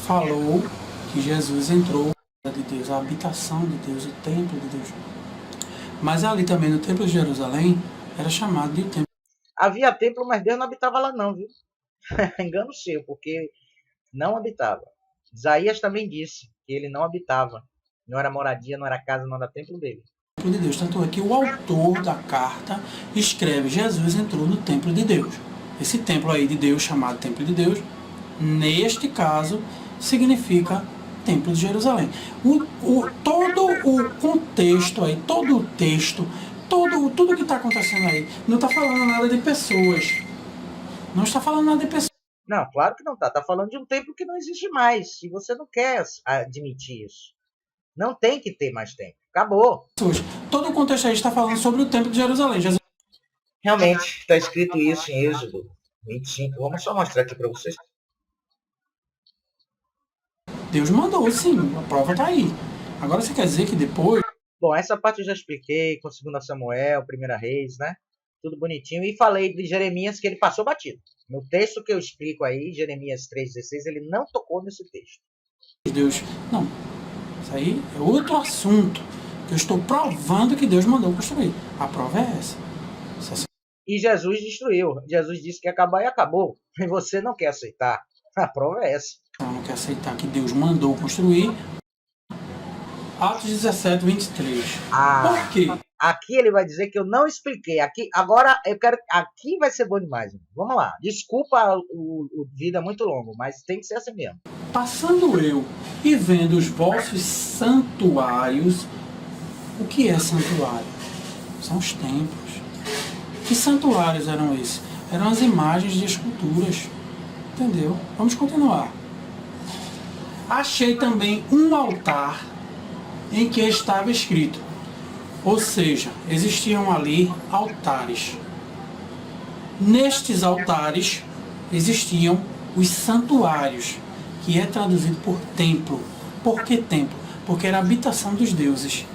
Falou que Jesus entrou de Deus, a habitação de Deus, o templo de Deus. Mas ali também no templo de Jerusalém era chamado de templo. Havia templo, mas Deus não habitava lá não, viu? Engano seu, porque não habitava. Isaías também disse que ele não habitava. Não era moradia, não era casa, não era templo dele. Templo de Deus. Tanto é que o autor da carta escreve: Jesus entrou no templo de Deus. Esse templo aí de Deus, chamado templo de Deus, neste caso, significa templo de Jerusalém. Todo o contexto aí, todo o texto, tudo que está acontecendo aí, não está falando nada de pessoas. Não está falando nada de pessoas. Não, claro que não está. Está falando de um templo que não existe mais. E você não quer admitir isso. Não tem que ter mais templo. Acabou. Todo o contexto aí está falando sobre o templo de Jerusalém. Realmente, está escrito isso em Êxodo 25. Vamos só mostrar aqui para vocês. Deus mandou, sim. A prova está aí. Agora você quer dizer que depois... Bom, essa parte eu já expliquei com 2 Samuel, 1 Reis, né? Tudo bonitinho. E falei de Jeremias que ele passou batido. No texto que eu explico aí, Jeremias 3,16, ele não tocou nesse texto. Deus... Não. Isso aí é outro assunto. Eu estou provando que Deus mandou construir. A prova é essa. E Jesus destruiu. Jesus disse que ia acabar e acabou. E você não quer aceitar. A prova é essa. Não quer aceitar que Deus mandou construir. Atos 17, 23. Por quê? Aqui ele vai dizer que eu não expliquei. Agora eu quero. Aqui vai ser bom demais. Vamos lá. Desculpa, o vídeo é muito longo, mas tem que ser assim mesmo. Passando eu e vendo os vossos santuários. O que é santuário? São os templos. Que santuários eram esses? Eram as imagens de esculturas. Entendeu? Vamos continuar. Achei também um altar em que estava escrito. Ou seja, existiam ali altares. Nestes altares existiam os santuários, que é traduzido por templo. Por que templo? Porque era a habitação dos deuses.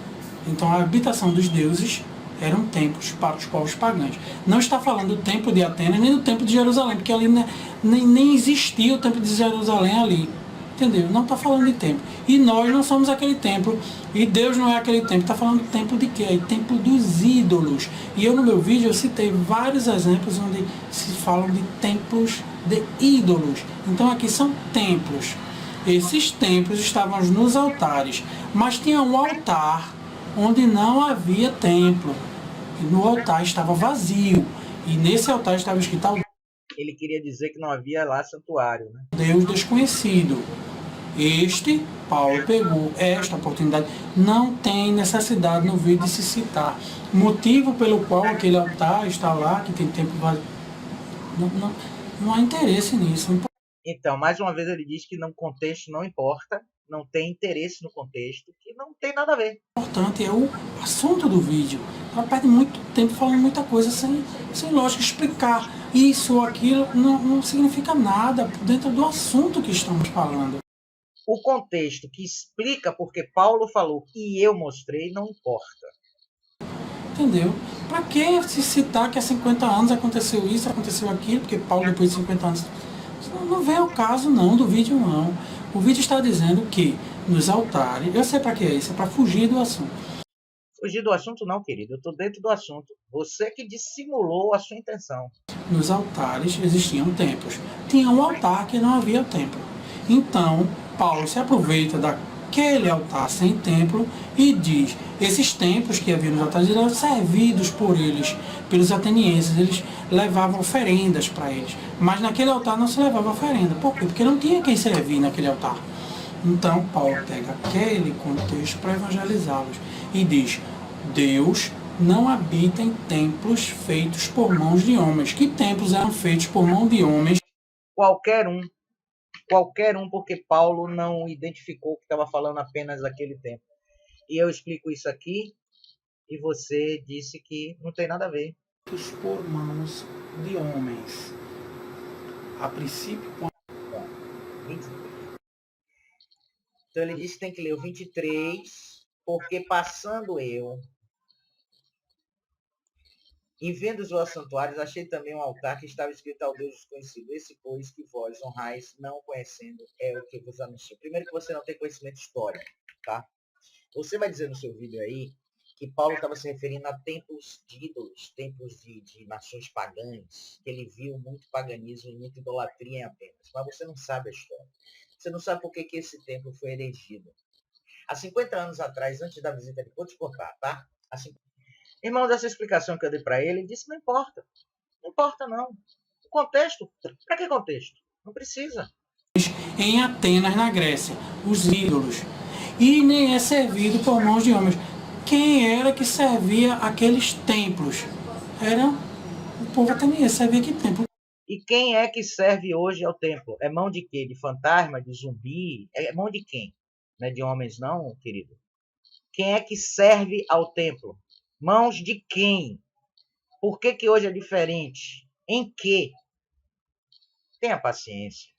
Então a habitação dos deuses eram templos para os povos pagãos. Não está falando do templo de Atenas nem do templo de Jerusalém, porque ali nem existia o templo de Jerusalém ali. Entendeu? Não está falando de templo. E nós não somos aquele templo. E Deus não é aquele templo. Está falando do templo de quê? Templo dos ídolos. E eu no meu vídeo eu citei vários exemplos onde se falam de templos de ídolos. Então aqui são templos. Esses templos estavam nos altares. Mas tinha um altar onde não havia templo. E no altar estava vazio. E nesse altar estava escrito Ele queria dizer que não havia lá santuário, né? Deus desconhecido. Paulo pegou esta oportunidade. Não tem necessidade no vídeo de se citar. Motivo pelo qual aquele altar está lá, que tem tempo vazio. Não há interesse nisso. Então, mais uma vez ele diz que no contexto não importa, não tem interesse no contexto, que não tem nada a ver. O importante é o assunto do vídeo. Ela perde muito tempo falando muita coisa sem lógica. Explicar isso ou aquilo não significa nada dentro do assunto que estamos falando. O contexto que explica porque Paulo falou e eu mostrei não importa. Entendeu? Para que se citar que há 50 anos aconteceu isso, aconteceu aquilo, porque Paulo depois de 50 anos... Não vem ao caso não, do vídeo não. O vídeo está dizendo que nos altares... Eu sei para que é isso, é para fugir do assunto. Fugir do assunto não, querido. Eu estou dentro do assunto. Você que dissimulou a sua intenção. Nos altares existiam templos. Tinha um altar que não havia templo. Então, Paulo se aproveita daquele altar sem templo e diz, esses templos que haviam nos altares eram servidos por eles, pelos atenienses, eles levavam oferendas para eles. Mas naquele altar não se levava oferenda. Por quê? Porque não tinha quem servir naquele altar. Então, Paulo pega aquele contexto para evangelizá-los e diz, Deus não habita em templos feitos por mãos de homens. Que templos eram feitos por mão de homens? Qualquer um, porque Paulo não identificou que estava falando apenas daquele tempo. E eu explico isso aqui, e você disse que não tem nada a ver. Por mãos de homens. A princípio... Então ele disse que tem que ler o 23, porque passando eu, e vendo os vossos santuários, achei também um altar que estava escrito ao Deus desconhecido. Esse, pois, que vós honrais, não conhecendo, é o que vos anuncio. Primeiro que você não tem conhecimento histórico, tá? Você vai dizer no seu vídeo aí que Paulo estava se referindo a templos de ídolos, templos de nações pagãs, que ele viu muito paganismo e muita idolatria em Atenas. Mas você não sabe a história. Você não sabe por que esse templo foi erigido. Há 50 anos atrás, antes da visita de... Vou te cortar, tá? Irmãos, essa explicação que eu dei para ele, disse não importa. Não importa, não. O contexto. Para que contexto? Não precisa. Em Atenas, na Grécia, os ídolos. E nem é servido por mãos de homens. Quem era que servia aqueles templos? Era o povo ateniense. Servia que templo? E quem é que serve hoje ao templo? É mão de quê? De fantasma? De zumbi? É mão de quem? Não é de homens não, querido? Quem é que serve ao templo? Mãos de quem? Por que que hoje é diferente? Em que? Tenha paciência.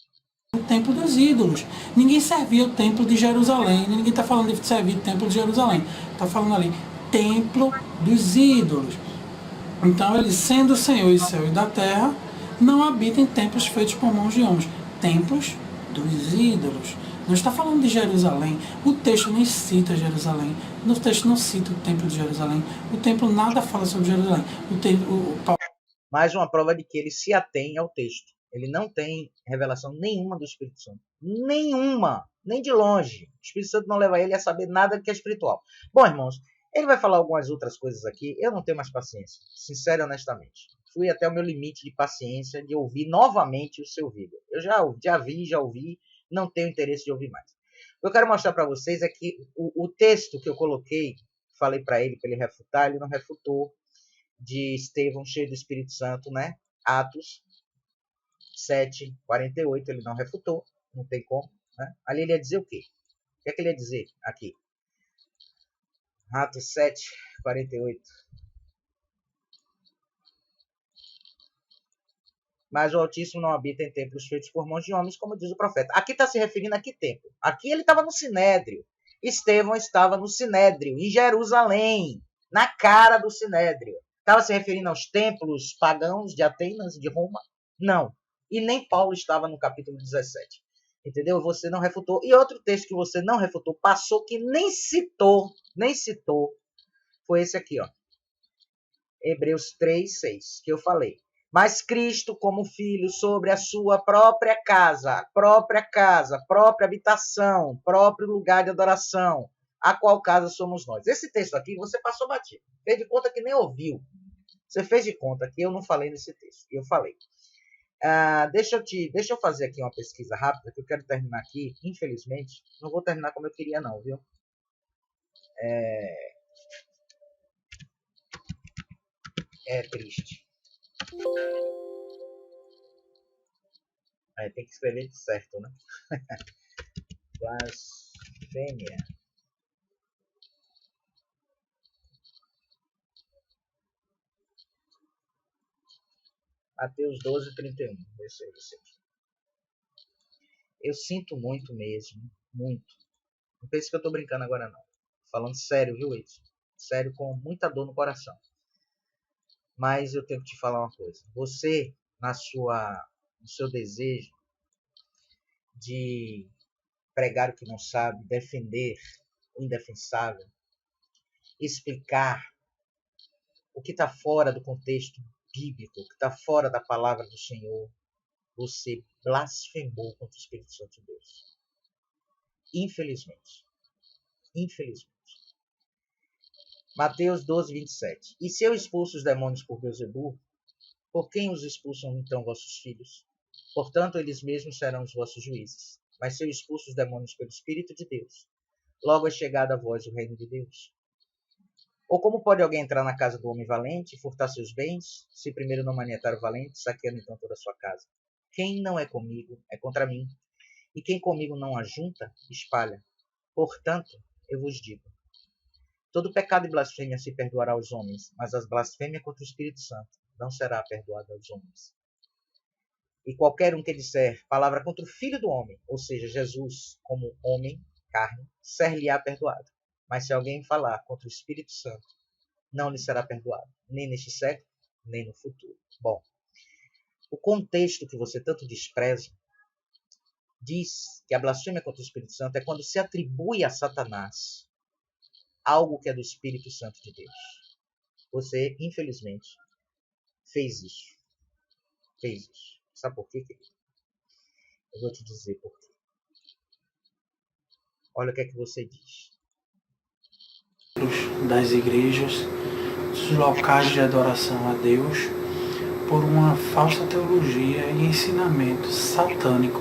O templo dos ídolos. Ninguém servia o templo de Jerusalém. Ninguém está falando de servir o templo de Jerusalém. Está falando ali, templo dos ídolos. Então ele, sendo o Senhor e céu e da terra, não habita em templos feitos por mãos de homens. Templos dos ídolos. Não está falando de Jerusalém. O texto nem cita Jerusalém. No texto não cita o templo de Jerusalém. O templo nada fala sobre Jerusalém. Mais uma prova de que ele se atém ao texto. Ele não tem revelação nenhuma do Espírito Santo. Nenhuma. Nem de longe. O Espírito Santo não leva ele a saber nada que é espiritual. Bom, irmãos, ele vai falar algumas outras coisas aqui. Eu não tenho mais paciência. Sincero e honestamente. Fui até o meu limite de paciência de ouvir novamente o seu vídeo. Eu já ouvi. Não tenho interesse de ouvir mais. O que eu quero mostrar para vocês é que o texto que eu coloquei, falei para ele refutar, ele não refutou, de Estevão cheio do Espírito Santo, né? Atos 7:48, ele não refutou, não tem como, né? Ali ele ia dizer o quê? O que é que ele ia dizer aqui? Atos 7:48. Mas o Altíssimo não habita em templos feitos por mãos de homens, como diz o profeta. Aqui está se referindo a que templo? Aqui ele estava no Sinédrio. Estevão estava no Sinédrio, em Jerusalém. Na cara do Sinédrio. Estava se referindo aos templos pagãos de Atenas, de Roma? Não. E nem Paulo estava no capítulo 17. Entendeu? Você não refutou. E outro texto que você não refutou, passou, que nem citou, foi esse aqui, ó. Hebreus 3:6, que eu falei. Mas Cristo, como filho, sobre a sua própria casa, própria habitação, próprio lugar de adoração, a qual casa somos nós. Esse texto aqui você passou batido. Fez de conta que nem ouviu. Você fez de conta que eu não falei nesse texto. Eu falei. Deixa eu fazer aqui uma pesquisa rápida, que eu quero terminar aqui. Infelizmente, não vou terminar como eu queria não, viu? É triste. Tem que escrever de certo, né? Blasfêmia. Mateus 12:31. Eu sinto muito mesmo. Muito. Não pense que eu tô brincando agora, não. Falando sério, viu, Edson? Sério, com muita dor no coração. Mas eu tenho que te falar uma coisa. Você, no seu desejo de pregar o que não sabe, defender o indefensável, explicar o que está fora do contexto bíblico, o que está fora da palavra do Senhor, você blasfemou contra o Espírito Santo de Deus. Infelizmente. Mateus 12:27. E se eu expulso os demônios por Beelzebul, por quem os expulsam então vossos filhos? Portanto, eles mesmos serão os vossos juízes. Mas se eu expulso os demônios pelo Espírito de Deus, logo é chegado a vós o reino de Deus. Ou como pode alguém entrar na casa do homem valente e furtar seus bens, se primeiro não manietar o valente, saqueando então toda a sua casa? Quem não é comigo, é contra mim. E quem comigo não ajunta, espalha. Portanto, eu vos digo, todo pecado e blasfêmia se perdoará aos homens, mas as blasfêmias contra o Espírito Santo não será perdoada aos homens. E qualquer um que disser palavra contra o Filho do Homem, ou seja, Jesus como homem, carne, ser-lhe-á perdoado. Mas se alguém falar contra o Espírito Santo, não lhe será perdoado, nem neste século, nem no futuro. Bom, o contexto que você tanto despreza diz que a blasfêmia contra o Espírito Santo é quando se atribui a Satanás algo que é do Espírito Santo de Deus. Você, infelizmente, fez isso. Sabe por quê, querido? Eu vou te dizer por quê. Olha o que é que você diz. Das igrejas, dos locais de adoração a Deus, por uma falsa teologia e ensinamento satânico.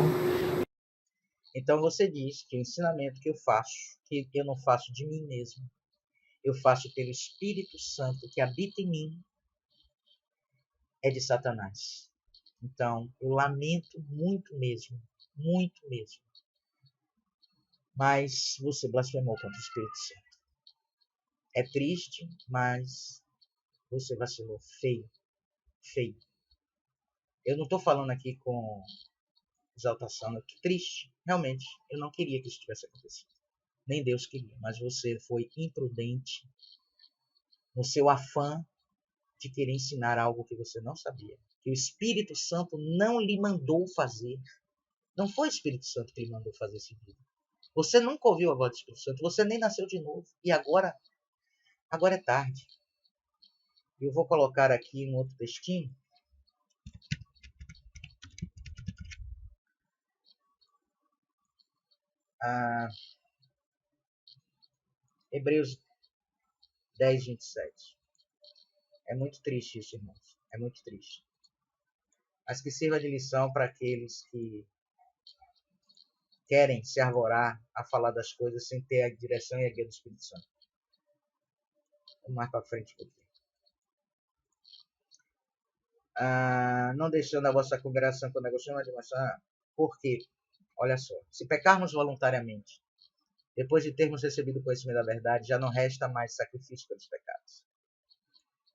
Então você diz que o ensinamento que eu faço, que eu não faço de mim mesmo, eu faço pelo Espírito Santo que habita em mim, é de Satanás. Então, eu lamento muito mesmo. Mas você blasfemou contra o Espírito Santo. É triste, mas você vacilou feio. Eu não estou falando aqui com exaltação, eu estou triste. Realmente, eu não queria que isso tivesse acontecido. Nem Deus queria, mas você foi imprudente no seu afã de querer ensinar algo que você não sabia. Que o Espírito Santo não lhe mandou fazer. Não foi o Espírito Santo que lhe mandou fazer esse vídeo. Você nunca ouviu a voz do Espírito Santo. Você nem nasceu de novo. E agora é tarde. Eu vou colocar aqui um outro textinho. Hebreus 10:27. É muito triste isso, irmãos. É muito triste. Mas que sirva de lição para aqueles que querem se arvorar a falar das coisas sem ter a direção e a guia do Espírito Santo. Vamos mais para frente um pouquinho. Não deixando a vossa congregação com negociação de maçã. Por quê? Olha só. Se pecarmos voluntariamente, depois de termos recebido o conhecimento da verdade, já não resta mais sacrifício pelos pecados,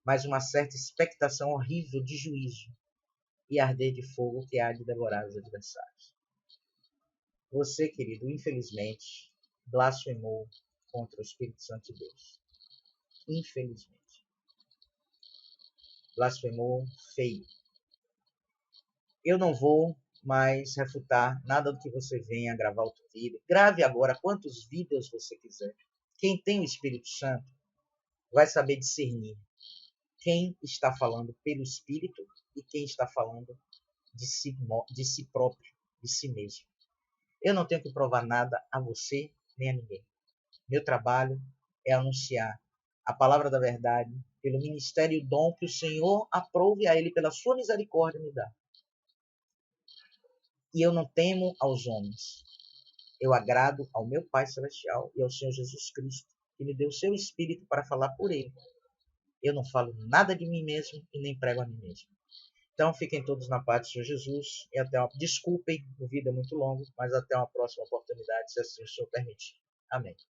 mas uma certa expectação horrível de juízo e arder de fogo que há de devorar os adversários. Você, querido, infelizmente, blasfemou contra o Espírito Santo de Deus. infelizmente. Blasfemou feio. Eu não vou mais refutar nada do que você venha gravar outro vídeo. Grave agora quantos vídeos você quiser. Quem tem o Espírito Santo vai saber discernir quem está falando pelo Espírito e quem está falando de si próprio, de si mesmo. Eu não tenho que provar nada a você nem a ninguém. Meu trabalho é anunciar a palavra da verdade pelo ministério e o dom que o Senhor aprove a Ele pela sua misericórdia me dá. E eu não temo aos homens. Eu agrado ao meu Pai Celestial e ao Senhor Jesus Cristo, que me deu o seu Espírito para falar por Ele. Eu não falo nada de mim mesmo e nem prego a mim mesmo. Então, fiquem todos na paz do Senhor Jesus e até uma... Desculpem, o vídeo é muito longo, mas até uma próxima oportunidade, se assim o Senhor permitir. Amém.